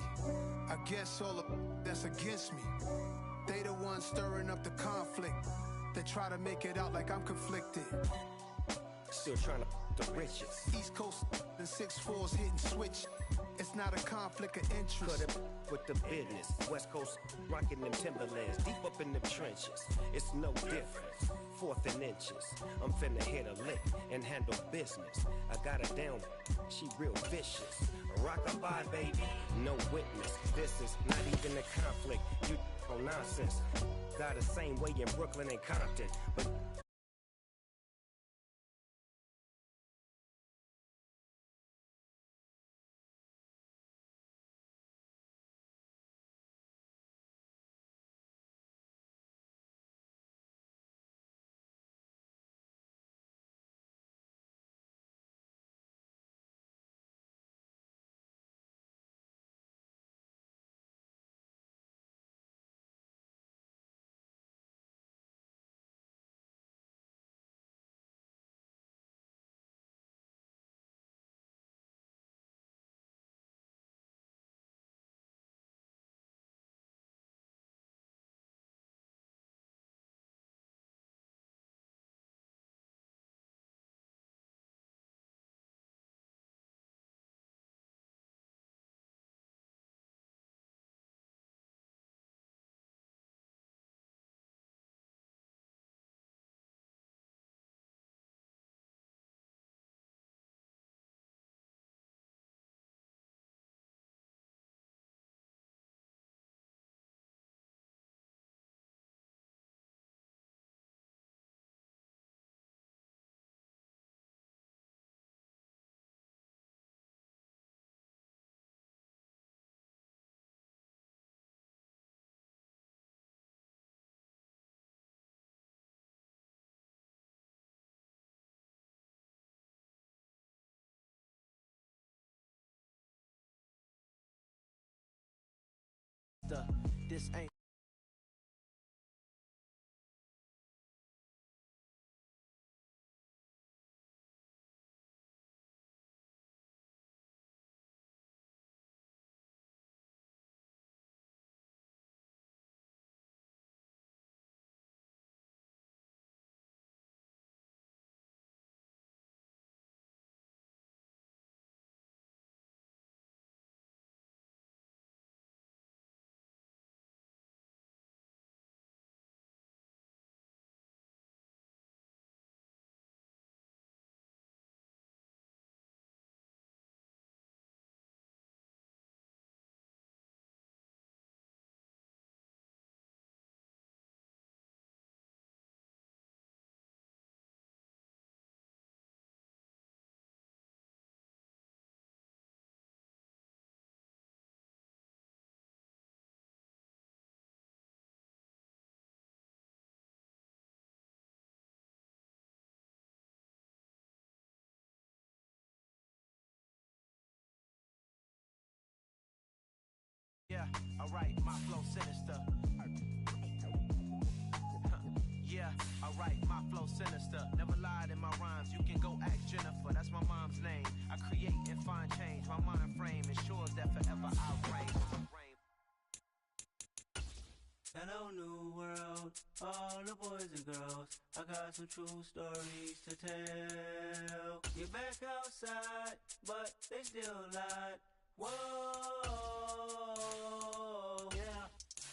I guess all of that's against me. They the ones stirring up the conflict. They try to make it out like I'm conflicted. Still trying to the riches. East Coast and 6'4's hitting switch. It's not a conflict of interest. Cut it with the business. West Coast rocking them Timberlands, deep up in them trenches. It's no difference. 4th and inches. I'm finna hit a lick and handle business. I got her down, she real vicious. Rock-a-bye, baby, no witness. This is not even a conflict. You on nonsense. Got the same way in Brooklyn and Compton, but this ain't. Yeah, alright, my flow sinister. Yeah, alright, my flow sinister. Never lied in my rhymes, you can go ask Jennifer, that's my mom's name. I create and find change, my mind frame ensures that forever I'll Hello, new world, all the boys and girls. I got some true stories to tell. You're back outside, but they still lied. Whoa, yeah.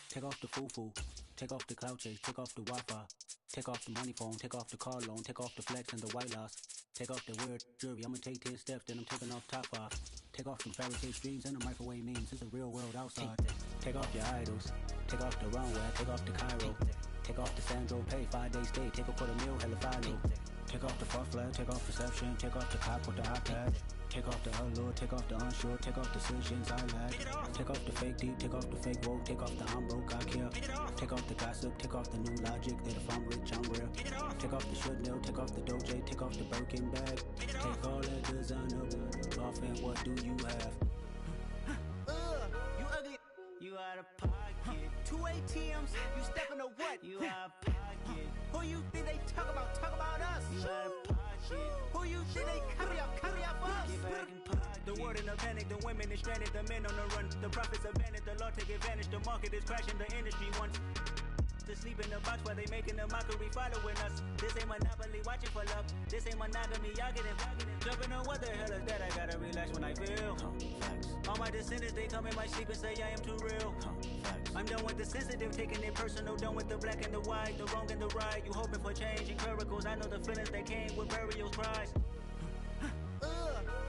Take off the foo-foo, take off the cloud chase, take off the Wi-Fi. Take off the money phone, take off the car loan, take off the flex and the white loss. Take off the weird jewelry, I'ma take 10 steps, then I'm taking off top 5. Take off them fabricate streams and the microwave memes, it's the real world outside. Take off your idols, take off the runway, take off the Cairo. Take off the Sandro pay, 5-day stay, take a $250,000, hella follow. Take off the far flag, take off perception, take off the cop with the iPad. Take off the allure, take off the unsure, take off decisions I lack. Take off the fake deep, take off the fake woke, take off the I'm broke, I care. Take off the gossip, take off the new logic that if I'm rich, I'm real. Take off the should know, take off the Doge, take off the Birkin bag. Take all that designer off and what do you have? You ugly, you out of pocket. 2 ATMs, you stepping to what? You out of pocket. Who you think they talk about us? You out of pocket. Who you think they carry up us? Get back in pocket. The world in a panic, the women is stranded, the men on the run. The profits abandoned, the law take advantage, the market is crashing, the industry wants to sleep in the box while they making a mockery following us. This ain't monopoly, watching for love. This ain't monogamy, y'all getting jumping on what the hell is that? I gotta relax when I feel. All my descendants, they come in my sleep and say I am too real. I'm done with the sensitive, taking it personal, done with the black and the white, the wrong and the right. You hoping for change and miracles, I know the feelings that came with burial cries.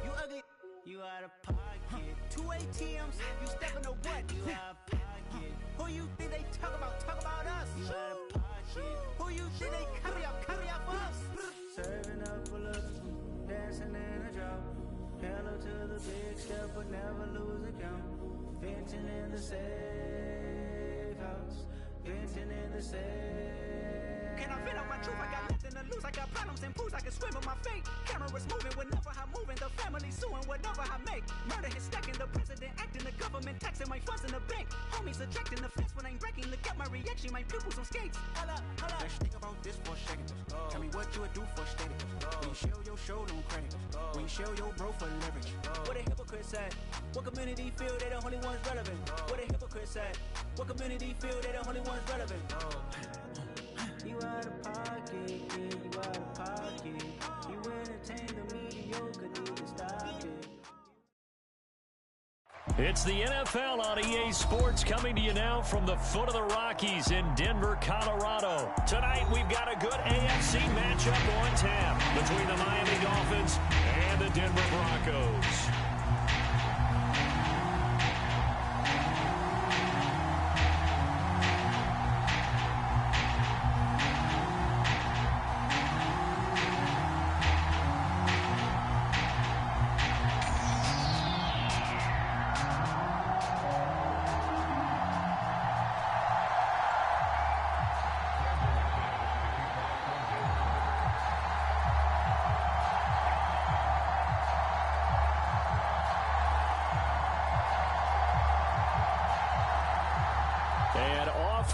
You ugly, you out of pocket. 2 ATMs, you stepping to what? You out of pocket. Who you think they talk about us? You out of pocket. Who you think they carry up us? Serving up for love, dancing in a drop. Hello to the big step, but never lose a count. Venting in the safe house, venting in the safe. Can I vent out my truth? I got nothing to lose. I got problems and pools. I can swim with my fate. Cameras moving whenever I'm moving. The family suing whatever I make. Murder is stacking. The president acting. The government taxing my funds in the bank. Homies ejecting the fence when I'm breaking. Look at my reaction. My pupils on skates. Holla, holla. Let's think about this for a second. Tell me what you would do for status. When you show your show, no credit. When you show your bro for leverage. What a hypocrite said. What community feel they the only ones relevant? What a hypocrite said. What community feel they the only ones relevant? You out of pocket, yeah, you out of pocket. You entertain the mediocre, need to stop it. It's the NFL on EA Sports coming to you now from the foot of the Rockies in Denver, Colorado. Tonight we've got a good AFC matchup on tap between the Miami Dolphins and the Denver Broncos.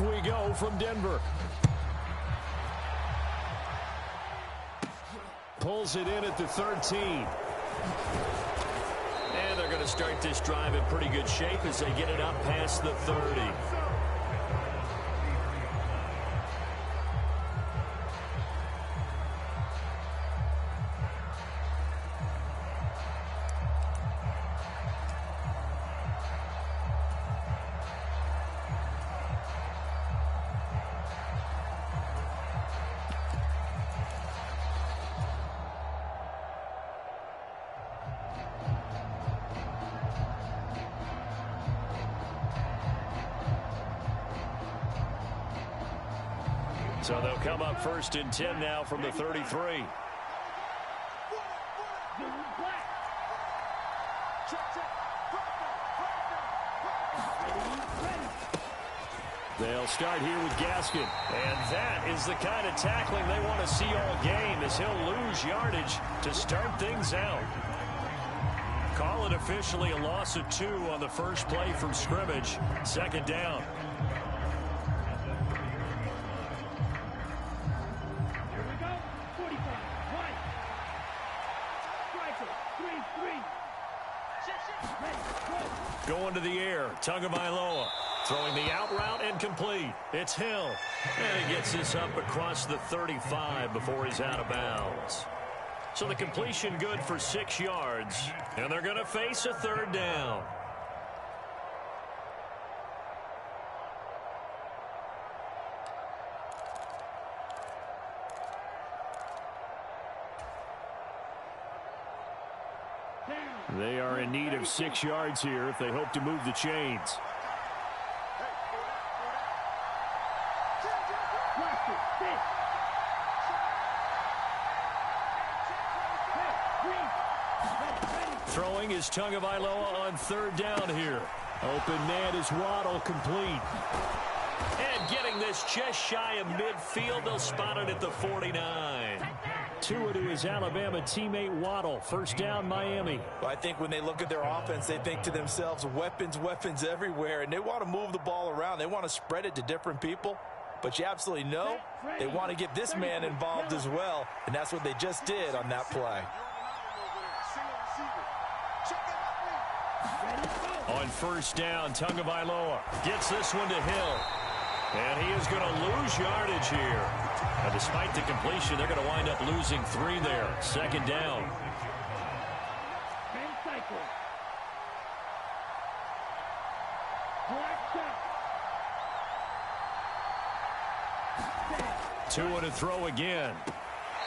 We go from Denver. Pulls it in at the 13. And they're going to start this drive in pretty good shape as they get it up past the 30. So they'll come up first and 10 now from the 33. They'll start here with Gaskin. And that is the kind of tackling they want to see all game, as he'll lose yardage to start things out. Call it officially a loss of 2 on the first play from scrimmage. Second down. Going to the air, Tagovailoa. Throwing the out route and complete. It's Hill. And he gets this up across the 35 before he's out of bounds. So the completion good for 6 yards. And they're going to face a third down. They are in need of 6 yards here if they hope to move the chains. Throwing is Tagovailoa on third down here. Open man is Waddle, complete. And getting this just shy of midfield, they'll spot it at the 49. Tua to his Alabama teammate Waddle. First down, Miami. Well, I think when they look at their offense, they think to themselves, weapons, weapons everywhere, and they want to move the ball around. They want to spread it to different people. But you absolutely know they want to get this man involved as well, and that's what they just did on that play. On first down, Tagovailoa gets this one to Hill. And he is going to lose yardage here. And despite the completion, they're going to wind up losing 3 there. Second down. Tua to throw again.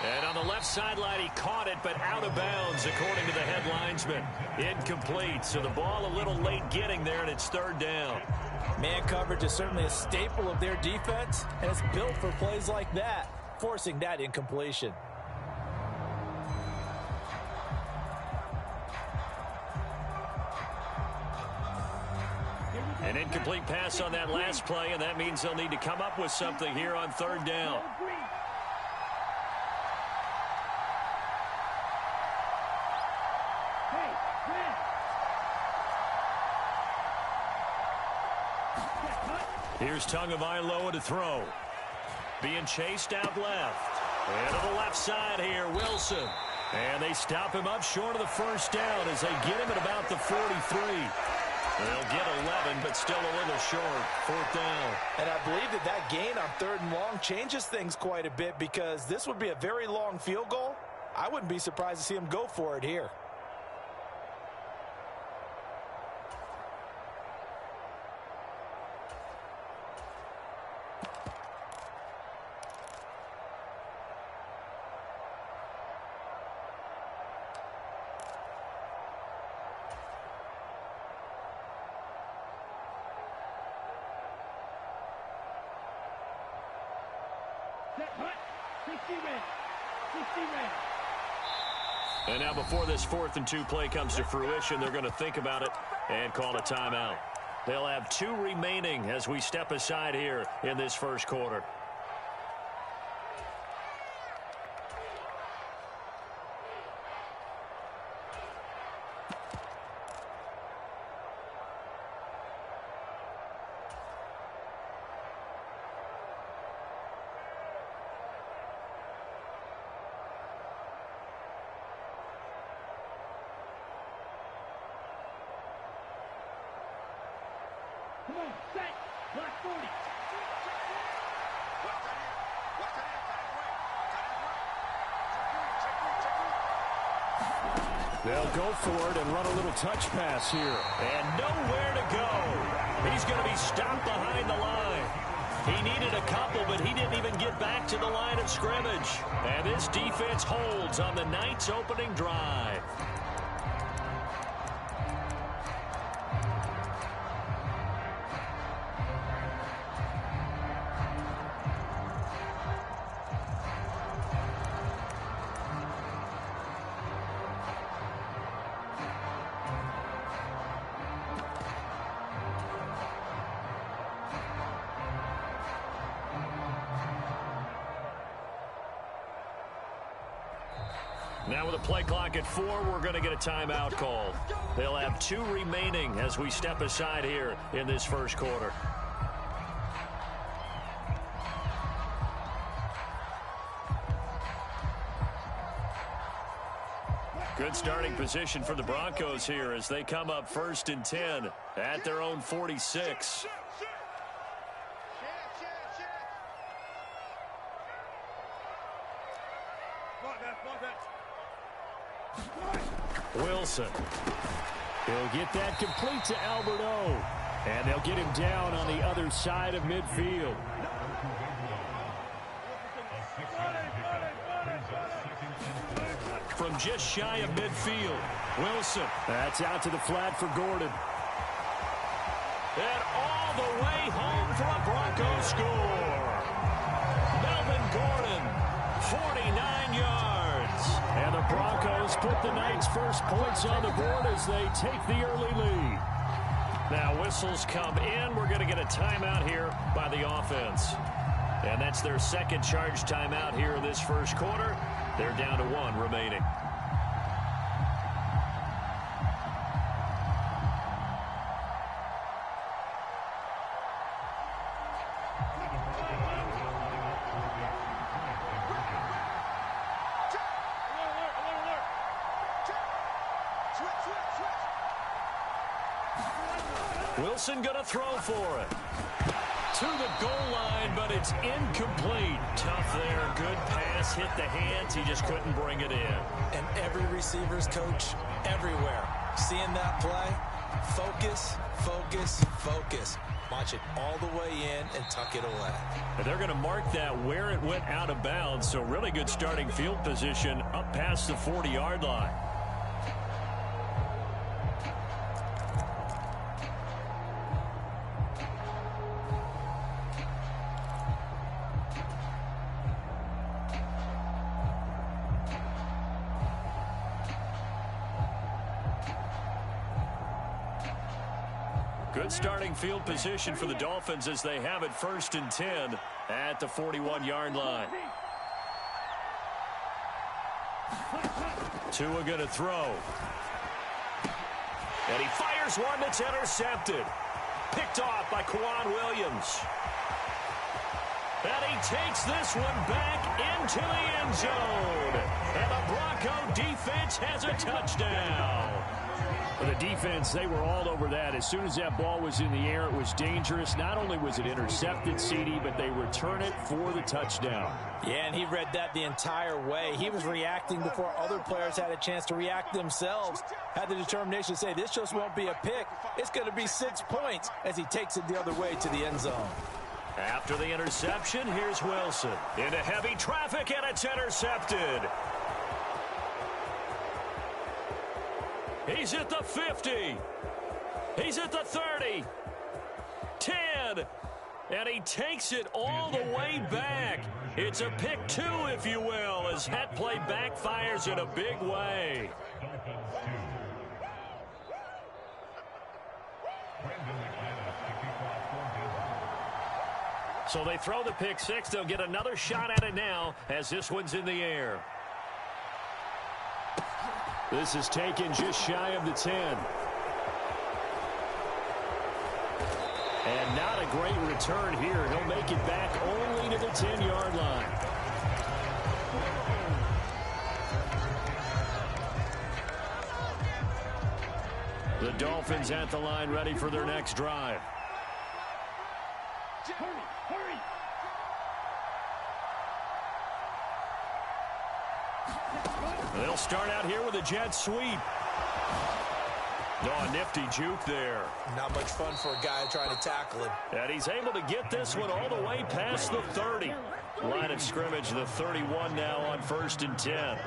And on the left sideline, he caught it, but out of bounds, according to the head linesman. Incomplete, so the ball a little late getting there, and it's third down. Man coverage is certainly a staple of their defense, and it's built for plays like that, forcing that incompletion. An incomplete pass on that last play, and that means they'll need to come up with something here on third down. Here's Tagovailoa to throw. Being chased out left. And to the left side here, Wilson. And they stop him up short of the first down as they get him at about the 43. They'll get 11, but still a little short. Fourth down. And I believe that gain on third and long changes things quite a bit, because this would be a very long field goal. I wouldn't be surprised to see him go for it here. And now before this 4th and 2 play comes to fruition, they're going to think about it and call a timeout. They'll have 2 remaining as we step aside here in this first quarter. They'll go for it and run a little touch pass here. And nowhere to go. He's going to be stopped behind the line. He needed a couple, but he didn't even get back to the line of scrimmage. And this defense holds on the night's opening drive. Now with a play clock at 4, we're going to get a timeout called. They'll have 2 remaining as we step aside here in this first quarter. Good starting position for the Broncos here as they come up 1st and 10 at their own 46. Wilson. He'll get that complete to Alberto. And they'll get him down on the other side of midfield. From just shy of midfield, Wilson. That's out to the flat for Gordon. And all the way home for a Broncos score. Melvin Gordon, 49 yards. And the Broncos put the night's first points on the board as they take the early lead. Now whistles come in. We're going to get a timeout here by the offense. And that's their second charge timeout here in this first quarter. They're down to 1 remaining. Wilson going to throw for it. To the goal line, but it's incomplete. Tough there. Good pass. Hit the hands. He just couldn't bring it in. And every receiver's coach everywhere. Seeing that play, focus, focus, focus. Watch it all the way in and tuck it away. And they're going to mark that where it went out of bounds. So really good starting field position up past the 40-yard line. Good starting field position for the Dolphins as they have it 1st and 10 at the 41-yard line. Tua going to throw. And he fires one that's intercepted. Picked off by Kwan Williams. And he takes this one back into the end zone. And the Bronco defense has a touchdown. For the defense, they were all over that. As soon as that ball was in the air, it was dangerous. Not only was it intercepted, CD, but they return it for the touchdown. Yeah, and he read that the entire way. He was reacting before other players had a chance to react themselves. Had the determination to say, this just won't be a pick. It's going to be 6 points as he takes it the other way to the end zone. After the interception, here's Wilson. Into heavy traffic, and it's intercepted. He's at the 50. He's at the 30. 10. And he takes it all the way back. It's a pick 2, if you will, as that play backfires in a big way. So they throw the pick 6. They'll get another shot at it now as this one's in the air. This is taken just shy of the 10. And not a great return here. He'll make it back only to the 10-yard line. The Dolphins at the line ready for their next drive. Hurry! They'll start out here with a jet sweep. Oh, a nifty juke there. Not much fun for a guy trying to tackle him. And he's able to get this one all the way past the 30. Line of scrimmage, the 31 now on 1st and 10.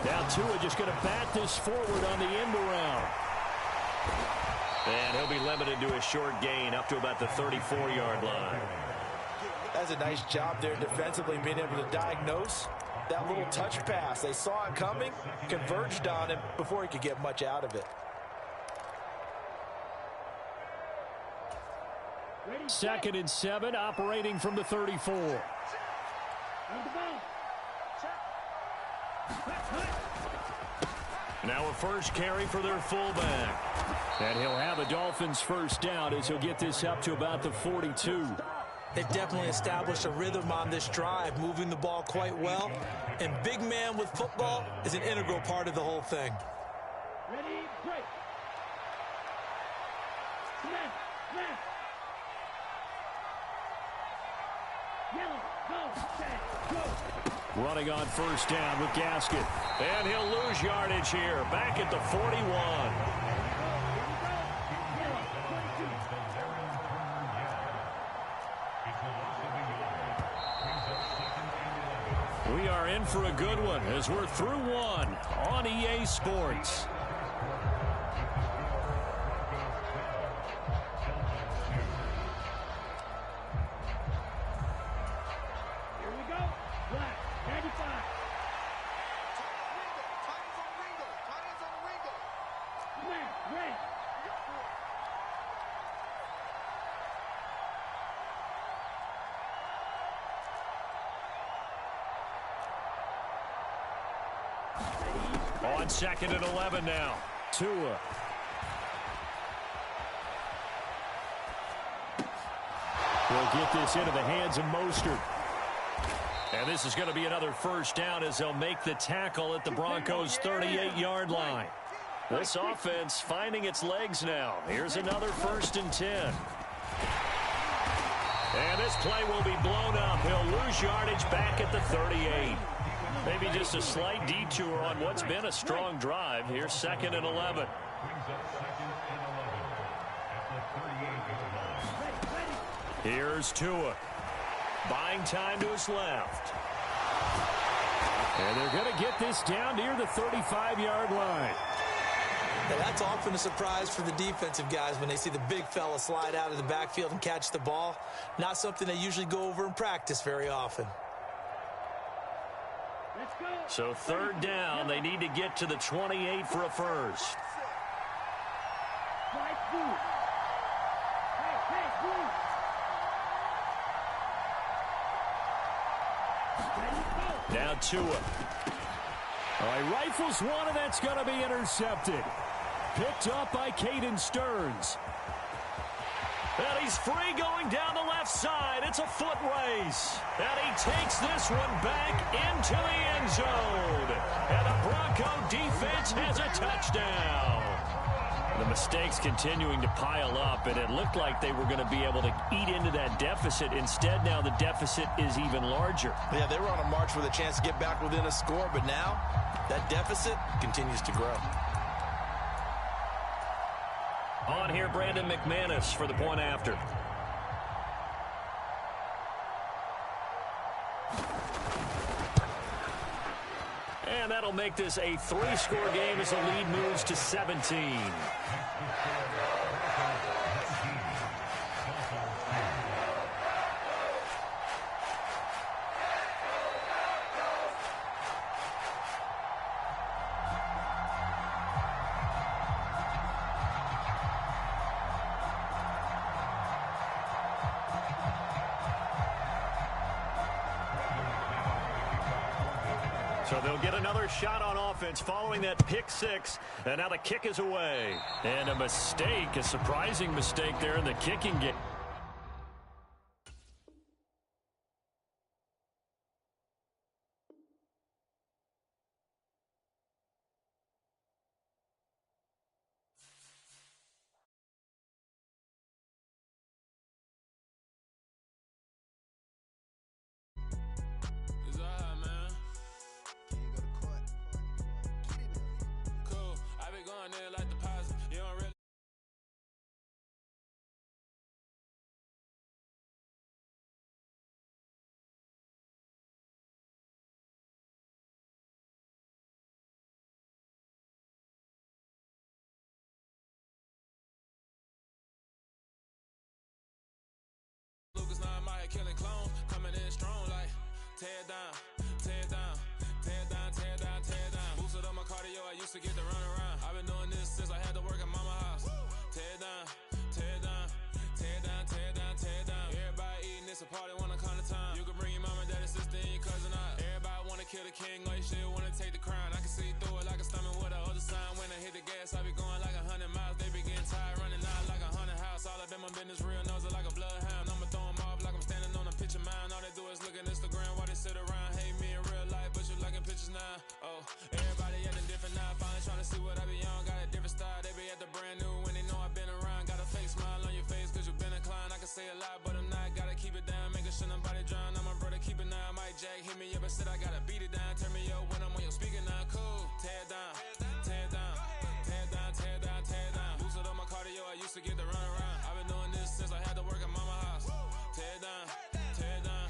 Now Tua just going to bat this forward on the end around. And he'll be limited to a short gain up to about the 34-yard line. That's a nice job there defensively, being able to diagnose that little touch pass. They saw it coming, converged on him before he could get much out of it. 2nd and 7, operating from the 34. Now a first carry for their fullback. And he'll have a Dolphins first down as he'll get this up to about the 42. They've definitely established a rhythm on this drive, moving the ball quite well. And big man with football is an integral part of the whole thing. Ready, break. Snap. Running on first down with Gasket. And he'll lose yardage here. Back at the 41. We are in for a good one as we're through one on EA Sports. On second and 11 now. Tua. We'll get this into the hands of Mostert. And this is going to be another first down as they'll make the tackle at the Broncos' 38-yard line. This offense finding its legs now. Here's another 1st and 10. And this play will be blown up. He'll lose yardage back at the 38. Maybe just a slight detour on what's been a strong drive. Here's 2nd and 11. Here's Tua. Buying time to his left. And they're going to get this down near the 35-yard line. Now that's often a surprise for the defensive guys when they see the big fella slide out of the backfield and catch the ball. Not something they usually go over in practice very often. So 3rd down, they need to get to the 28 for a first. Now Tua. All right, rifles one, and that's going to be intercepted. Picked up by Caden Stearns. And he's free going down the left side. It's a foot race. And he takes this one back into the end zone. And the Bronco defense has a touchdown. The mistakes continuing to pile up, and it looked like they were going to be able to eat into that deficit. Instead, now the deficit is even larger. Yeah, they were on a march with a chance to get back within a score, but now that deficit continues to grow. On here, Brandon McManus for the point after. And that'll make this a 3-score game as the lead moves to 17. So they'll get another shot on offense following that pick six. And now the kick is away. And a mistake, a surprising mistake there in the kicking game. Killing clones, coming in strong like tear down, tear down, tear down, tear down, tear down. Boosted up my cardio, I used to get to run around. I've been doing this since I had to work at mama house. Tear down, tear down, tear down, tear down, tear down. Everybody eating, it's a party, wanna come to time. You can bring your mama, daddy, sister, and your cousin out. Everybody wanna kill the king, like shit, wanna take the crown. I can see through it like a stomach with a other sign. When I hit the gas, I be going like 100 miles. They be getting tired, running out like 100 house. All up in my business, real nose like a bloodhound. I'ma throw 'em off like I'm standing on a picture mound. All they do is look at Instagram while they sit around. Hate me in real life, but you liking pictures now. Oh, everybody acting different now. Finally trying to see what I be on. Got a different style. They be at the brand new when they know I've been around. Got a fake smile on your face cause you been inclined. I can say a lot, but I'm not. Gotta keep it down, making sure nobody drown. Mama said I gotta beat it down. Turn me up when I'm on your speaker now. Cool. Tear down, tear down, tear down, tear down, tear down. Boosted up my cardio, I used to get the run around. I've been doing this since I had to work at mama house. Tear down, tear down,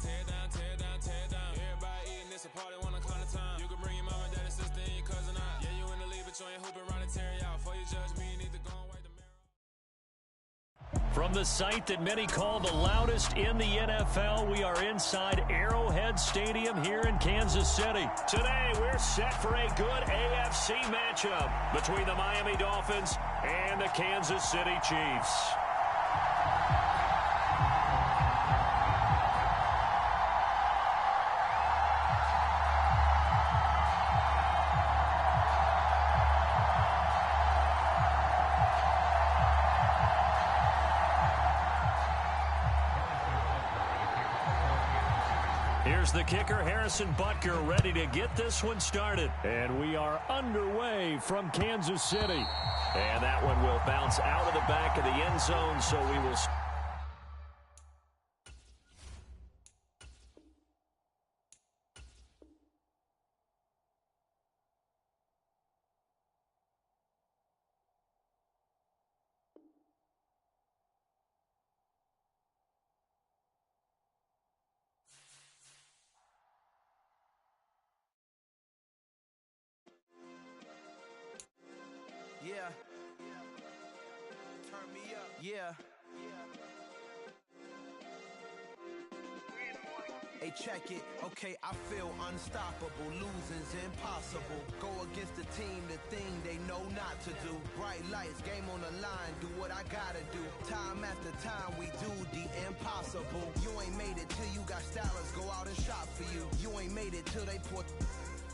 tear down, tear down, tear down. Everybody eating this a party, 1 o'clock of time. You can bring your mama, daddy, sister, and your cousin out. Yeah, you in the lead, but you ain't hooping around and tearing out. Before you judge me, you need to go and wipe the mirror. From the site that many call the loudest in the NFL, we are inside Arrowhead Stadium here in Kansas City. Today, we're set for a good AFC matchup between the Miami Dolphins and the Kansas City Chiefs. Here's the kicker, Harrison Butker, ready to get this one started. And we are underway from Kansas City. And that one will bounce out of the back of the end zone, so we will... Yeah. Turn me up. Yeah. Hey, check it. Okay, I feel unstoppable. Losing's impossible. Go against the team, the thing they know not to do. Bright lights, game on the line. Do what I gotta do. Time after time, we do the impossible. You ain't made it till you got stylists go out and shop for you. You ain't made it till they put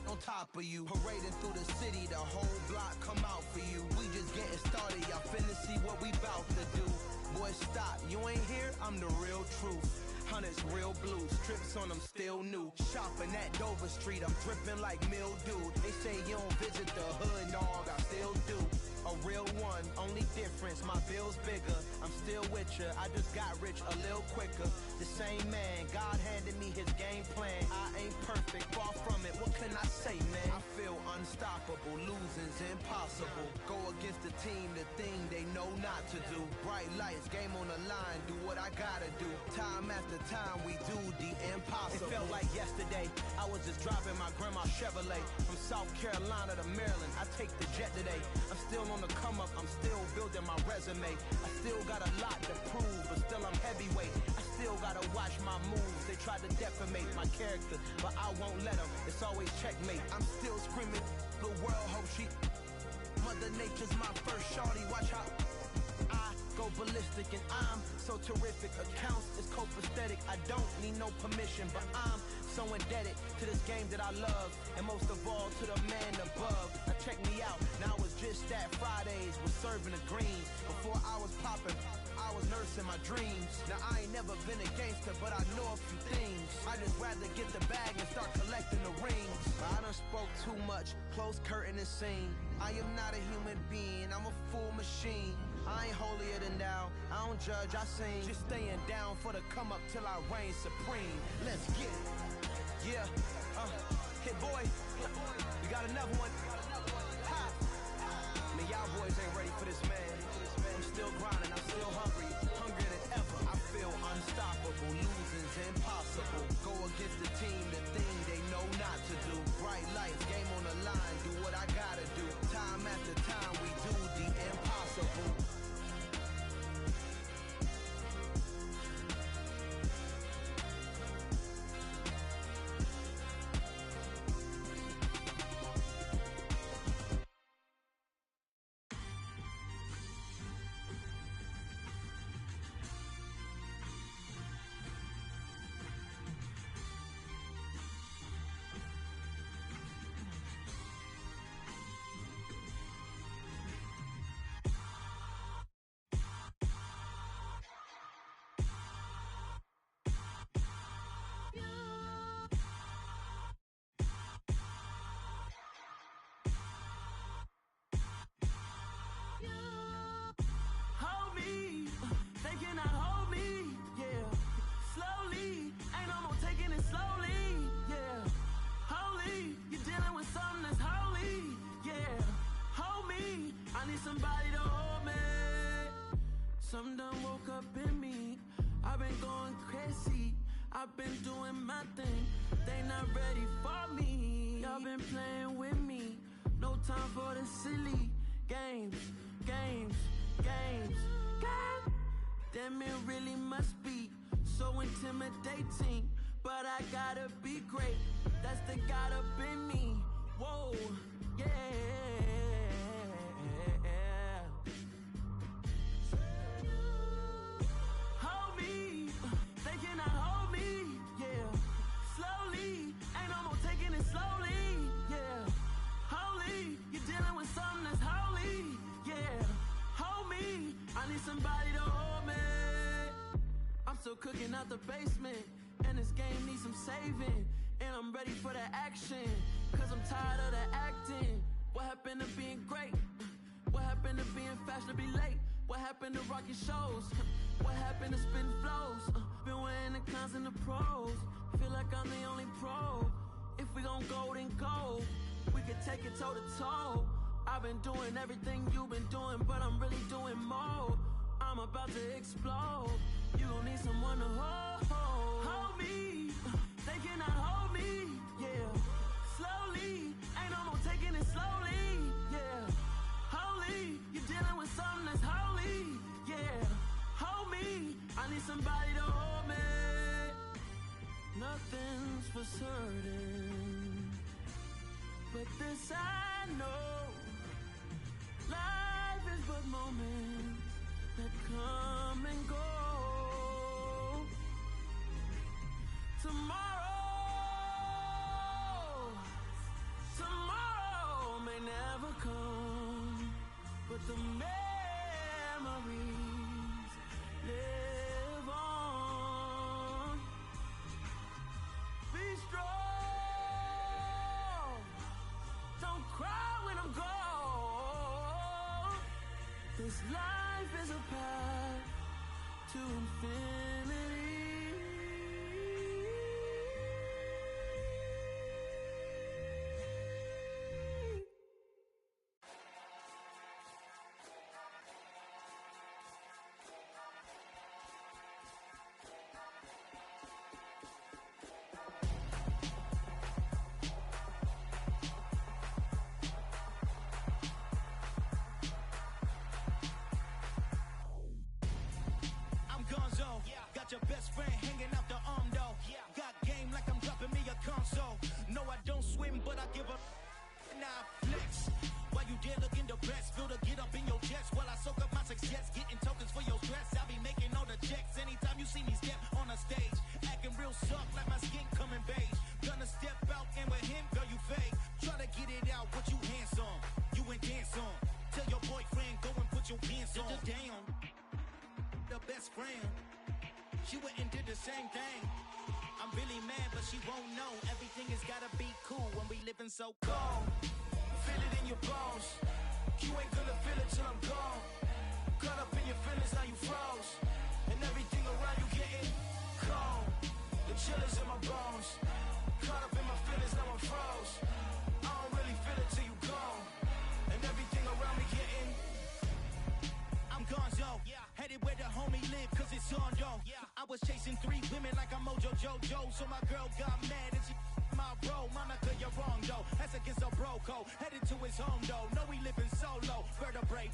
on top of you. Parading through the city, the whole block come out for you. We just getting started, y'all finna see what we bout to do. Boy, stop, you ain't here, I'm the real truth. Hunters, real blues, strips on them still new. Shopping at Dover Street, I'm dripping like mildew. They say you don't visit the hood, dog, I still do. A real one, only difference, my bill's bigger. I'm still with ya, I just got rich a little quicker. The same man, God handed me his game plan. I ain't perfect, far from it, what can I say, man? I feel unstoppable, losing's impossible. Go against the team, the thing they know not to do. Bright lights, game on the line, do what I gotta do. Time after time, we do the impossible. It felt like yesterday, I was just driving my grandma's Chevrolet. From South Carolina to Maryland, I take the jet today. I'm still on the come up, I'm still building my resume. I still got a lot to prove, but still I'm heavyweight. I still gotta watch my moves. They tried to defamate my character, but I won't let them. It's always checkmate. I'm still screaming, the world hope she... Mother Nature's my first shorty, watch how I go ballistic and I'm so terrific. Accounts is copacetic, I don't need no permission, but I'm so indebted to this game that I love, and most of all to the man above. Now check me out, now it's just that Fridays was serving the greens. Before I was popping, I was nursing my dreams. Now I ain't never been a gangster, but I know a few things. I just rather get the bag and start collecting the rings. I done spoke too much, close curtain and scene. I am not a human being, I'm a full machine. I ain't holier than thou, I don't judge, I sing. Just staying down for the come up till I reign supreme. Let's get it. Yeah, hit boy, we got another one. Ha! Man, y'all boys ain't ready for this, man. I'm still grinding, I'm still hungry, hungrier than ever. I feel unstoppable, losing's impossible. Go against the team, the thing they know not to do. Bright lights, game on the line, do what I gotta do. Time after time, we do the impossible. I'm done, woke up in me. I've been going crazy. I've been doing my thing. They not ready for me. Y'all been playing with me. No time for the silly games, games, games, games. Damn, it really must be so intimidating. But I gotta be great. That's the God up in me. Whoa, yeah. Hold me, they cannot hold me, yeah. Slowly, ain't no more taking it slowly, yeah. Holy, you're dealing with something that's holy, yeah. Hold me, I need somebody to hold me. I'm still cooking out the basement, and this game needs some saving. And I'm ready for the action, cause I'm tired of the acting. What happened to being great? What happened to being fashionably late? What happened to rocking shows? What happened to spin flows? Been wearing the cons and the pros. Feel like I'm the only pro. If we gon' go, then go. We could take it toe to toe. I've been doing everything you've been doing, but I'm really doing more. I'm about to explode. You gon' need someone to hold. Hold me. They cannot hold me. Yeah. Slowly. Ain't no more taking it slowly. Yeah. Holy. You're dealing with something that's holy. Yeah. Hold me. I need somebody to hold me. Nothing's for certain, but this I know. Life is but moments that come and go. Tomorrow may never come, but the memories live on. Be strong, don't cry when I'm gone. This life is a path to infinity. Got your best friend hanging out the arm though. Got game like I'm dropping me a console. No, I don't swim, but I give a nah flex. While you there looking depressed, feel the get up in your chest while I soak up my success, getting tokens for your stress. I'll be making all the checks anytime you see me step on a stage, acting real soft like my skin coming beige. Gonna step out and with him, girl, you fake. Try to get it out, what you handsome, you ain't dance on. Tell your boyfriend go and put your pants on. Damn, the best friend. She went and did the same thing. I'm really mad, but she won't know. Everything has gotta be cool when we living so cold. Feel it in your bones. You ain't gonna feel it till I'm gone. Caught up in your feelings, now you froze. And everything around you getting cold. The chill is in my bones. Caught up in my feelings, now I'm froze. I don't really feel it till you gone. And everything around me getting I'm gonzo, headed where the homie live, cause it's on though. I was chasing 3 women like I'm Mojo Jojo, so my girl got mad and she my bro. Monica, you're wrong though, that's against a bro code. Headed to his home though, no we living solo. Vertebrae,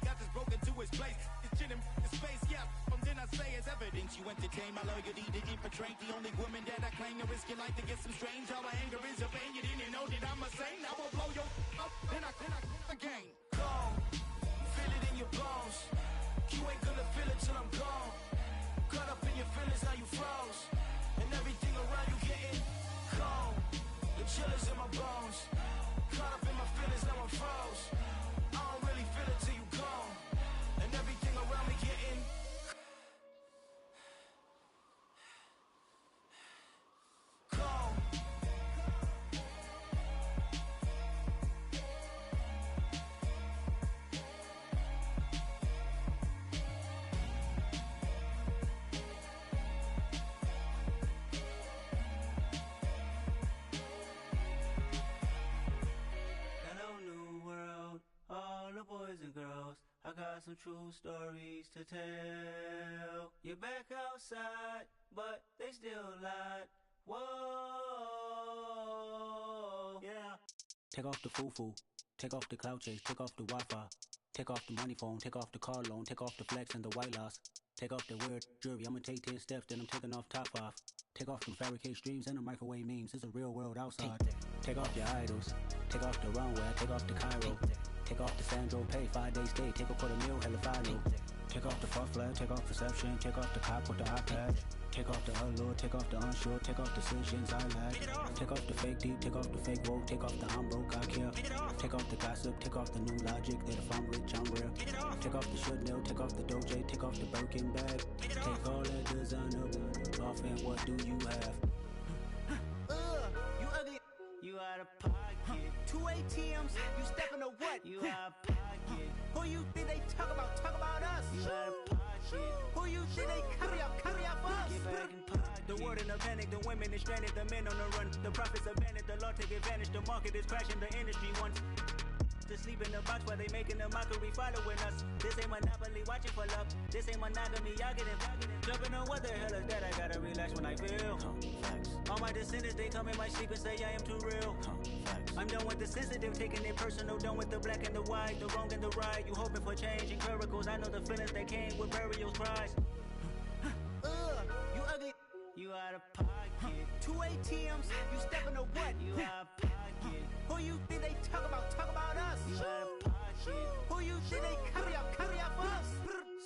got just broken to his place. It's shit in his face, yeah, then I say it's evidence. You entertain my loyalty to infiltrate the only woman that I claim to risk your life to get some strange. All my anger is a pain, you didn't know that I'm a saint. I will blow your up, then I again. Go. Feel it in your bones. You ain't gonna feel it till I'm gone. Caught up in your feelings, now you froze. And everything around you getting cold. The chill is in my bones. Caught up in my feelings, now I'm froze. I don't really feel it till you gone. And everything around me getting cold. some true stories to tell. You're back outside, but they still lied. Whoa, yeah. Take off the foo-foo, take off the cloud chase, take off the Wi-Fi, take off the money phone, take off the car loan, take off the flex and the white loss, take off the weird jewelry. I'ma take 10 steps, then I'm taking off top 5. Take off them fabricated streams and the microwave memes. It's a real world outside. Take off your idols, take off the runway, take off the Cairo, take off the Sandro pay, 5-day stay, take a $250,000, hella final. Take off the fuck flag, take off perception, take off the cop with the iPad. Take off the allure, take off the unsure, take off decisions I lack. Take off the fake deep, take off the fake woke, take off the I'm broke, I care. Take off the gossip, take off the new logic that if I'm rich, I'm rare. Take off the should know, take off the Doje, take off the Birkin bag. Take all that designer off and what do you have? You ugly, you out of pocket. 2 ATMs, you stepping to what? You out of pocket. Who you think they talk about? Talk about us. You out of pocket. Who you think they carry up us? Get back in pocket. The world in a panic, the women is stranded, the men on the run. The profits abandoned, the law take advantage. The market is crashing, the industry wants to sleep in the box while they making a mockery following us. This ain't Monopoly, watching for love. This ain't monogamy, y'all getting jumping on what the hell is that? I gotta relax when I feel. All my descendants, they come in my sleep and say I am too real. I'm done with the sensitive, taking it personal. Done with the black and the white, the wrong and the right. You hoping for change and miracles. I know the feelings that came with burials, cries. You ugly, you out of pocket. 2 ATMs, you stepping to what? You out of pocket. Who you think they talk about? Talk about us. You out of pocket. Who you think they carry up us?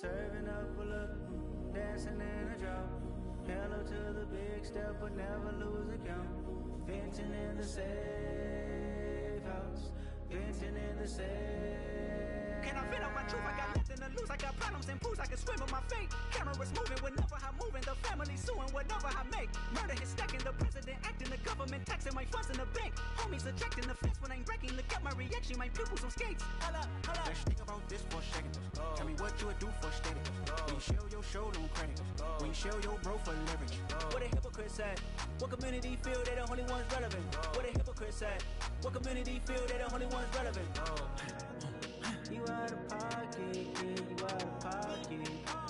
Serving up a look, dancing in a drop. Hello to the big step, but never lose a count. Venting in the safe house. Venting in the safe. Can I vent out my truth? I got nothing to lose. I got problems and pools. I can swim with my fate. Cameras moving whenever I'm moving. The family suing whatever I make. Murder is stacking. The president acting. The government taxing my funds in the bank. Homies ejecting the fence when I'm breaking. Look at my reaction. My pupils on skates. Holla, holla. Let's think about this for a second. Tell me what you would do for steady. When you show your show, no credit. When you show your bro for leverage. What a hypocrite said. What community feel they the only ones relevant? What a hypocrite said. What community feel they the only ones relevant? You out of pocket, yeah, you out of pocket.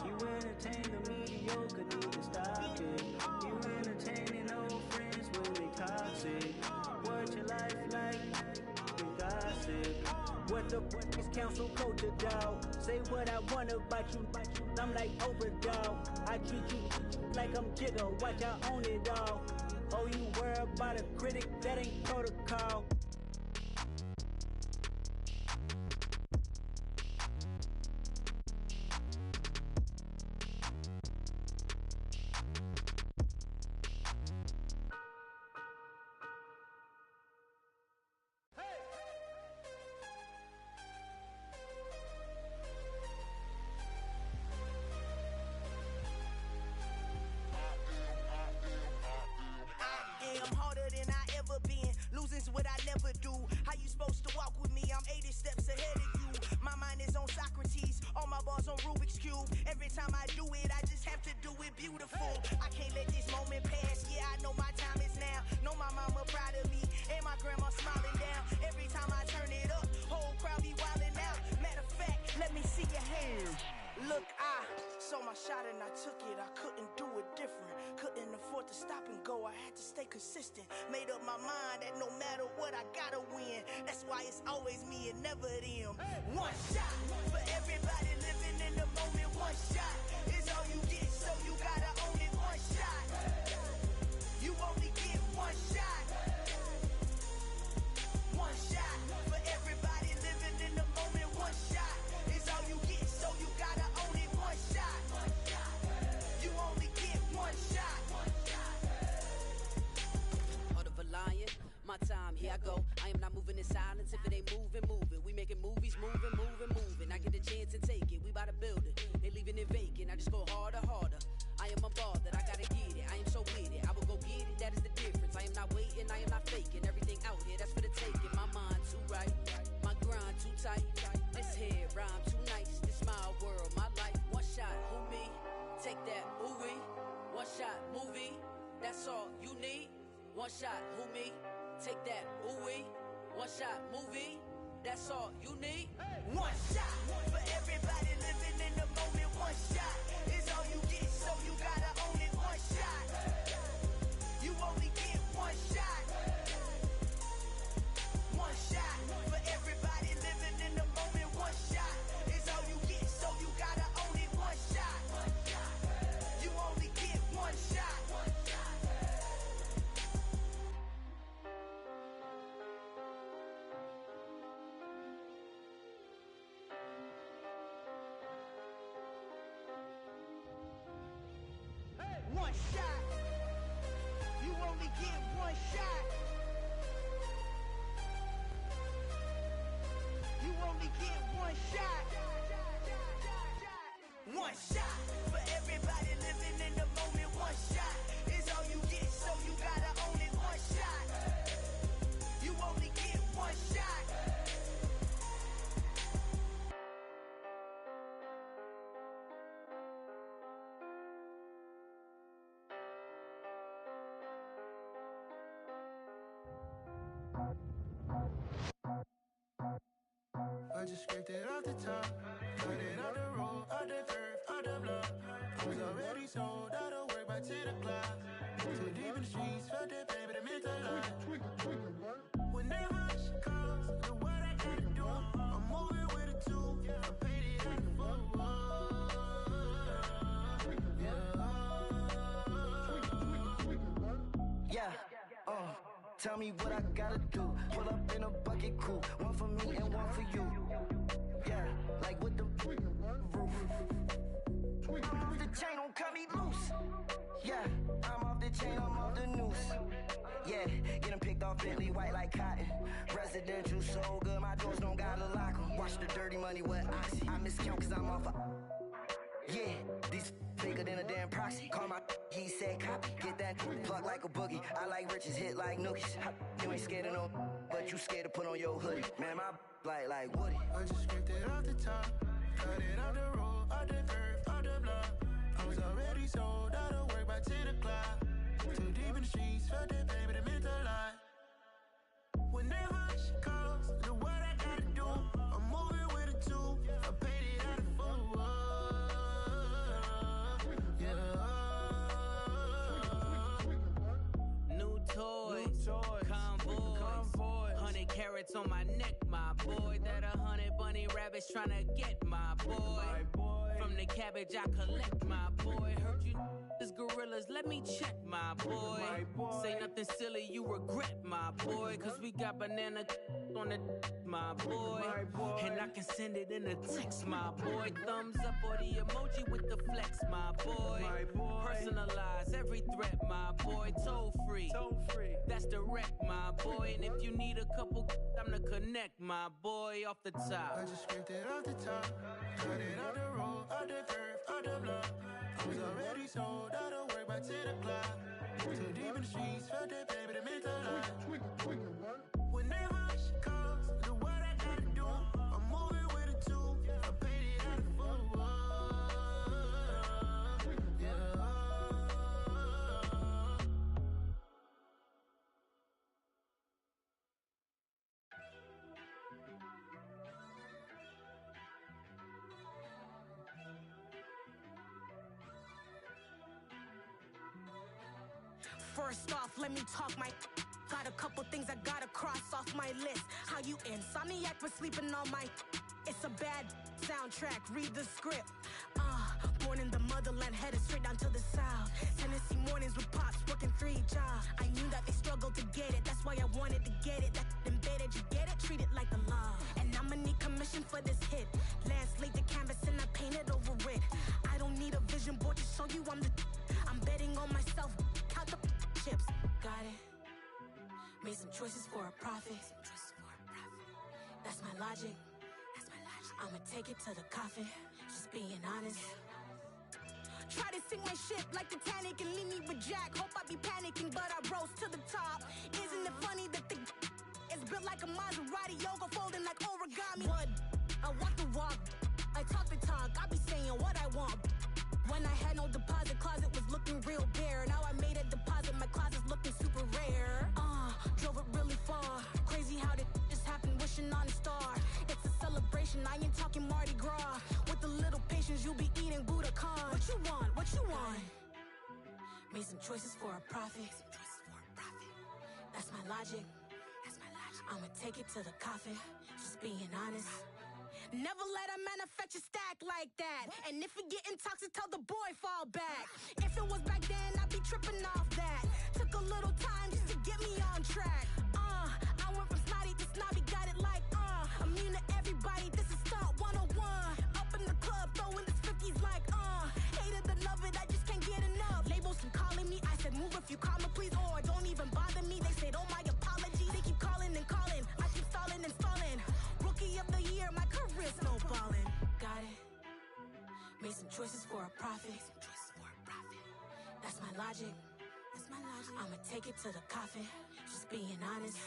You entertain the mediocre, need to stop it. You entertaining old friends when they toxic. What your life like? You gossip. What the is council culture, dog? Say what I want about you. I'm like Oprah, dog. I treat you like I'm Jigga. Watch I own it, dog. Oh, you worry about a critic? That ain't protocol. What I never do. How you supposed to walk with me? I'm 80 steps ahead of you. My mind is on Socrates, all my bars on Rubik's Cube. Every time I do it, I just have to do it beautiful. I can't let this moment pass. Yeah, I know my time is now. Know my mama proud of me, and my grandma smiling down. Every time I turn it up, whole crowd be wilding out. Matter of fact, let me see your hands. Look, I saw my shot and I took it. I couldn't do it different. Couldn't afford to stop and go. I had to stay consistent. Made up my mind that no matter what, I gotta win. That's why it's always me and never them. One shot for everybody living in the moment. One shot is all you get, so you gotta own it. One shot. You only get one shot. One shot for everybody living in the moment. One shot is all you get, so you gotta own it. One shot. You only get one shot. Heart of a lion, my time, here I go. I am not moving in silence. If it ain't moving, moving. We making movies, moving, moving, moving. I get a chance and take it. We bout to build it. They leaving it vacant. I just go harder, harder. I am a ball that I gotta get it. I am so with it. I will go get it. That is the difference. I am not waiting. I am not faking. Everything out here, that's for the taking. My mind too right. My grind too tight. This head rhyme too nice. This my world, my life. One shot, who me? Take that, ooh wee. One shot, movie. That's all you need. One shot, who me? Take that, ooh wee. One shot, movie. That's all you need. One shot for everybody living in the moment. One shot is all you get, so you gotta own it. One shot. You only get one shot. One shot for everybody living in the moment. One shot is all you get, so you gotta own it. One shot. You only get one shot. One shot. You only get one shot. You only get one shot. One shot for everybody living in the moment. One shot is all you get, so you gotta own it. One shot. You only get one shot. I just scraped it off the top, cut it out the road, out the curve, out the block. I was already sold, out of work by 10 o'clock. Too deep in the streets, felt that baby, that meant a lot. Whenever she calls, do what I gotta do. I'm moving with a two, I paid it out the full. Yeah, tell me what I gotta do. Pull up in a bucket crew, one for me and one for you. Yeah, like with the roof. I'm off the chain, don't cut me loose. Yeah, I'm off the chain, I'm off the noose. Yeah, getting picked off Bentley, white like cotton. Residential so good, my doors don't gotta lock 'em. Watch the dirty money with oxy. I miscount cause I'm off a... Yeah, these bigger than a damn proxy. Call my he said copy. Get that plug like a boogie. I like riches, hit like nookies. You ain't scared of no, but you scared to put on your hoodie. Man, my like Woody. I just scraped it off the top, cut it out the road, out the curve, out the block. I was already sold, out of work by 10 o'clock. Too deep in the streets, felt that baby, that meant a lot. Whenever she calls, do what I gotta do. I'm moving with a two, I paid it out of full. New toys, convoys, 100 carats on my neck, my boy. That 100 bunny rabbits tryna get my boy. From the cabbage I collect, my boy. Heard you is gorillas, let me check, my boy. Say nothing silly, you regret, my boy. Cause we got banana on the my boy. And I can send it in a text, my boy. Thumbs up or the emoji with the flex, my boy. Personalize every threat, my boy. Toll free, that's direct, my boy. And if you need a couple, I'm to connect, my boy, off the top. I just scraped it off the top, cut it out the road, out the curve, out the block. I was already sold, out of work by 10 o'clock. Too deep in the streets, felt that baby, that meant a lot. Whenever she calls, do what I gotta do. I'm moving with a two, I paid it out of full. First off, let me talk my... Got a couple things I gotta cross off my list. How you insomniac for sleeping on my... It's a bad soundtrack, read the script. Born in the motherland, headed straight down to the south. Tennessee mornings with pops, working 3 jobs. I knew that they struggled to get it, that's why I wanted to get it. That embedded, you get it, treat it like a law. And I'ma need commission for this hit. Lance laid the canvas and I painted over it. I don't need a vision board to show you I'm the... I'm betting on myself, count the chips. Got it. Made some choices for a profit. That's my logic. I'ma take it to the coffin. Just being honest. Try to sink my ship like Titanic and leave me with Jack. Hope I be panicking, but I rose to the top. Isn't it funny that the is built like a Maserati, yoga folding like origami? What? I walk the walk. I talk the talk. I be saying what I want. When I had no deposit, closet was looking real bare. Now I made a deposit, my closet's looking super rare. Drove it really far. Crazy how did just happen. Wish Revolution on a star. It's a celebration, I ain't talking Mardi Gras. With a little patience, you'll be eating Budokan. What you want? What you want? Made some choices for a profit. That's my logic. I'ma take it to the coffin. Just being honest. Never let a manufacture stack like that. And if it getting toxic, tell the boy fall back. If it was back then, I'd be tripping off that. Took a little time just to get me on track. I went from snotty to snobby, got it like immune to everybody, this is stunt 101. Up in the club, throwing this 50s like hate it or love it, I just can't get enough. Labels keep calling me, I said move if you call me please, or don't even bother me. They said oh my apologies, they keep calling and calling. I keep stalling and stalling. Rookie of the year, my career snowballing. Got it. Made some choices for a profit. That's my logic. I'ma take it to the coffin. Just being honest.